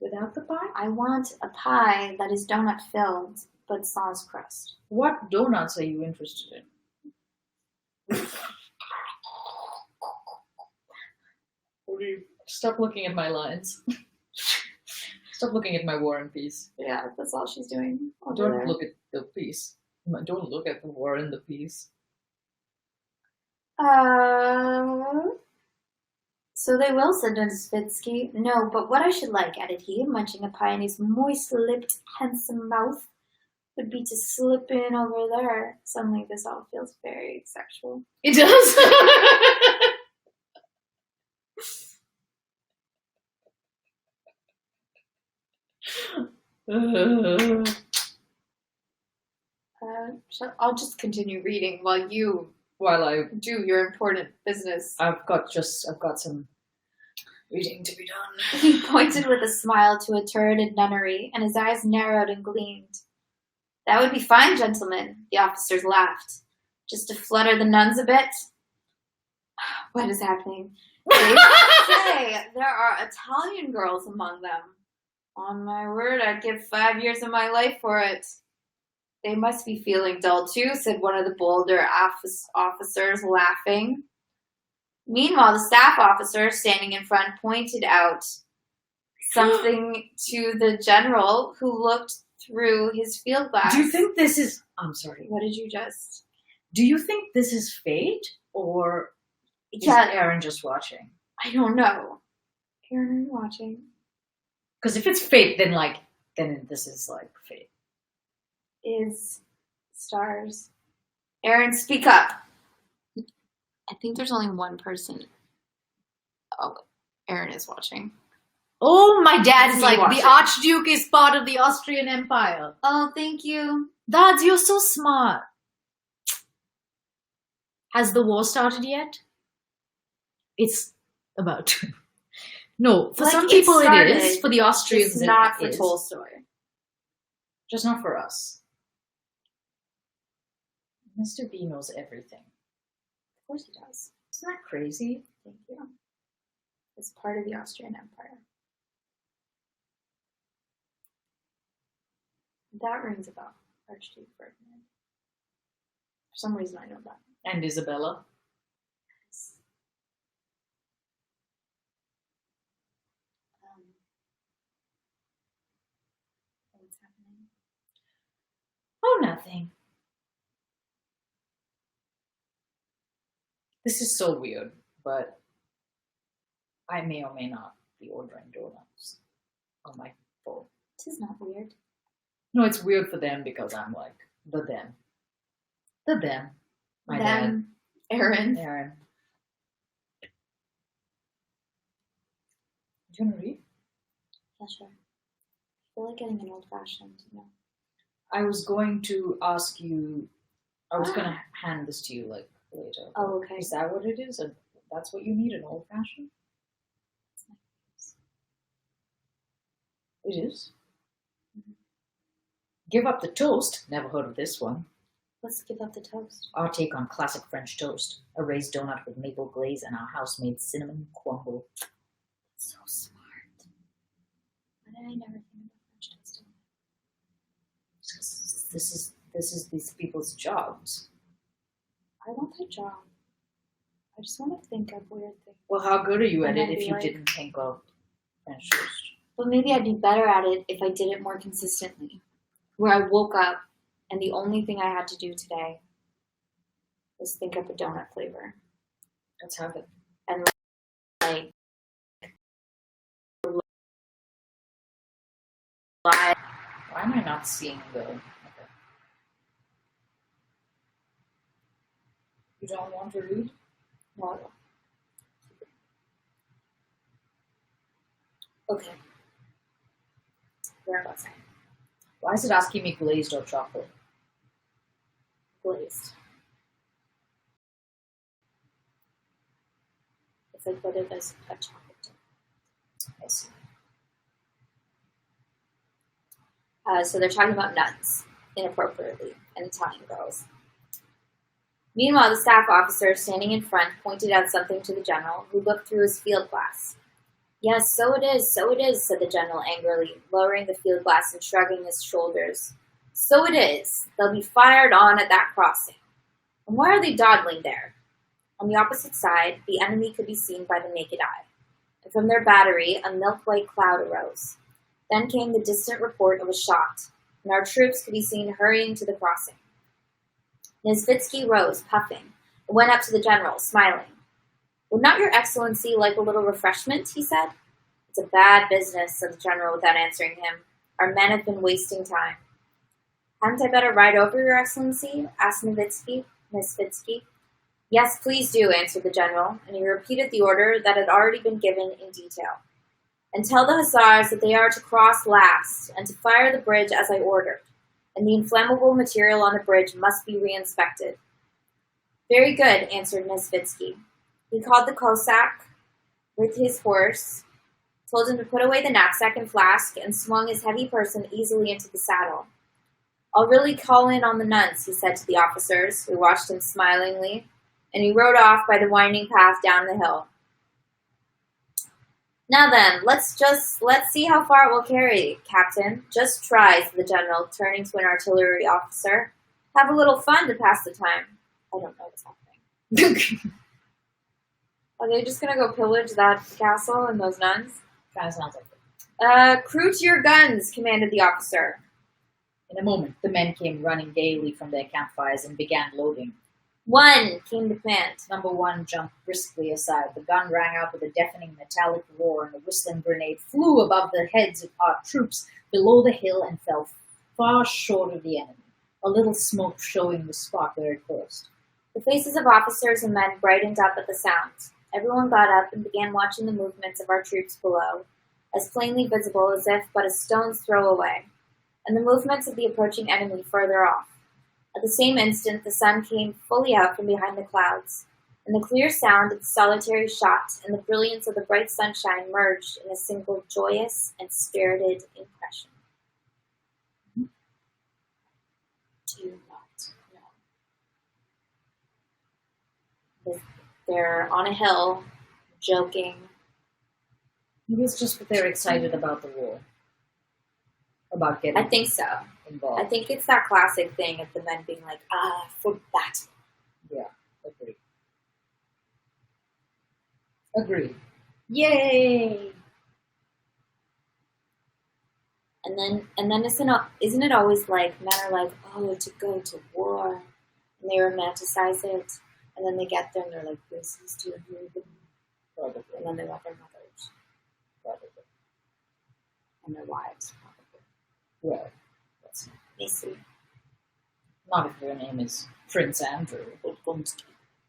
Without the pie? I want a pie that is donut filled, but sans crust. What donuts are you interested in? Stop looking at my lines. Stop looking at my War and Peace. Yeah, that's all she's doing. Don't look at the piece. Don't look at the war and the peace. So they will, said Nesvitsky. No, but what I should like, added he, munching a pie in his moist-lipped, handsome mouth, would be to slip in over there. Suddenly this all feels very sexual. It does. So I'll just continue reading while you While I do your important business. I've got some reading to be done. He pointed with a smile to a turreted nunnery, and his eyes narrowed and gleamed. That would be fine, gentlemen, the officers laughed. Just to flutter the nuns a bit. What is happening? They say there are Italian girls among them. On my word, I'd give 5 years of my life for it. They must be feeling dull too, said one of the bolder officers, laughing. Meanwhile, the staff officer, standing in front, pointed out something to the general, who looked through his field glass. Do you think this is... I'm sorry. What did you just... Do you think this is fate, or is Aaron just watching? I don't know. Aaron, are you watching? Because if it's fate, then this is like fate. Is stars. Aaron, speak up. I think there's only one person. Oh, Aaron is watching. Oh, my dad's Me like, watching. the Archduke is part of the Austrian Empire. Oh, thank you. Dads, you're so smart. Has the war started yet? It's about to. No, for Like, some it people started, it is. For the Austrians, It's not for it is. Tolstoy. Just not for us. Mr. B knows everything. Of course he does. Isn't that crazy? Thank you. It's part of the Austrian Empire. That rings a bell. Archduke Ferdinand. For some reason I know that. And Isabella. What's happening? Oh, nothing. This is so weird, but I may or may not be ordering donuts on my phone. This is not weird. No, it's weird for them because I'm like, the them. The them. My Then, Aaron. dad. Aaron. Do you want to read? Yeah, sure. I feel like getting an old-fashioned, I was going to ask you, I was going to hand this to you like later. Oh, okay. Is that what it is? And that's what you need, an old fashioned? It is. Mhm. Give up the toast. Never heard of this one. Let's give up the toast. Our take on classic French toast. A raised donut with maple glaze and our house-made cinnamon crumble. So smart. Why did I never think about French toast? This is these people's jobs. I want that job. I just want to think of weird things. Well, how good are you at And it I'd if be you like- didn't think of French toast? But maybe I'd be better at it if I did it more consistently. Where I woke up and the only thing I had to do today was think up a donut flavor. Let's have it. And like Why am I not seeing the... Okay. You don't want to read? model. Okay. Where was I? Why is it asking me glazed or chocolate? Glazed. It's like whether there's a chocolate dip. I see. So they're talking about nuns inappropriately and Italian girls. Meanwhile, the staff officer standing in front pointed out something to the general, who looked through his field glass. Yes, so it is, said the general angrily, lowering the field glass and shrugging his shoulders. So it is. They'll be fired on at that crossing. And why are they dawdling there? On the opposite side, the enemy could be seen by the naked eye, and from their battery a milk-white cloud arose. Then came the distant report of a shot, and our troops could be seen hurrying to the crossing. Nesvitsky rose, puffing, and went up to the general, smiling. Would not your excellency like a little refreshment, he said. It's a bad business, said the general without answering him. Our men have been wasting time. Hadn't I better ride over, your excellency? Asked Nesvitsky. Yes, please do, answered the general, and he repeated the order that had already been given in detail. And tell the hussars that they are to cross last, and to fire the bridge as I ordered, and the inflammable material on the bridge must be re-inspected. Very good, answered Nesvitsky. He called the Cossack with his horse, told him to put away the knapsack and flask, and swung his heavy person easily into the saddle. I'll really call in on the nuns, he said to the officers, who watched him smilingly, and he rode off by the winding path down the hill. Now then, let's see how far it will carry, Captain. Just try, said the general, turning to an artillery officer. Have a little fun to pass the time. I don't know what's happening. Are they just going to go pillage that castle and those nuns? Kind of sounds like it. Crew to your guns, commanded the officer. In a moment, the men came running gaily from their campfires and began loading. One, came the command. Number one jumped briskly aside. The gun rang out with a deafening metallic roar, and the whistling grenade flew above the heads of our troops below the hill and fell far short of the enemy, a little smoke showing the spot where it burst. The faces of officers and men brightened up at the sound. Everyone got up and began watching the movements of our troops below, as plainly visible as if but a stone's throw away, and the movements of the approaching enemy further off. At the same instant, the sun came fully out from behind the clouds, and the clear sound of the solitary shot and the brilliance of the bright sunshine merged in a single joyous and spirited impression. Do not know. They're on a hill, joking. It was just that they're excited about the war. About getting I think so. involved. I think it's that classic thing of the men being like, for battle. Yeah, agreed. Yay! And then isn't it always like men are like, oh, to go to war, and they romanticize it, and then they get there and they're like, this is too good, Probably. and then they want their mothers, Probably. and their wives, probably. Well, that's They see. not if your name is Prince Andrew.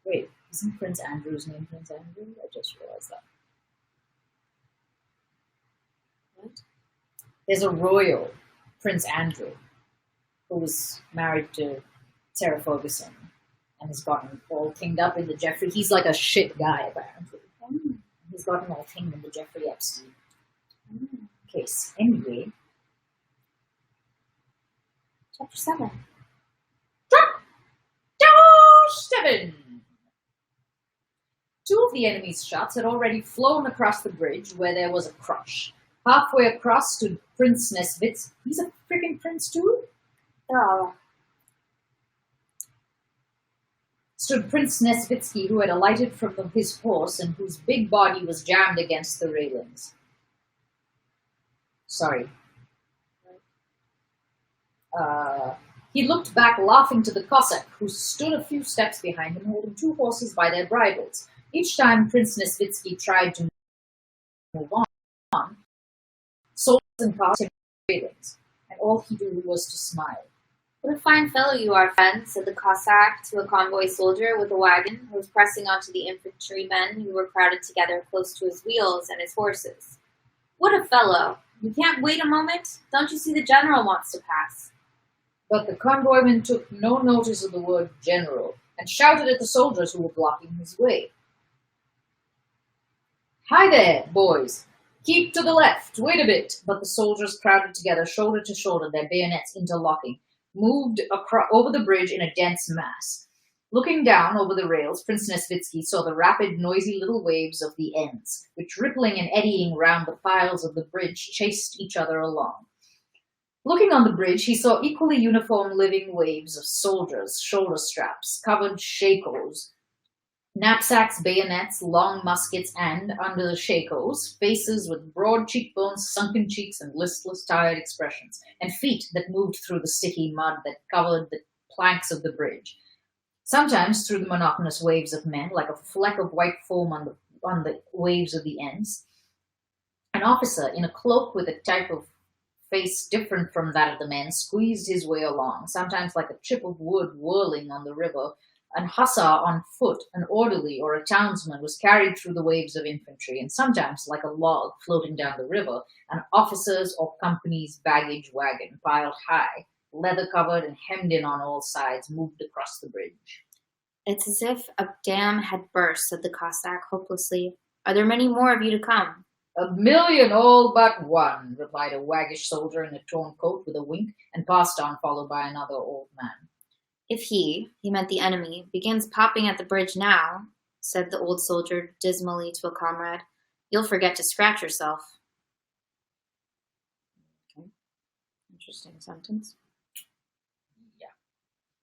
Wait, isn't Prince Andrew's name Prince Andrew? I just realized that. What? There's a royal, Prince Andrew, who was married to Sarah Ferguson and has gotten all tinged up in the Jeffrey. He's like a shit guy, apparently. He's gotten all tinged in the Jeffrey Epstein case. Anyway. Chapter 7. Chapter 7! Two of the enemy's shots had already flown across the bridge where there was a crush. Halfway across stood Prince Nesvitsky. He's a freaking prince too? Oh, Stood Prince Nesvitsky, who had alighted from his horse and whose big body was jammed against the railings. Sorry. He looked back laughing to the Cossack, who stood a few steps behind him holding two horses by their bridles. Each time Prince Nesvitsky tried to move on, soldiers and Cossacks railings, and all he did was to smile. what a fine fellow you are, friend, said the Cossack to a convoy soldier with a wagon who was pressing onto the infantrymen who were crowded together close to his wheels and his horses. What a fellow! You can't wait a moment? Don't you see the general wants to pass? But the convoyman took no notice of the word general and shouted at the soldiers who were blocking his way. "Hi there, boys. Keep to the left. Wait a bit." But the soldiers crowded together, shoulder to shoulder, their bayonets interlocking, moved over the bridge in a dense mass. Looking down over the rails, Prince Nesvitsky saw the rapid, noisy little waves of the ends, which, rippling and eddying round the piles of the bridge, chased each other along. Looking on the bridge, he saw equally uniform living waves of soldiers, shoulder straps, covered shakos, knapsacks, bayonets, long muskets, and, under the shakos, faces with broad cheekbones, sunken cheeks, and listless, tired expressions, and feet that moved through the sticky mud that covered the planks of the bridge. Sometimes through the monotonous waves of men, like a fleck of white foam on the waves of the ends. An officer in a cloak with a type of face different from that of the men squeezed his way along, sometimes like a chip of wood whirling on the river. An hussar on foot, an orderly, or a townsman was carried through the waves of infantry, and sometimes, like a log floating down the river, an officer's or company's baggage wagon, piled high, leather-covered and hemmed in on all sides, moved across the bridge. It's as if a dam had burst, said the Cossack hopelessly. Are there many more of you to come? 1,000,000 all but one, replied a waggish soldier in a torn coat with a wink, and passed on, followed by another old man. If he meant the enemy, begins popping at the bridge now, said the old soldier dismally to a comrade, you'll forget to scratch yourself. Okay. Interesting sentence. Yeah.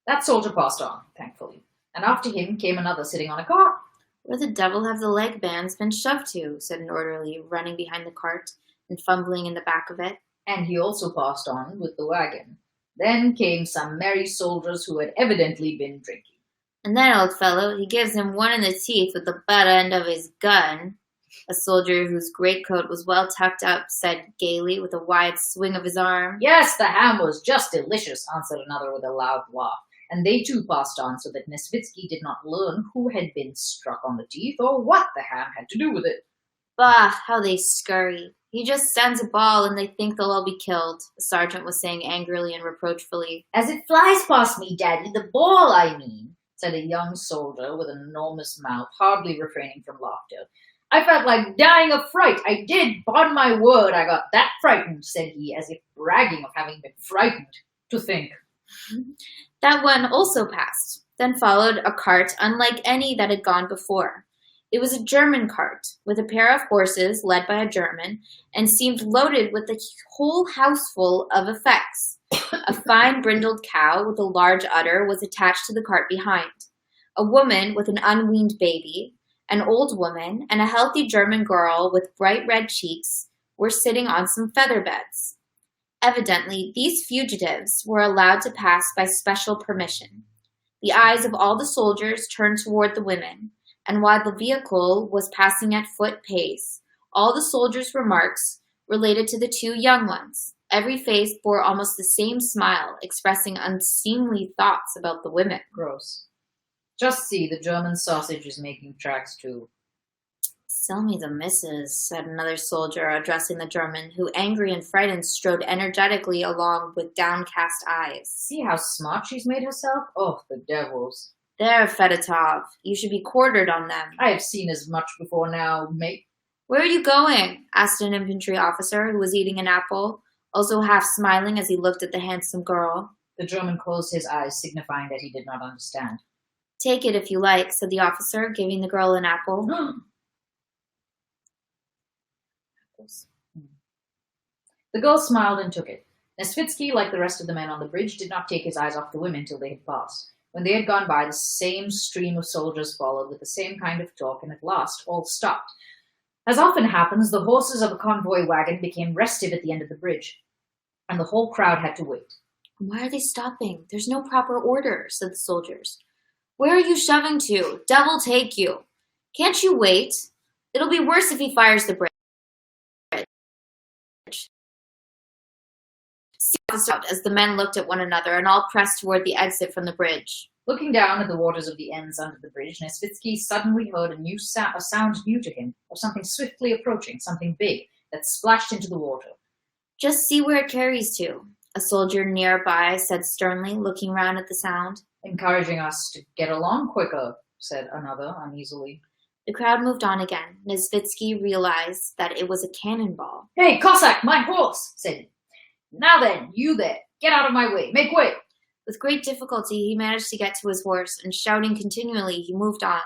That soldier passed on, thankfully, and after him came another sitting on a cart. Where the devil have the leg bands been shoved to? Said an orderly, running behind the cart and fumbling in the back of it. And he also passed on with the wagon. Then came some merry soldiers who had evidently been drinking. And then, old fellow, he gives him one in the teeth with the butt end of his gun. A soldier whose greatcoat was well tucked up said gaily with a wide swing of his arm. Yes, the ham was just delicious, answered another with a loud laugh. And they too passed on, so that Nesvitsky did not learn who had been struck on the teeth or what the ham had to do with it. Bah, how they scurry. He just sends a ball and they think they'll all be killed, the sergeant was saying angrily and reproachfully. As it flies past me, Daddy, the ball, I mean, said a young soldier with an enormous mouth, hardly refraining from laughter. I felt like dying of fright. I did, upon my word, I got that frightened, said he, as if bragging of having been frightened. To think. That one also passed. Then followed a cart unlike any that had gone before. It was a German cart, with a pair of horses led by a German, and seemed loaded with a whole houseful of effects. A fine brindled cow with a large udder was attached to the cart behind. A woman with an unweaned baby, an old woman, and a healthy German girl with bright red cheeks were sitting on some feather beds. Evidently, these fugitives were allowed to pass by special permission. The eyes of all the soldiers turned toward the women, and while the vehicle was passing at foot pace, all the soldiers' remarks related to the two young ones. Every face bore almost the same smile, expressing unseemly thoughts about the women. Gross. Just see, the German sausage is making tracks too. Sell me the missus, said another soldier, addressing the German, who, angry and frightened, strode energetically along with downcast eyes. See how smart she's made herself? Oh, the devils. There, Fedotov, you should be quartered on them. I have seen as much before now, mate. Where are you going? Asked an infantry officer who was eating an apple, also half smiling as he looked at the handsome girl. The German closed his eyes, signifying that he did not understand. Take it if you like, said the officer, giving the girl an apple. The girl smiled and took it. Nesvitsky, like the rest of the men on the bridge, did not take his eyes off the women till they had passed. When they had gone by, the same stream of soldiers followed with the same kind of talk, and at last all stopped. As often happens, the horses of a convoy wagon became restive at the end of the bridge, and the whole crowd had to wait. Why are they stopping? There's no proper order, said the soldiers. Where are you shoving to? Devil take you. Can't you wait? It'll be worse if he fires the bridge. Stopped as the men looked at one another and all pressed toward the exit from the bridge. Looking down at the waters of the ends under the bridge, Nesvitsky suddenly heard a sound new to him, of something swiftly approaching, something big, that splashed into the water. Just see where it carries to, a soldier nearby said sternly, looking round at the sound. Encouraging us to get along quicker, said another uneasily. The crowd moved on again. Nesvitsky realized that it was a cannonball. Hey, Cossack, my horse, said he. Now then, you there, get out of my way, make way. With great difficulty, he managed to get to his horse, and shouting continually, he moved on.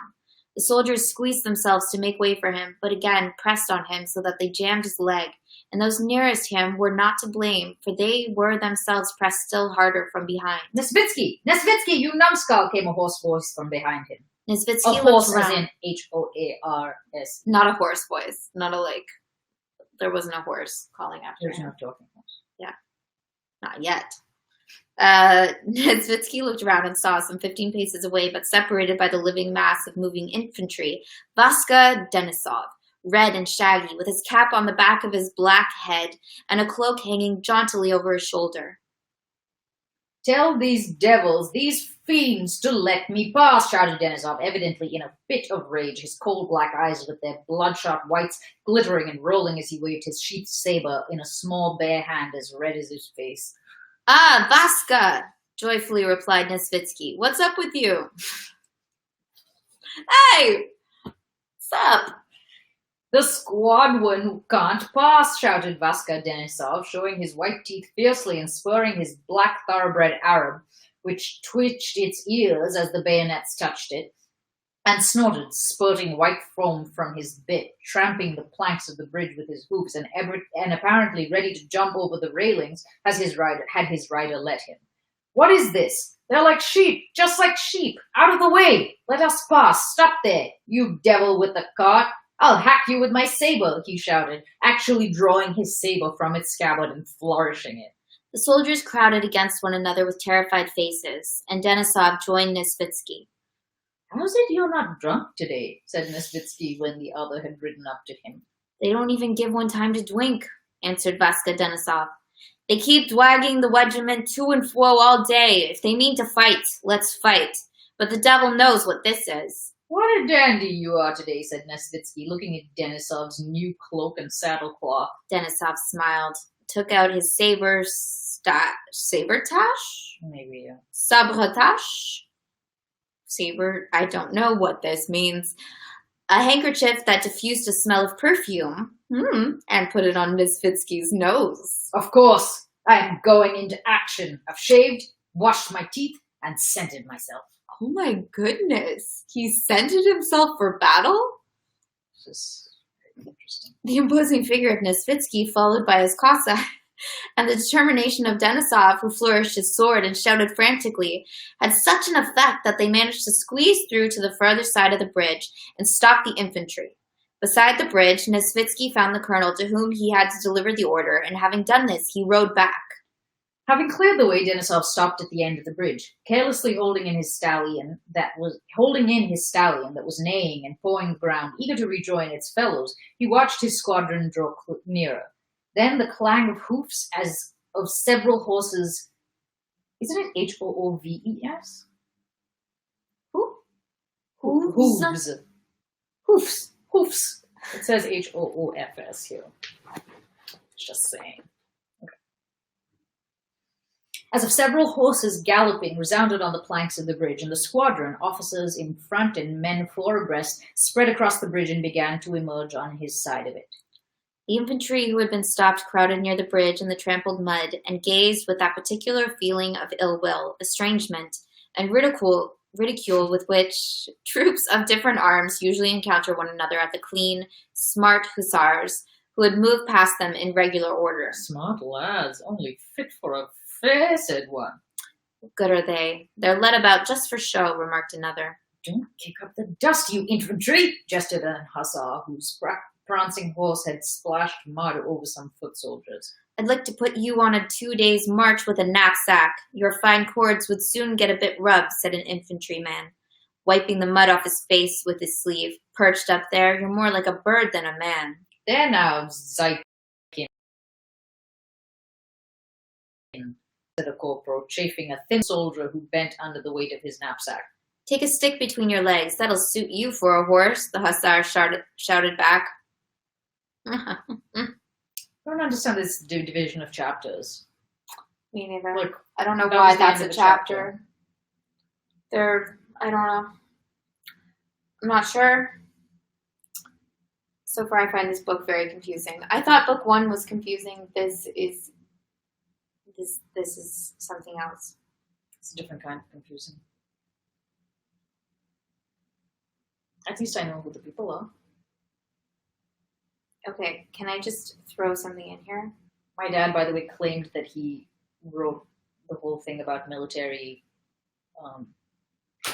The soldiers squeezed themselves to make way for him, but again pressed on him so that they jammed his leg, and those nearest him were not to blame, for they were themselves pressed still harder from behind. Nesvitsky, you numbskull, came a hoarse voice from behind him. Nesvitsky A horse looked as around. in H-O-A-R-S. Not a horse voice. Not a, like, there wasn't a horse calling after There's him. no talking horse. Not yet. Nesvitsky looked around and saw, some 15 paces away, but separated by the living mass of moving infantry, Vaska Denisov, red and shaggy, with his cap on the back of his black head and a cloak hanging jauntily over his shoulder. Tell these devils, these fiends, to let me pass, shouted Denisov, evidently in a fit of rage, his coal black eyes with their bloodshot whites glittering and rolling as he waved his sheathed saber in a small bare hand as red as his face. Ah, Vaska! Joyfully replied Nesvitsky. What's up with you? Hey! What's up? The squadron can't pass, shouted Vaska Denisov, showing his white teeth fiercely and spurring his black thoroughbred Arab, which twitched its ears as the bayonets touched it, and snorted, spurting white foam from his bit, tramping the planks of the bridge with his hoofs, and apparently ready to jump over the railings as his rider let him. What is this? They're like sheep, just like sheep. Out of the way! Let us pass. Stop there, you devil with the cart. I'll hack you with my saber, he shouted, actually drawing his saber from its scabbard and flourishing it. The soldiers crowded against one another with terrified faces, and Denisov joined Nesvitsky. How's it you're not drunk today? Said Nesvitsky when the other had ridden up to him. They don't even give one time to drink, answered Vaska Denisov. They keep wagging the regiment to and fro all day. If they mean to fight, let's fight. But the devil knows what this is. What a dandy you are today, said Nesvitsky, looking at Denisov's new cloak and saddlecloth. Denisov smiled, took out his sabretache? Maybe, yeah. Sabretache? Saber, I don't know what this means. A handkerchief that diffused a smell of perfume, and put it on Nesvitsky's nose. Of course, I am going into action. I've shaved, washed my teeth, and scented myself. Oh my goodness. He scented himself for battle? This is very interesting. The imposing figure of Nesvitsky, followed by his Cossack, and the determination of Denisov, who flourished his sword and shouted frantically, had such an effect that they managed to squeeze through to the further side of the bridge and stop the infantry. Beside the bridge, Nesvitsky found the colonel to whom he had to deliver the order, and having done this, he rode back. Having cleared the way, Denisov stopped at the end of the bridge, carelessly holding in his stallion that was neighing and pawing the ground, eager to rejoin its fellows. He watched his squadron draw nearer. Then the clang of hoofs as of several horses. Isn't it H-O-O-V-E-S? Hooves. Hoofs. It says H-O-O-F-S here. Just saying. As of several horses galloping resounded on the planks of the bridge, and the squadron, officers in front and men floor abreast, spread across the bridge and began to emerge on his side of it. The infantry who had been stopped crowded near the bridge in the trampled mud, and gazed with that particular feeling of ill will, estrangement, and ridicule with which troops of different arms usually encounter one another at the clean, smart hussars, who had moved past them in regular order. Smart lads, only fit for a fair, said one. Good are they. They're led about just for show, remarked another. Don't kick up the dust, you infantry, gestured an hussar whose prancing horse had splashed mud over some foot soldiers. I'd like to put you on a 2 days' march with a knapsack. Your fine cords would soon get a bit rubbed, said an infantryman, wiping the mud off his face with his sleeve. Perched up there, you're more like a bird than a man. There now, Zykin, said a corporal, chafing a thin soldier who bent under the weight of his knapsack. Take a stick between your legs. That'll suit you for a horse, the hussar shouted back. I don't understand this division of chapters. Me neither. Look, I don't know that why was the that's end a of the chapter. I don't know. I'm not sure. So far, I find this book very confusing. I thought book 1 was confusing. This is something else. It's a different kind of confusing. At least I know who the people are. Okay, can I just throw something in here? My dad, by the way, claimed that he wrote the whole thing about military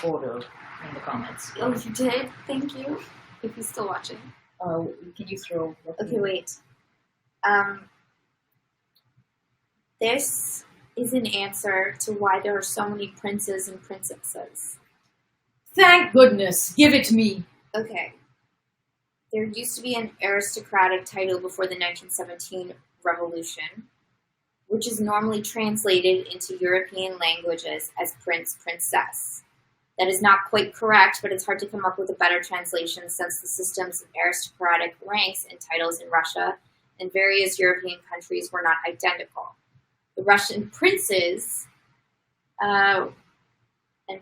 order in the comments. Oh, you did? Thank you. If he's still watching. Can you throw? Okay, wait. This is an answer to why there are so many princes and princesses. Thank goodness! Give it to me. Okay. There used to be an aristocratic title before the 1917 revolution, which is normally translated into European languages as prince, princess. That is not quite correct, but it's hard to come up with a better translation since the systems of aristocratic ranks and titles in Russia and various European countries were not identical. The Russian princes and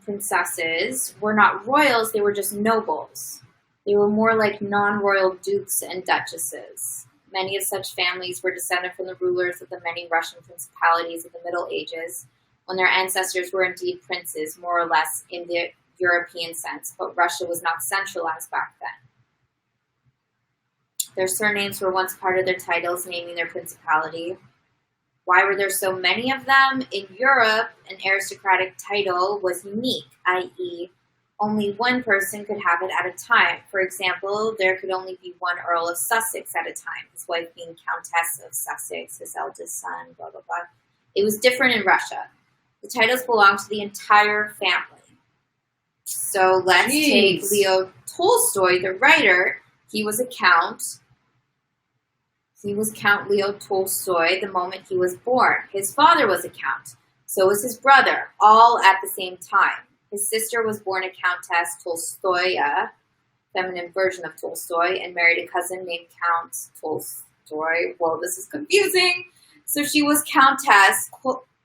princesses were not royals, they were just nobles. They were more like non-royal dukes and duchesses. Many of such families were descended from the rulers of the many Russian principalities of the Middle Ages, when their ancestors were indeed princes, more or less in the European sense, but Russia was not centralized back then. Their surnames were once part of their titles, naming their principality. Why were there so many of them? In Europe, an aristocratic title was unique, i.e., only one person could have it at a time. For example, there could only be one Earl of Sussex at a time, his wife being Countess of Sussex, his eldest son, blah, blah, blah. It was different in Russia. The titles belonged to the entire family. So let's take Leo Tolstoy, the writer. He was a count. He was Count Leo Tolstoy the moment he was born. His father was a count. So was his brother, all at the same time. His sister was born a Countess Tolstoya, feminine version of Tolstoy, and married a cousin named Count Tolstoy. Whoa, this is confusing. So she was Countess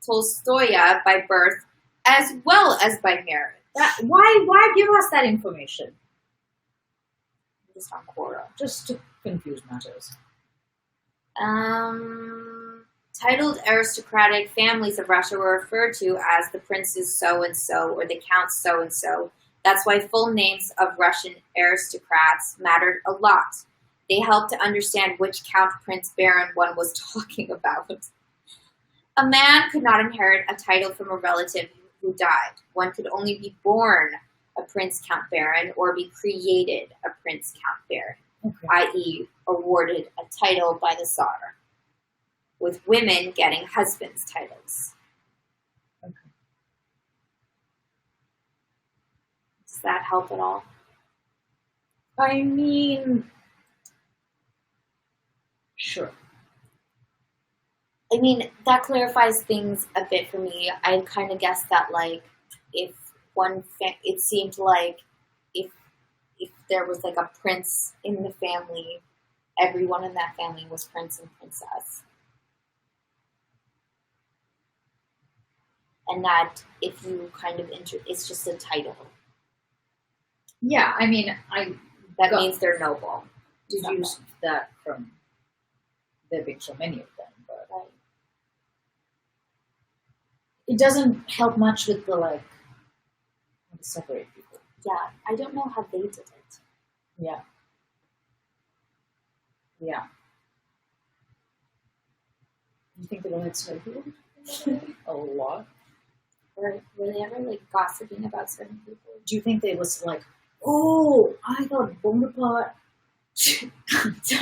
Tolstoya by birth as well as by marriage. Why give us that information? Just on Quora. Just to confuse matters. Titled aristocratic families of Russia were referred to as the princes so-and-so or the counts so-and-so. That's why full names of Russian aristocrats mattered a lot. They helped to understand which count, prince, baron one was talking about. A man could not inherit a title from a relative who died. One could only be born a prince, count, baron, or be created a prince, count, baron, i.e. awarded a title by the Tsar, with women getting husbands' titles. Okay. Does that help at all? I mean, sure. I mean, that clarifies things a bit for me. I kind of guessed that, like, if it seemed like if there was, like, a prince in the family, everyone in that family was prince and princess. And that if you kind of it's just a title. Yeah, I mean, that means they're noble. Deduced that from there being so many of them, but right. It doesn't help much with the how to separate people. Yeah, I don't know how they did it. Yeah. Yeah. You think they don't have slave people? A lot. Were they ever gossiping about certain people? Do you think they was oh, I thought Bonaparte.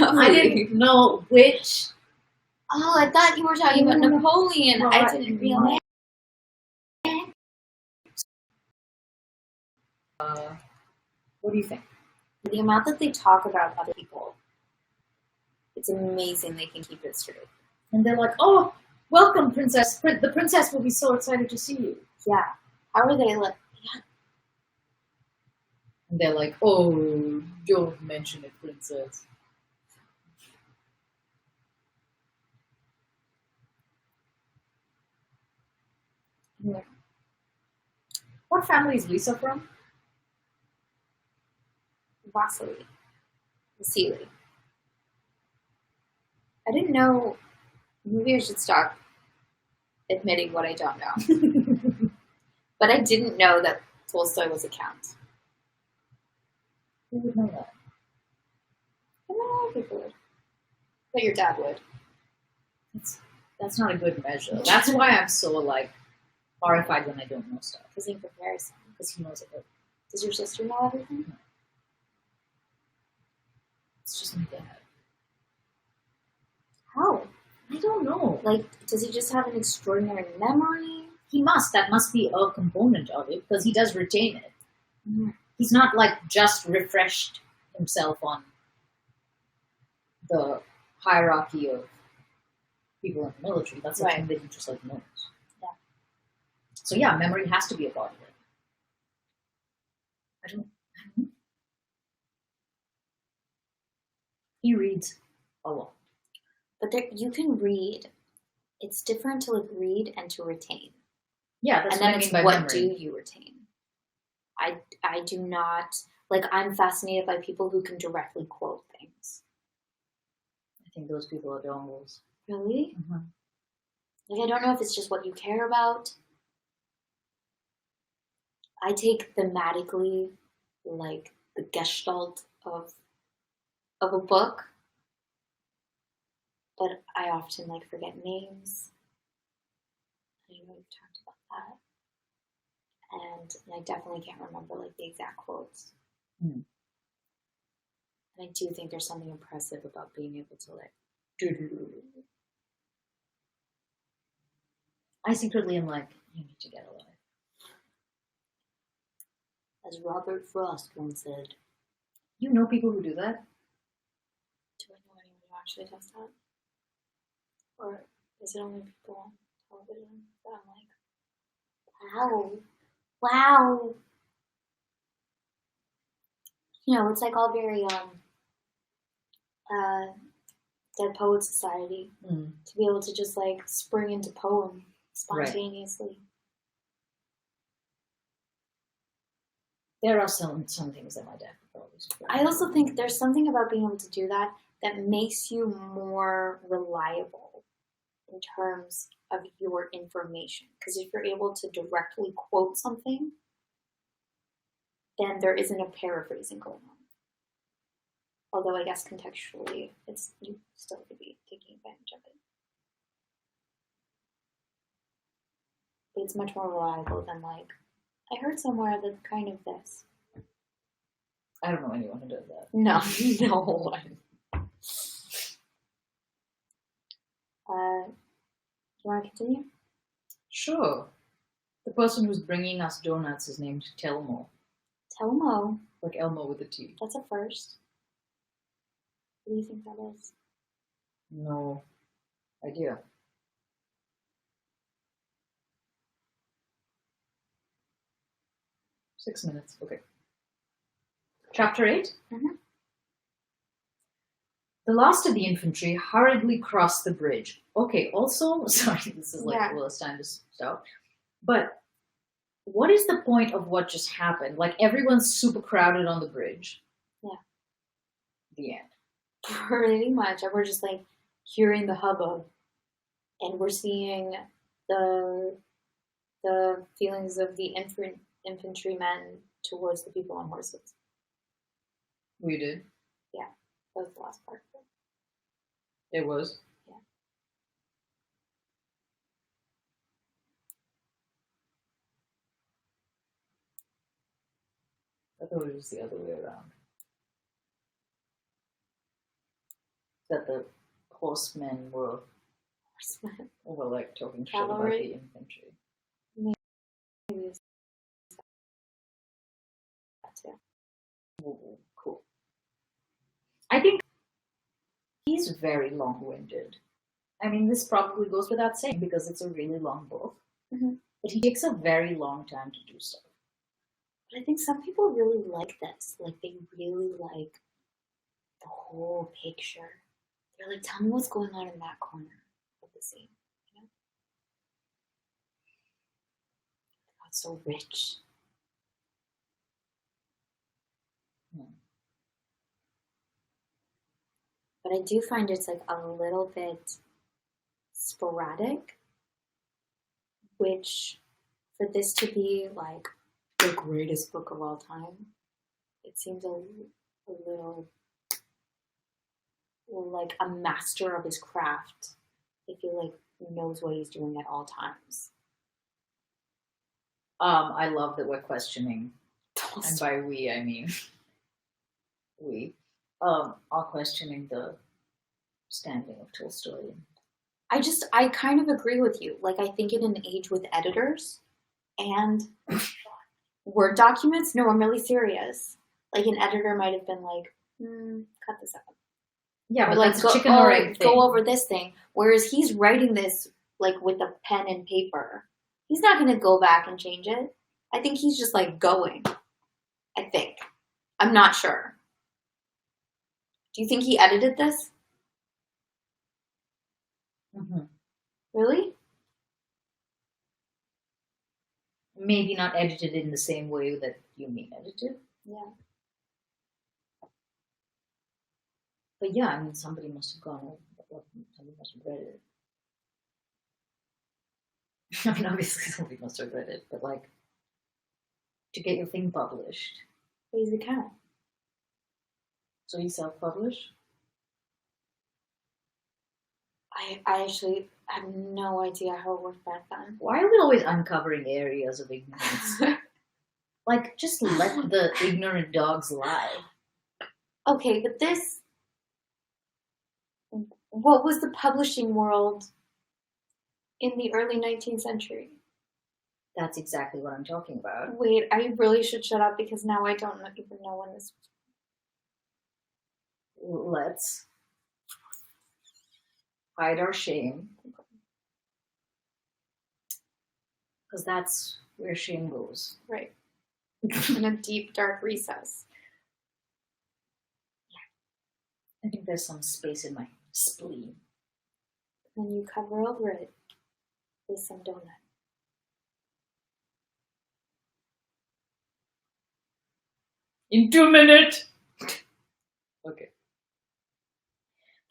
I didn't know which. Oh, I thought you were talking about Napoleon. No, I didn't realize. What do you think? The amount that they talk about other people, it's amazing they can keep it straight. And they're like, oh, welcome, princess. The princess will be so excited to see you. Yeah. How are they yeah. And they're like, oh, don't mention it, princess. Yeah. What family is Lisa from? Vasily. I didn't know. Maybe I should stop admitting what I don't know. But I didn't know that Tolstoy was a count. Who would know that? I don't know if people would. But your dad would. That's not a good measure. That's why I'm so like horrified when I don't know stuff. Because in comparison. Because he knows it. Does your sister know everything? It's just my dad. How? I don't know. Like, does he just have an extraordinary memory? He must. That must be a component of it because he does retain it. Mm-hmm. He's not like just refreshed himself on the hierarchy of people in the military. That's something that he just like knows. Yeah. So yeah, memory has to be a part of it. I don't know. He reads a lot. But you can read. It's different to like read and to retain. Yeah, that's and what then I mean it's by what memory. do you retain? I do not like. I'm fascinated by people who can directly quote things. I think those people are dongles. Really? Mm-hmm. Like I don't know if it's just what you care about. I take thematically like the gestalt of a book, but I often like forget names. I know we've talked about that. And I definitely can't remember like the exact quotes. Mm. And I do think there's something impressive about being able to like. I secretly am like, you need to get a life. As Robert Frost once said. You know people who do that? Do I know anyone who actually does that? Or is it only people on television that I'm like, wow. Wow. You know, it's like all very Dead Poets Society to be able to just like spring into poem spontaneously. Right. There are some things that my dad could probably do. I also think there's something about being able to do that makes you more reliable in terms of your information. Because if you're able to directly quote something, then there isn't a paraphrasing going on. Although I guess contextually, you still could be taking advantage of it. But it's much more reliable than like, I heard somewhere that kind of this. I don't know anyone who does that. No, no one. You want to continue? Sure. The person who's bringing us donuts is named Telmo. Telmo? Like Elmo with a T. That's a first. What do you think that is? No idea. Six minutes. Okay. Chapter 8? Mm-hmm. The last of the infantry hurriedly crossed the bridge. Okay, also, sorry, this is like, well, it's time to stop. But what is the point of what just happened? Like, everyone's super crowded on the bridge. Yeah. The end. Pretty much. And we're just, like, hearing the hubbub. And we're seeing the feelings of the infantrymen towards the people on horses. We did? Yeah. That was the last part. It was? Yeah. I thought it was the other way around. That the horsemen were like talking shit about the infantry. Maybe that too. Ooh, cool. I think he's very long-winded. I mean, this probably goes without saying because it's a really long book. Mm-hmm. But he takes a very long time to do stuff. But I think some people really like this. Like, they really like the whole picture. They're like, tell me what's going on in that corner of the scene. You know? Oh, it's so rich. but I do find it's like a little bit sporadic, which for this to be like the greatest book of all time, it seems a little like a master of his craft. I feel like he knows what he's doing at all times. I love that we're questioning, and by we I mean we are questioning the standing of Tolstoy. I kind of agree with you. Like, I think in an age with editors and Word documents, no, I'm really serious. Like, an editor might have been like, cut this out. Yeah, Or but like, that's a chicken or egg thing. go over this thing. Whereas he's writing this, like, with a pen and paper. He's not going to go back and change it. I think he's just, like, going. I think. I'm not sure. Do you think he edited this? Mm-hmm. Really? Maybe not edited in the same way that you mean edited. Yeah. But yeah, I mean, somebody must have gone over, somebody must have read it. I mean, obviously somebody must have read it, but like, to get your thing published. Raise the account. So you self-publish? I actually have no idea how it worked back then. Why are we always uncovering areas of ignorance? Like, just let the ignorant dogs lie. Okay, but this... What was the publishing world in the early 19th century? That's exactly what I'm talking about. Wait, I really should shut up because now I don't even know when this... Let's hide our shame. Because that's where shame goes. Right. In a deep, dark recess. I think there's some space in my spleen. And you cover over it with some donut. In 2 minutes! Okay.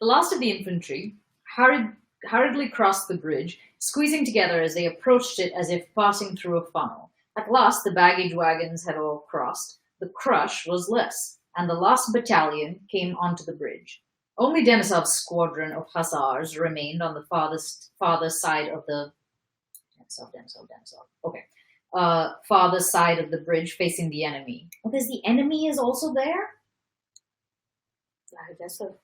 The last of the infantry hurriedly crossed the bridge, squeezing together as they approached it as if passing through a funnel. At last the baggage wagons had all crossed. The crush was less, and the last battalion came onto the bridge. Only Denisov's squadron of hussars remained on the farther side of the... Denisov. Okay. Farther side of the bridge facing the enemy. Oh, there's the enemy is also there? I guess so.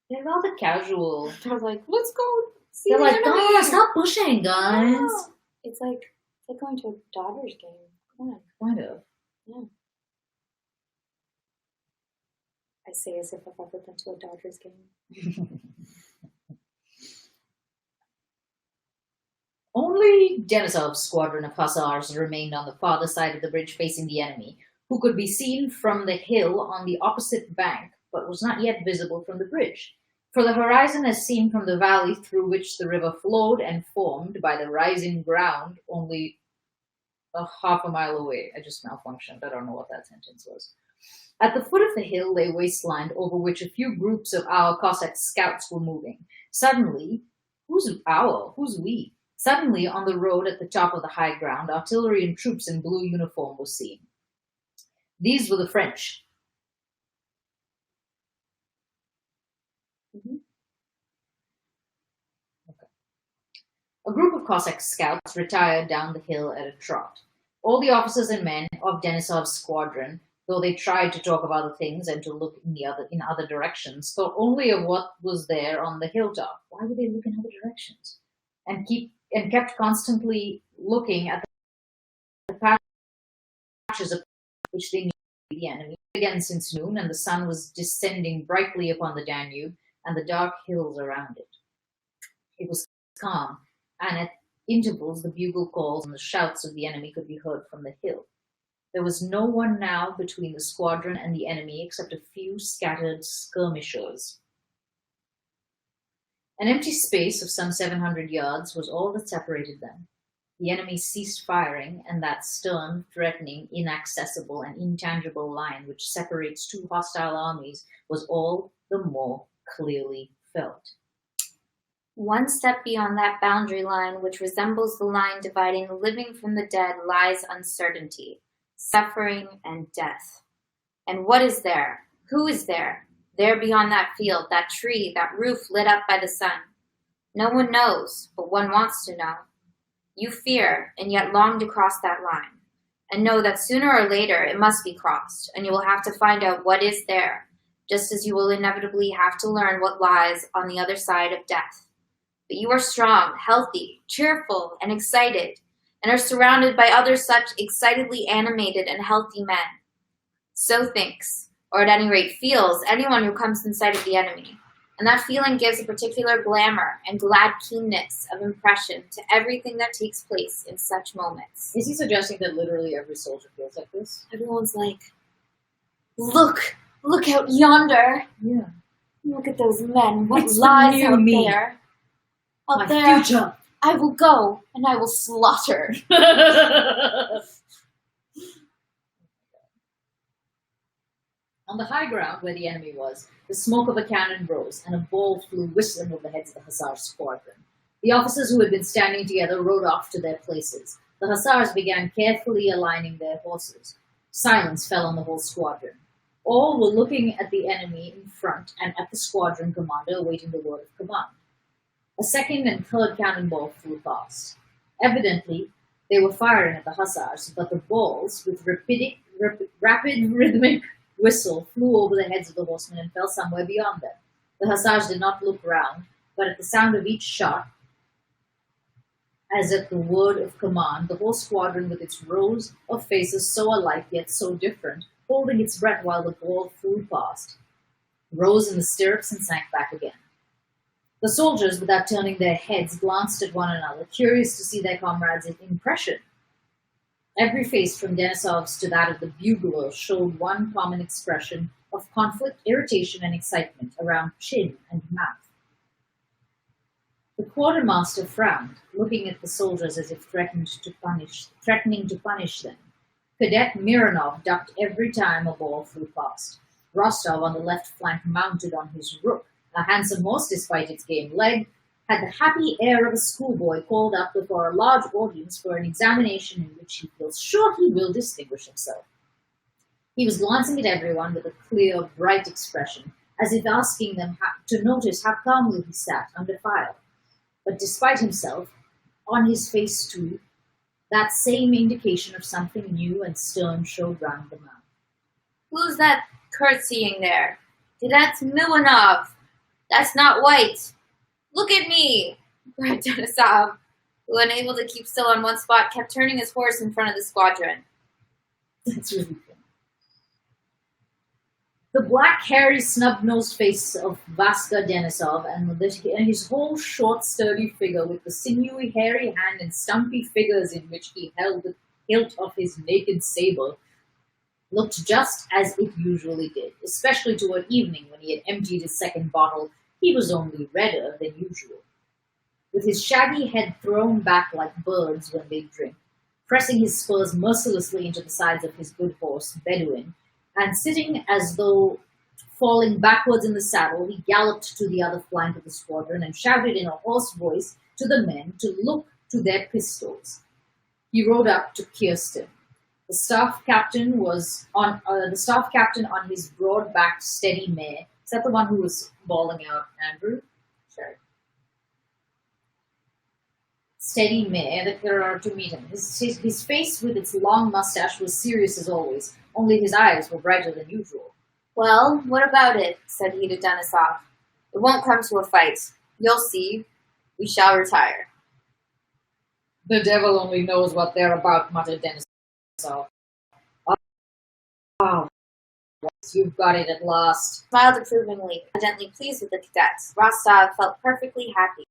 They're rather casual. They're like, let's go see They're the like, enemy. guys, stop pushing, guys. Yeah. It's like going to a Dodgers game. Come on. Kind of. Yeah. I say as if I've ever been to a Dodgers game. Only Denisov's squadron of hussars remained on the farther side of the bridge facing the enemy, who could be seen from the hill on the opposite bank, but was not yet visible from the bridge. For the horizon as seen from the valley through which the river flowed and formed by the rising ground only a half a mile away. I just malfunctioned. I don't know what that sentence was. At the foot of the hill lay wasteland over which a few groups of our Cossack scouts were moving. Suddenly, who's our? Who's we? Suddenly, on the road at the top of the high ground, artillery and troops in blue uniform were seen. These were the French. Okay. A group of Cossack scouts retired down the hill at a trot. All the officers and men of Denisov's squadron, though they tried to talk of other things and to look in other directions, thought only of what was there on the hilltop. Why would they look in other directions? And kept constantly looking at the patches of which they knew the enemy. Again since noon, and the sun was descending brightly upon the Danube and the dark hills around it. It was calm, and at intervals the bugle calls and the shouts of the enemy could be heard from the hill. There was no one now between the squadron and the enemy except a few scattered skirmishers. An empty space of some 700 yards was all that separated them. The enemy ceased firing, and that stern, threatening, inaccessible, and intangible line which separates two hostile armies was all the more clearly felt. One step beyond that boundary line, which resembles the line dividing the living from the dead, lies uncertainty, suffering, and death. And what is there? Who is there? There beyond that field, that tree, that roof lit up by the sun. No one knows, but one wants to know. You fear, and yet long to cross that line, and know that sooner or later it must be crossed, and you will have to find out what is there, just as you will inevitably have to learn what lies on the other side of death. But you are strong, healthy, cheerful, and excited, and are surrounded by other such excitedly animated and healthy men. So thinks, or at any rate feels, anyone who comes in sight of the enemy. And that feeling gives a particular glamour and glad keenness of impression to everything that takes place in such moments. Is he suggesting that literally every soldier feels like this? Everyone's like, look out yonder. Yeah. Look at those men. What It's the lies new out me. there? Out My there, future. I will go and I will slaughter. On the high ground where the enemy was, the smoke of a cannon rose, and a ball flew whistling over the heads of the Hussar squadron. The officers who had been standing together rode off to their places. The Hussars began carefully aligning their horses. Silence fell on the whole squadron. All were looking at the enemy in front and at the squadron commander awaiting the word of command. A second and third cannonball flew past. Evidently, they were firing at the Hussars, but the balls, with rapid rhythmic whistle, flew over the heads of the horsemen and fell somewhere beyond them. The Hussars did not look round, but at the sound of each shot, as at the word of command, the whole squadron, with its rows of faces so alike yet so different, holding its breath while the ball flew past, rose in the stirrups and sank back again. The soldiers, without turning their heads, glanced at one another, curious to see their comrades' impression. Every face from Denisov's to that of the bugler showed one common expression of conflict, irritation, and excitement around chin and mouth. The quartermaster frowned, looking at the soldiers as if threatening to punish them. Cadet Mironov ducked every time a ball flew past. Rostov on the left flank, mounted on his rook, a handsome horse despite its game leg, had the happy air of a schoolboy called up before a large audience for an examination in which he feels sure he will distinguish himself. He was glancing at everyone with a clear, bright expression, as if asking them to notice how calmly he sat under fire. But despite himself, on his face too, that same indication of something new and stern showed round the mouth. Who's that curtsying there? Cadet Milanov. That's not white. Look at me, cried Denisov, who, unable to keep still on one spot, kept turning his horse in front of the squadron. That's really funny. The black, hairy, snub-nosed face of Vaska Denisov and his whole short, sturdy figure with the sinewy, hairy hand and stumpy fingers in which he held the hilt of his naked saber looked just as it usually did, especially toward evening when he had emptied his second bottle. He was only redder than usual. With his shaggy head thrown back like birds when they drink, pressing his spurs mercilessly into the sides of his good horse, Bedouin, and sitting as though falling backwards in the saddle, he galloped to the other flank of the squadron and shouted in a hoarse voice to the men to look to their pistols. He rode up to Kirsten. The staff captain on his broad-backed, steady mare. Is that the one who was bawling out, Andrew? Sure. Steady mare that there are to meet him. His face with its long mustache was serious as always, only his eyes were brighter than usual. Well, what about it? Said he to Denisov. It won't come to a fight. You'll see. We shall retire. The devil only knows what they're about, muttered Denisov. Oh, you've got it at last. Smiled approvingly, evidently pleased with the cadets. Rostov felt perfectly happy.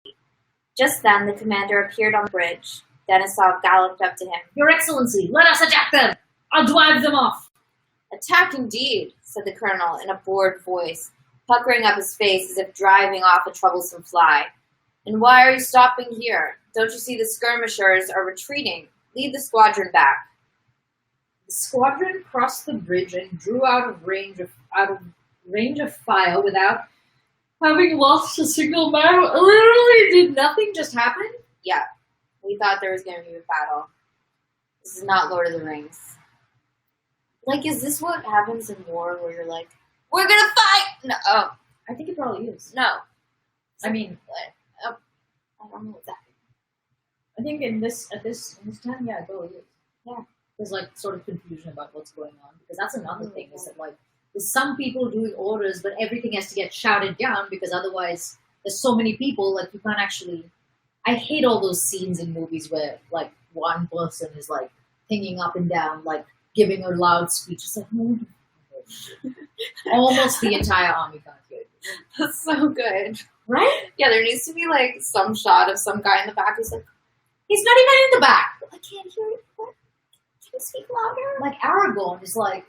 Just then, the commander appeared on the bridge. Denisov galloped up to him. Your Excellency, let us attack them! I'll drive them off! Attack indeed, said the colonel in a bored voice, puckering up his face as if driving off a troublesome fly. And why are you stopping here? Don't you see the skirmishers are retreating? Lead the squadron back. The squadron crossed the bridge and drew out of range of fire without having lost a single man. Literally, did nothing just happen? Yeah, we thought there was going to be a battle. This is not Lord of the Rings. Like, is this what happens in war where you're like, we're going to fight? No, I think it probably is. no. I mean, I don't know what's happening. I think in this time, yeah, it probably is. Yeah. There's like sort of confusion about what's going on because that's another thing is that like there's some people doing orders, but everything has to get shouted down because otherwise there's so many people like you can't actually. I hate all those scenes in movies where like one person is like hanging up and down, like giving a loud speech. It's like almost the entire army can't hear you. That's so good. Right? Yeah, there needs to be like some shot of some guy in the back who's like, He's not even in the back. I can't hear you. What? Can you speak louder? Like Aragorn is like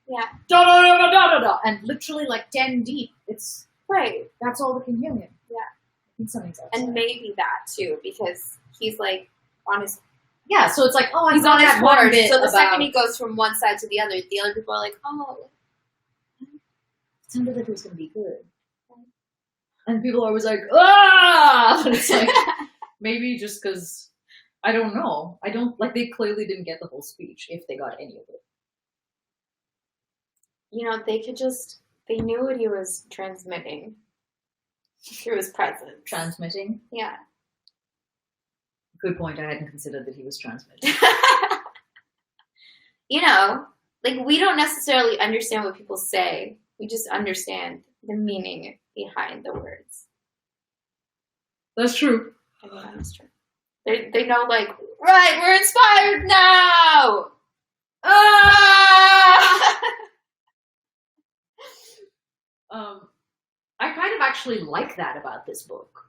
Yeah. da da da da da da, and literally like 10 deep. It's Right. that's all that can hear him. Yeah. I think something's outside. And maybe that too, because he's like on his Yeah, so it's like, oh, he's thought on his that one horse. bit So the about- second he goes from one side to the other people are like, oh. It sounded like it was going to be good. And people are always like, ah! And it's like, maybe just because, I don't know. I don't, like, they clearly didn't get the whole speech, if they got any of it. You know, they knew what he was transmitting through his presence. Transmitting? Yeah. Good point, I hadn't considered that he was transmitting. You know, like we don't necessarily understand what people say. We just understand the meaning behind the words. That's true. I mean, that's true. They know, like, right, we're inspired now! Ah! I kind of actually like that about this book.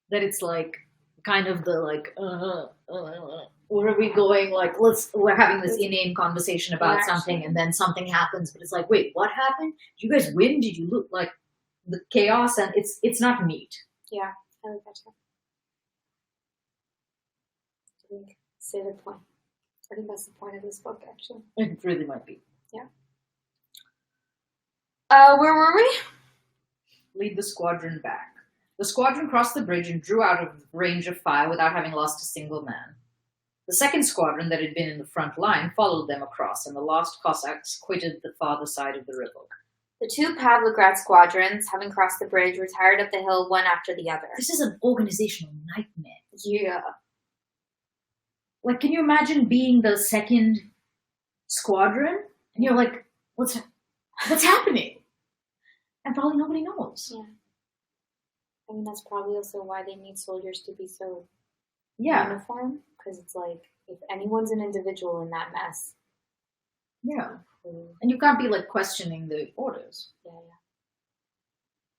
That it's like, kind of the like, where are we going? Like, we're having this inane conversation about something and then something happens, but it's like, wait, what happened? Did you guys win? Did you look like the chaos? And it's not neat. Yeah, I like that too. I think say the point. I think that's the point of this book, actually. It really might be. Yeah. Where were we? Lead the squadron back. The squadron crossed the bridge and drew out of range of fire without having lost a single man. The second squadron that had been in the front line followed them across, and the lost Cossacks quitted the farther side of the river. The two Pavlograd squadrons, having crossed the bridge, retired up the hill one after the other. This is an organizational nightmare. Yeah. Like, can you imagine being the second squadron? And you're like, what's happening? And probably nobody knows. Yeah. I mean, that's probably also why they need soldiers to be so uniform. Because it's like, if anyone's an individual in that mess. Yeah. And you can't be, like, questioning the orders. Yeah.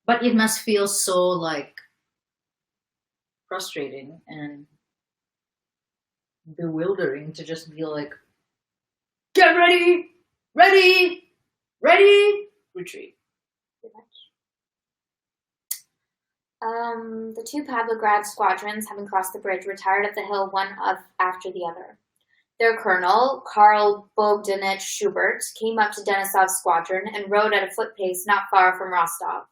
But it must feel so, like, frustrating and bewildering to just be like, get ready, ready, ready, retreat. Pretty much. The two Pavlograd squadrons, having crossed the bridge, retired up the hill one after the other. Their colonel, Karl Bogdanich Schubert, came up to Denisov's squadron and rode at a foot pace not far from Rostov,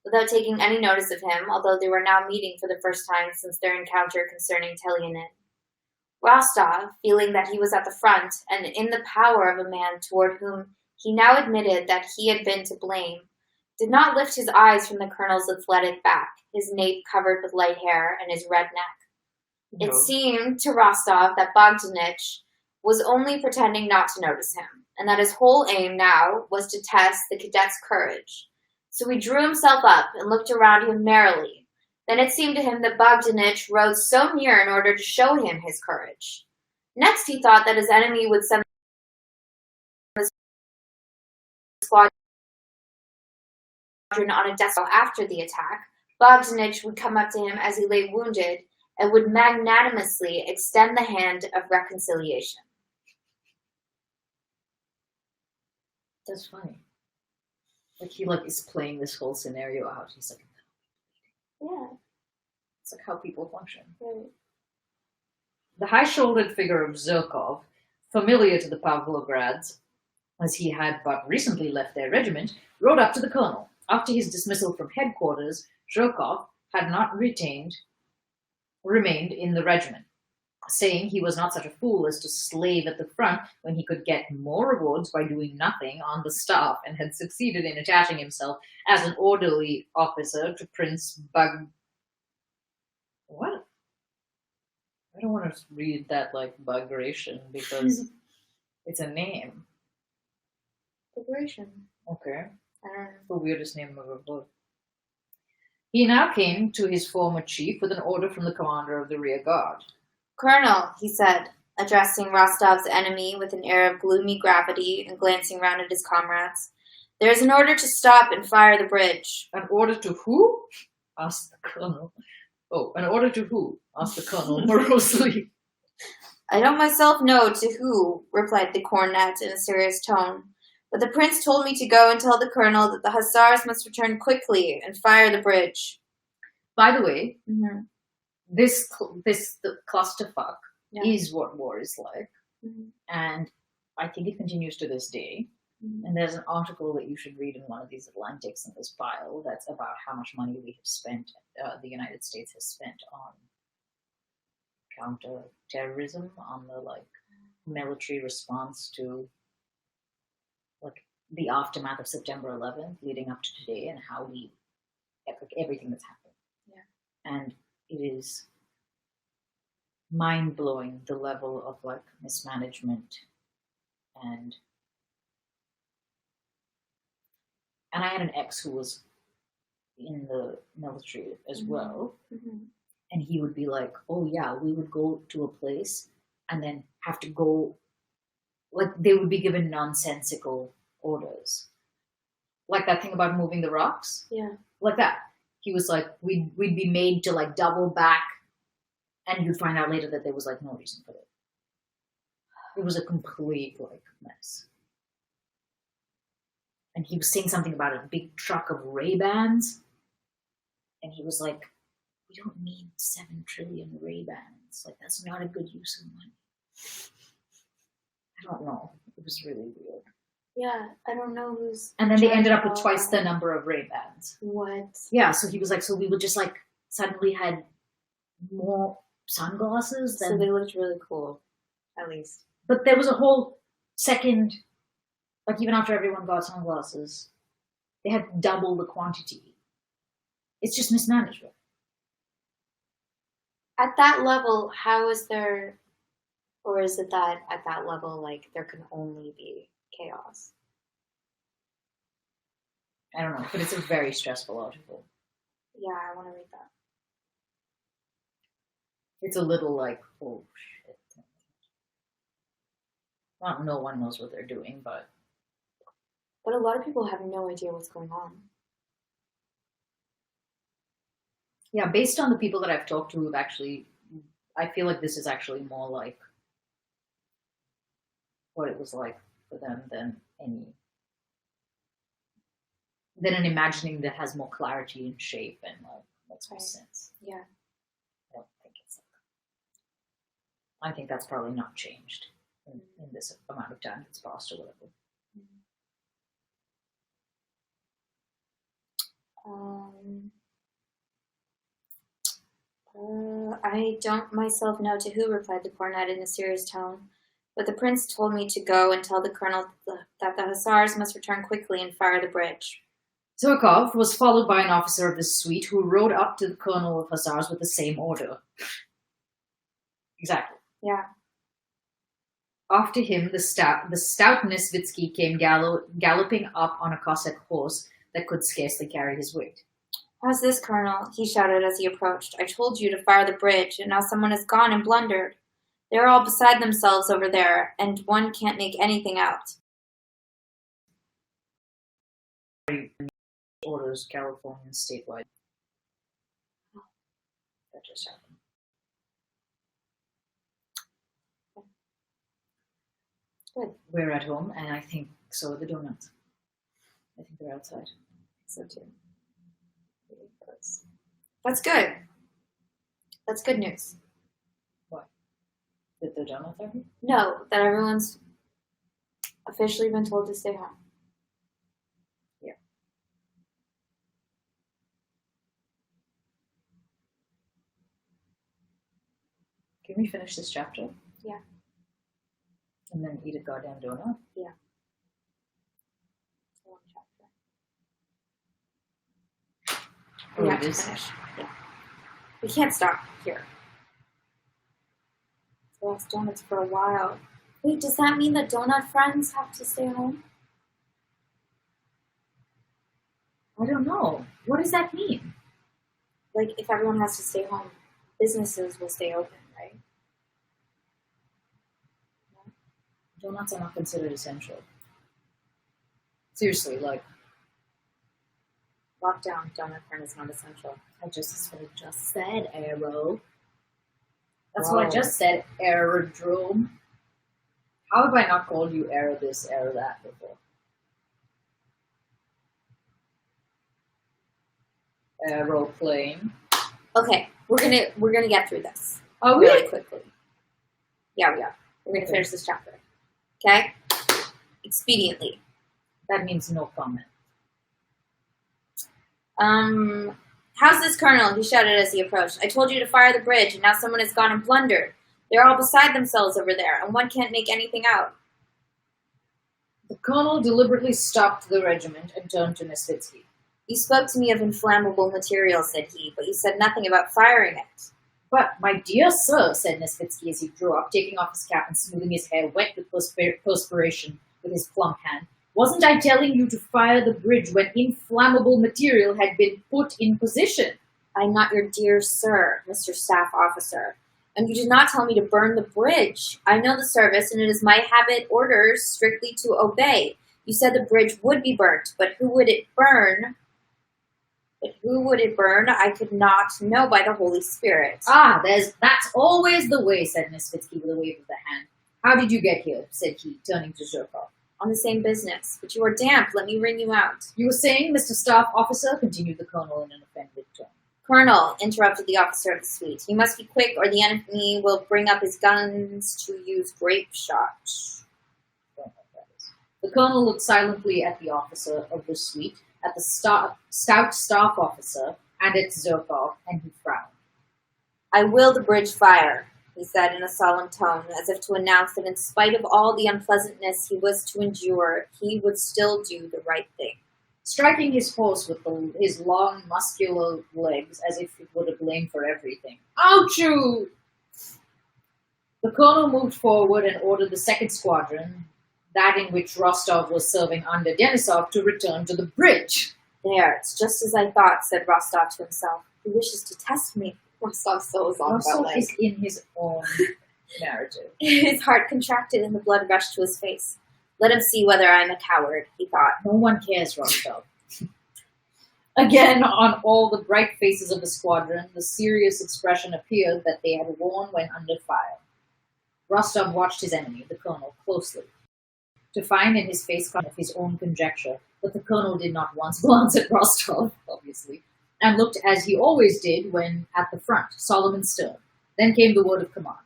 without taking any notice of him, although they were now meeting for the first time since their encounter concerning Telyanin. Rostov, feeling that he was at the front and in the power of a man toward whom he now admitted that he had been to blame, did not lift his eyes from the colonel's athletic back, his nape covered with light hair, and his red neck. No. It seemed to Rostov that Bogdanich was only pretending not to notice him, and that his whole aim now was to test the cadet's courage. So he drew himself up and looked around him merrily. Then it seemed to him that Bogdanich rode so near in order to show him his courage. Next he thought that his enemy would send the squadron on a desert after the attack. Bogdanich would come up to him as he lay wounded and would magnanimously extend the hand of reconciliation. That's funny. Like he is playing this whole scenario out. He's like, yeah, It's like how people function. Right. The high-shouldered figure of Zhirkov, familiar to the Pavlograds, as he had but recently left their regiment, rode up to the colonel. After his dismissal from headquarters, Zhirkov had not remained in the regiment, saying he was not such a fool as to slave at the front when he could get more rewards by doing nothing on the staff, and had succeeded in attaching himself as an orderly officer to Prince What? I don't want to read that like Bagration because it's a name. Liberation. Okay. I don't know. The weirdest name of a book. He now came to his former chief with an order from the commander of the rear guard. Colonel, he said, addressing Rostov's enemy with an air of gloomy gravity and glancing round at his comrades. There is an order to stop and fire the bridge. An order to who? Asked the colonel. Oh, an order to who? Asked the colonel morosely. I don't myself know to who, replied the cornet in a serious tone. But the prince told me to go and tell the colonel that the hussars must return quickly and fire the bridge. By the way, Mm-hmm. the clusterfuck Yeah. is what war is like, Mhm. and I think it continues to this day. Mhm. And there's an article that you should read in one of these Atlantics in this file that's about how much money we have spent, the United States has spent on counter-terrorism, on the like military response to like the aftermath of September 11th, leading up to today, and how we like everything that's happened. Yeah. And it is mind-blowing the level of like mismanagement and I had an ex who was in the military as well, Mhm. and he would be like, oh yeah, we would go to a place and then have to go, like they would be given nonsensical orders, like that thing about moving the rocks, Yeah. like that. He was like, we'd be made to like double back, and you'd find out later that there was like no reason for it. It was a complete like mess. And he was saying something about a big truck of Ray-Bans, and he was like, we don't need 7 trillion Ray-Bans. Like, that's not a good use of money. I don't know. It was really weird. Yeah, I don't know who's. And then they ended up charging with all twice the that. number of Ray-Bans. What? Yeah, so he was like, so we would just like suddenly had more sunglasses So than. they looked really cool, at least. But there was a whole second, like even after everyone got sunglasses, they had double the quantity. It's just mismanagement. At that level, how is there, or is it that at that level, like there can only be chaos? I don't know, but it's a very stressful article. Yeah, I want to read that. It's a little like, oh shit. Well, no one knows what they're doing, but But a lot of people have no idea what's going on. yeah, based on the people that I've talked to who've actually, I feel like this is actually more like what it was like for them than an imagining that has more clarity and shape and like makes more Right. sense. Yeah. I don't think it's like, I think that's probably not changed in this amount of time that's passed or whatever. I don't myself know to who, replied the cornet in a serious tone, but the prince told me to go and tell the colonel that the hussars must return quickly and fire the bridge. Zhirkov was followed by an officer of the suite who rode up to the colonel of hussars with the same order. Exactly. Yeah. After him, the stout Nesvitsky came galloping up on a Cossack horse that could scarcely carry his weight. How's this, Colonel? He shouted as he approached. I told you to fire the bridge, and now someone has gone and blundered. They're all beside themselves over there, and one can't make anything out. Orders California statewide. That just happened. Good. We're at home, and I think so are the donuts. I think they're outside. So too. That's good. That's good news. That they're done with everything? No, that everyone's officially been told to stay home. Yeah. Can we finish this chapter? Yeah. And then eat a goddamn donut? Yeah. It's a long chapter. Oh, We have it to is? finish. Yeah. We can't stop here. So that's donuts for a while. Wait, does that mean that donut friends have to stay home? I don't know. What does that mean? Like, if everyone has to stay home, businesses will stay open, right? Donuts are not considered essential. Seriously, like, Lockdown, donut friend is not essential. That's what I just said, Arrow. That's what I Wow. just said, Aerodrome. How have I not called you Arrow this, Arrow that before? Aeroplane. Okay, we're gonna get through this Are really quickly. Yeah, we are. We're gonna Okay. finish this chapter. Okay? Expediently. That means no comment. How's this, Colonel? He shouted as he approached. I told you to fire the bridge, and now someone has gone and blundered. They're all beside themselves over there, and one can't make anything out. The colonel deliberately stopped the regiment and turned to Nesvitsky. You spoke to me of inflammable material, said he, but you said nothing about firing it. But, my dear sir, said Nesvitsky as he drew up, taking off his cap and smoothing his hair wet with perspiration with his plump hand. Wasn't I telling you to fire the bridge when inflammable material had been put in position? I'm not your dear sir, Mr. Staff Officer. And you did not tell me to burn the bridge. I know the service, and it is my habit orders strictly to obey. You said the bridge would be burnt, but who would it burn? I could not know by the Holy Spirit. Ah, that's always the way, said Nesvitsky with a wave of the hand. How did you get here? Said he, turning to Zhirkov. On the same business. But you are damp. Let me wring you out. You were saying, Mr. Staff Officer, continued the colonel in an offended tone. Colonel, interrupted the officer of the suite. You must be quick, or the enemy will bring up his guns to use grape shot. Don't know what that is. The colonel looked silently at the officer of the suite, at the stout staff officer, and at Zhirkov, and he frowned. I will the bridge fire, he said in a solemn tone, as if to announce that in spite of all the unpleasantness he was to endure, he would still do the right thing. Striking his horse with his long, muscular legs as if it were to blame for everything. Ouchoo! The colonel moved forward and ordered the second squadron, that in which Rostov was serving under Denisov, to return to the bridge. There, it's just as I thought, said Rostov to himself. He wishes to test me. Rostov still is on about Rostov like... is in his own narrative. His heart contracted and the blood rushed to his face. Let him see whether I am a coward, he thought. No one cares, Rostov. Again, on all the bright faces of the squadron, the serious expression appeared that they had worn when under fire. Rostov watched his enemy, the colonel, closely, to find in his face kind of his own conjecture, but the colonel did not once glance at Rostov, obviously, and looked as he always did when at the front, solemn and stern. Then came the word of command.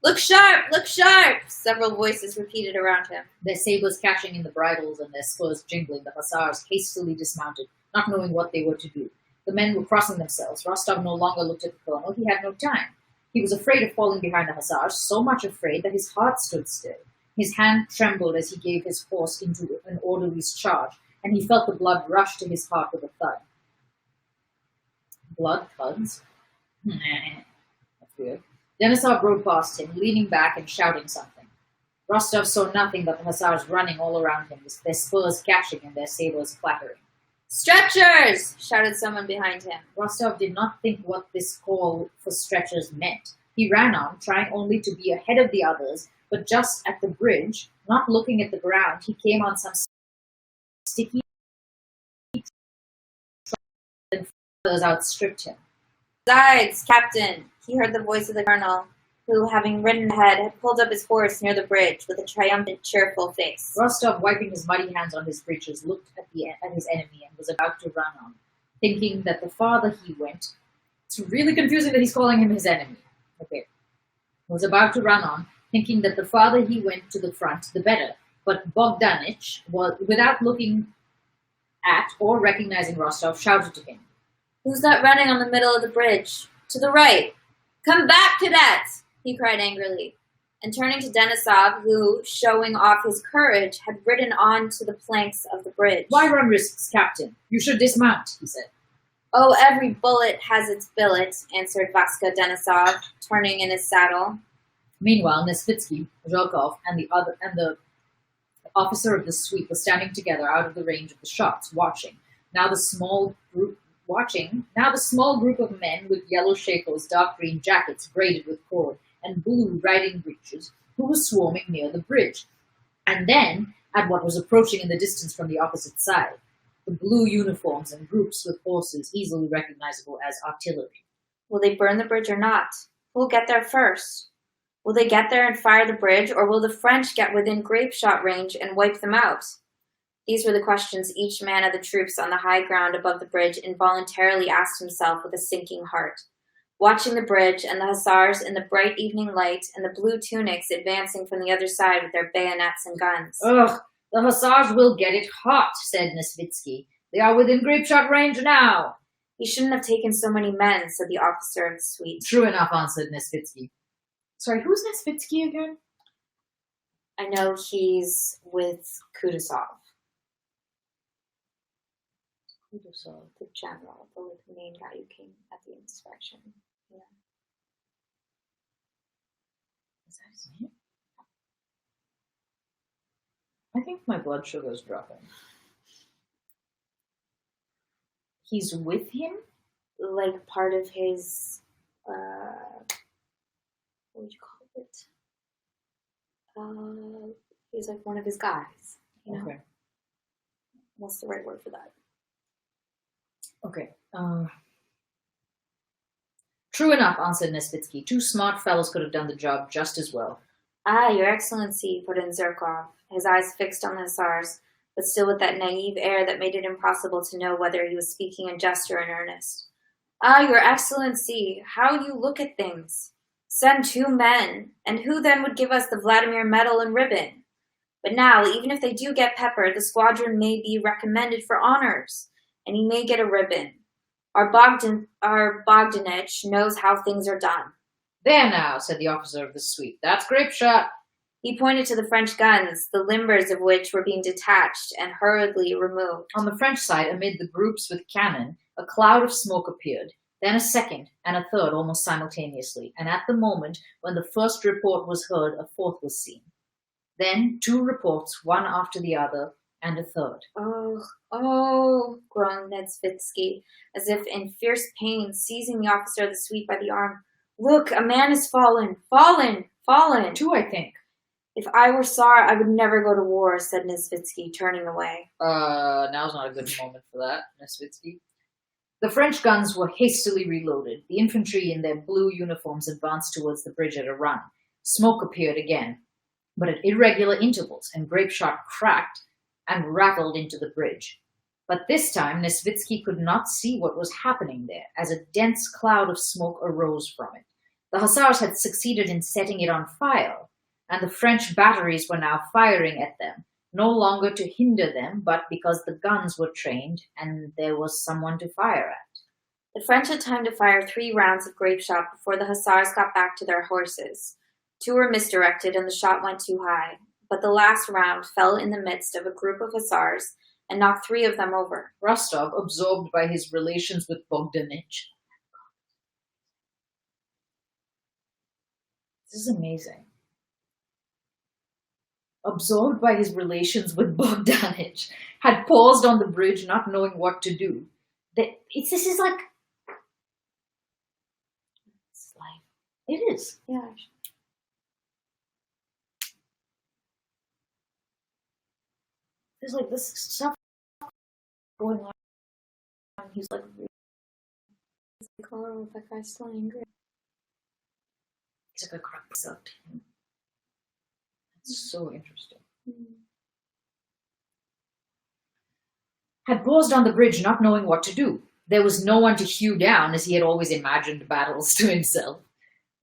Look sharp! Look sharp! Several voices repeated around him. Their sabers catching in the bridles and their spurs jingling, the hussars hastily dismounted, not knowing what they were to do. The men were crossing themselves. Rostov no longer looked at the colonel. He had no time. He was afraid of falling behind the hussars, so much afraid that his heart stood still. His hand trembled as he gave his horse into an orderly's charge, and he felt the blood rush to his heart with a thud. Blood thuds? That's weird. Denisov rode past him, leaning back and shouting something. Rostov saw nothing but the hussars running all around him, with their spurs catching and their sabers clattering. Stretchers! Shouted someone behind him. Rostov did not think what this call for stretchers meant. He ran on, trying only to be ahead of the others, but just at the bridge, not looking at the ground, he came on some sticky and others outstripped him. Besides, Captain! He heard the voice of the colonel, who, having ridden ahead, had pulled up his horse near the bridge with a triumphant, cheerful face. Rostov, wiping his muddy hands on his breeches, looked at his enemy and was about to run on, thinking that the farther he went, It's really confusing that he's calling him his enemy. Okay. Was about to run on, thinking that the farther he went to the front, the better. But Bogdanich, without looking at or recognizing Rostov, shouted to him. Who's that running on the middle of the bridge? To the right. Come back, cadets! He cried angrily. And turning to Denisov, who, showing off his courage, had ridden on to the planks of the bridge. Why run risks, Captain? You should dismount, he said. Oh, every bullet has its billet, answered Vaska Denisov, turning in his saddle. Meanwhile, Nesvitsky, Zhukov, and the officer of the suite were standing together out of the range of the shots, watching. Now the small group of men with yellow shakos, dark green jackets braided with cord, and blue riding breeches, who were swarming near the bridge. And then, at what was approaching in the distance from the opposite side, the blue uniforms and groups with horses easily recognizable as artillery. Will they burn the bridge or not? Who will get there first? Will they get there and fire the bridge, or will the French get within grape shot range and wipe them out? These were the questions each man of the troops on the high ground above the bridge involuntarily asked himself with a sinking heart. Watching the bridge and the hussars in the bright evening light and the blue tunics advancing from the other side with their bayonets and guns. Ugh, the hussars will get it hot, said Nesvitsky. They are within grape shot range now. He shouldn't have taken so many men, said the officer of the suite. True enough, answered Nesvitsky. Sorry, who's Nesvitsky again? I know he's with Kutuzov. Kutuzov. The general, the main guy who came at the inspection. Yeah. Is that his name? I think my blood sugar is dropping. He's with him? Like part of his, what would you call it? He's like one of his guys. You know? Okay. What's the right word for that? Okay. True enough, answered Nesvitsky. 2 smart fellows could have done the job just as well. Ah, Your Excellency, put in Zherkov, his eyes fixed on the hussars, but still with that naive air that made it impossible to know whether he was speaking in jest or in earnest. Ah, Your Excellency, how you look at things. Send 2 men, and who then would give us the Vladimir medal and ribbon? But now, even if they do get peppered, the squadron may be recommended for honors, and he may get a ribbon. Our Bogdanich knows how things are done. There now, said the officer of the suite. That's grape shot. He pointed to the French guns, the limbers of which were being detached and hurriedly removed. On the French side, amid the groups with cannon, a cloud of smoke appeared, then a second and a third almost simultaneously, and at the moment when the first report was heard, a fourth was seen. Then 2 reports, one after the other, and a third. Oh, groaned Nesvitsky, as if in fierce pain, seizing the officer of the suite by the arm. Look, a man is fallen! 2, I think. If I were Tsar, I would never go to war, said Nesvitsky, turning away. Now's not a good moment for that, Nesvitsky. The French guns were hastily reloaded. The infantry in their blue uniforms advanced towards the bridge at a run. Smoke appeared again, but at irregular intervals, and grape shot cracked and rattled into the bridge. But this time, Nesvitsky could not see what was happening there, as a dense cloud of smoke arose from it. The hussars had succeeded in setting it on fire, and the French batteries were now firing at them, no longer to hinder them, but because the guns were trained and there was someone to fire at. The French had time to fire 3 rounds of grape shot before the hussars got back to their horses. 2 were misdirected and the shot went too high, but the last round fell in the midst of a group of hussars and knocked 3 of them over. Rostov, absorbed by his relations with Bogdanich. This is amazing. Absorbed by his relations with Bogdanich, had paused on the bridge, not knowing what to do. This is like... It's life. It is. Yeah. There's like this stuff going on. He's like... Oh, that guy's still angry. He's like a crap sucked him. It's so interesting. Had paused on the bridge, not knowing what to do. There was no one to hew down, as he had always imagined battles to himself.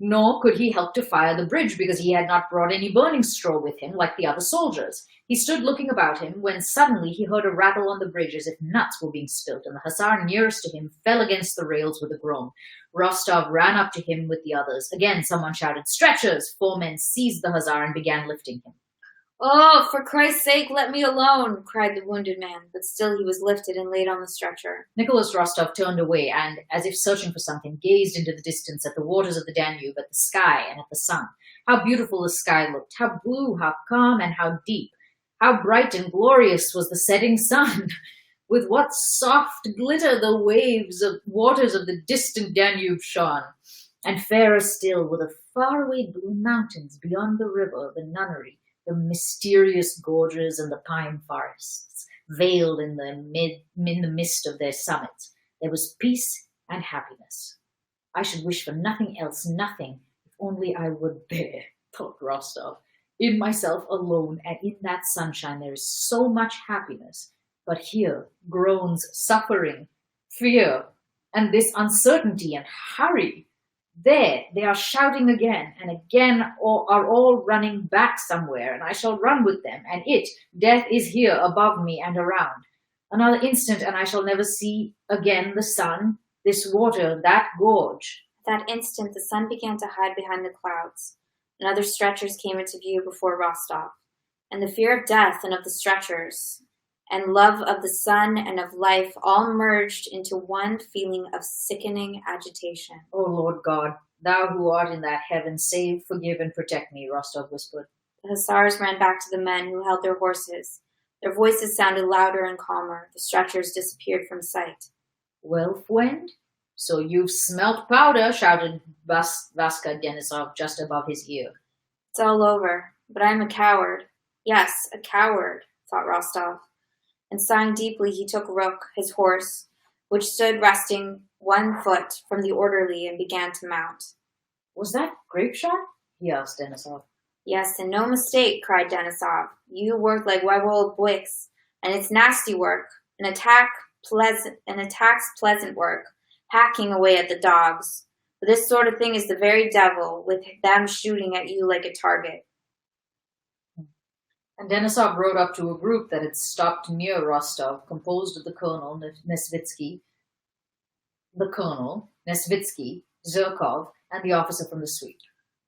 Nor could he help to fire the bridge, because he had not brought any burning straw with him like the other soldiers. He stood looking about him, when suddenly he heard a rattle on the bridge as if nuts were being spilt, and the hussar nearest to him fell against the rails with a groan. Rostov ran up to him with the others. Again someone shouted, "Stretchers!" 4 men seized the hussar and began lifting him. "Oh, for Christ's sake, let me alone!" cried the wounded man, but still he was lifted and laid on the stretcher. Nicholas Rostov turned away and, as if searching for something, gazed into the distance at the waters of the Danube, at the sky, and at the sun. How beautiful the sky looked, how blue, how calm, and how deep. How bright and glorious was the setting sun! With what soft glitter the waters of the distant Danube shone! And fairer still were the faraway blue mountains beyond the river, the nunnery, the mysterious gorges, and the pine forests, veiled in the mist of their summits. There was peace and happiness. I should wish for nothing else, nothing, if only I were there, thought Rostov. In myself alone, and in that sunshine there is so much happiness. But here, groans, suffering, fear, and this uncertainty and hurry. There, they are shouting again and again, or are all running back somewhere, and I shall run with them, and death is here above me and around. Another instant, and I shall never see again the sun, this water, that gorge. At that instant, the sun began to hide behind the clouds, and other stretchers came into view before Rostov, and the fear of death and of the stretchers, and love of the sun and of life all merged into one feeling of sickening agitation. O Lord God, thou who art in that heaven, save, forgive, and protect me, Rostov whispered. The hussars ran back to the men who held their horses. Their voices sounded louder and calmer. The stretchers disappeared from sight. Well, friend, so you've smelt powder, shouted Vaska Denisov just above his ear. It's all over, but I'm a coward. Yes, a coward, thought Rostov. And sighing deeply, he took Rook, his horse, which stood resting 1 foot from the orderly, and began to mount. Was that grape shot? He asked Denisov. Yes, and no mistake, cried Denisov. You work like Wybol Bwix, and it's nasty work. An attack's pleasant work, hacking away at the dogs. But this sort of thing is the very devil, with them shooting at you like a target. And Denisov rode up to a group that had stopped near Rostov, composed of the colonel, Nesvitsky, Zirkov, and the officer from the suite.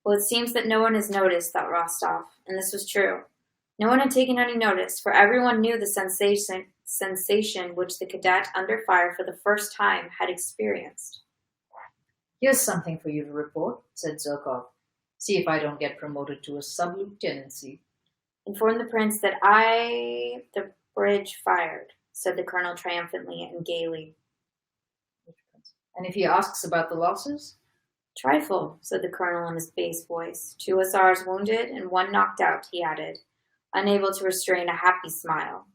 Well, it seems that no one has noticed, thought Rostov, and this was true. No one had taken any notice, for everyone knew the sensation which the cadet under fire for the first time had experienced. Here's something for you to report, said Zirkov. See if I don't get promoted to a sub-lieutenancy. Inform the prince that the bridge fired, said the colonel triumphantly and gaily. And if he asks about the losses? Trifle, said the colonel in his bass voice. 2 hussars wounded and 1 knocked out, he added, unable to restrain a happy smile,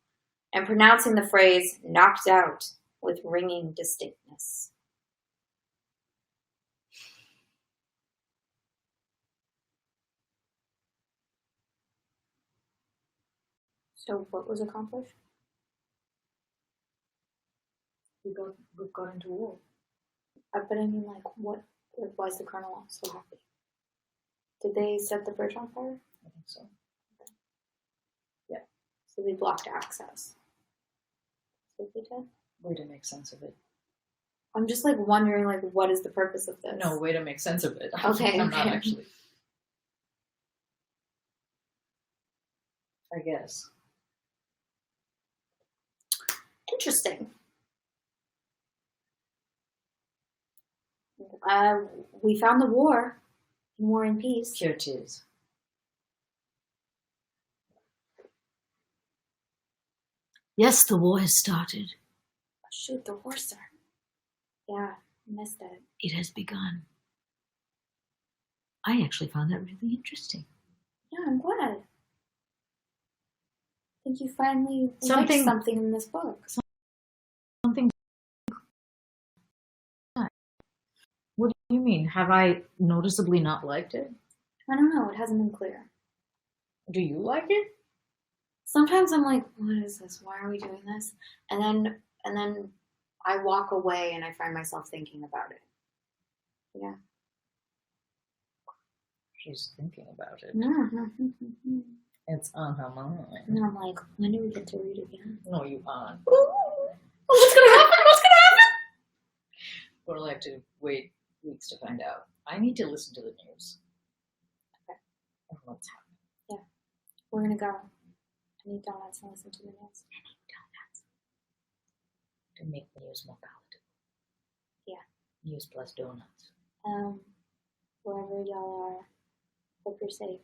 and pronouncing the phrase knocked out with ringing distinctness. So what was accomplished? We got into war. But I mean, what? Why is the colonel so happy? Did they set the bridge on fire? I think so. Okay. Yeah. So they blocked access. What they did? Way to make sense of it. I'm just wondering what is the purpose of this? No, way to make sense of it. Okay. I'm not actually. I guess. Interesting. We found the war. War and peace. Here it is. Yes, the war has started. Oh, shoot, the horse, sir. Yeah, I missed it. It has begun. I actually found that really interesting. Yeah, I'm glad. I think you finally liked something in this book. Something. What do you mean? Have I noticeably not liked it? I don't know. It hasn't been clear. Do you like it? Sometimes I'm like, what is this? Why are we doing this? And then I walk away and I find myself thinking about it. Yeah. She's thinking about it. And It's on her mind. I'm like, when do we get to read again? No, you aren't. What's gonna happen? What's gonna happen? We'll have to wait weeks to find out. I need to listen to the news. Okay. Of what's happening. We're gonna go. I need donuts and listen to the news. To make the news more palatable. Yeah. News plus donuts. Wherever y'all are, hope you're safe.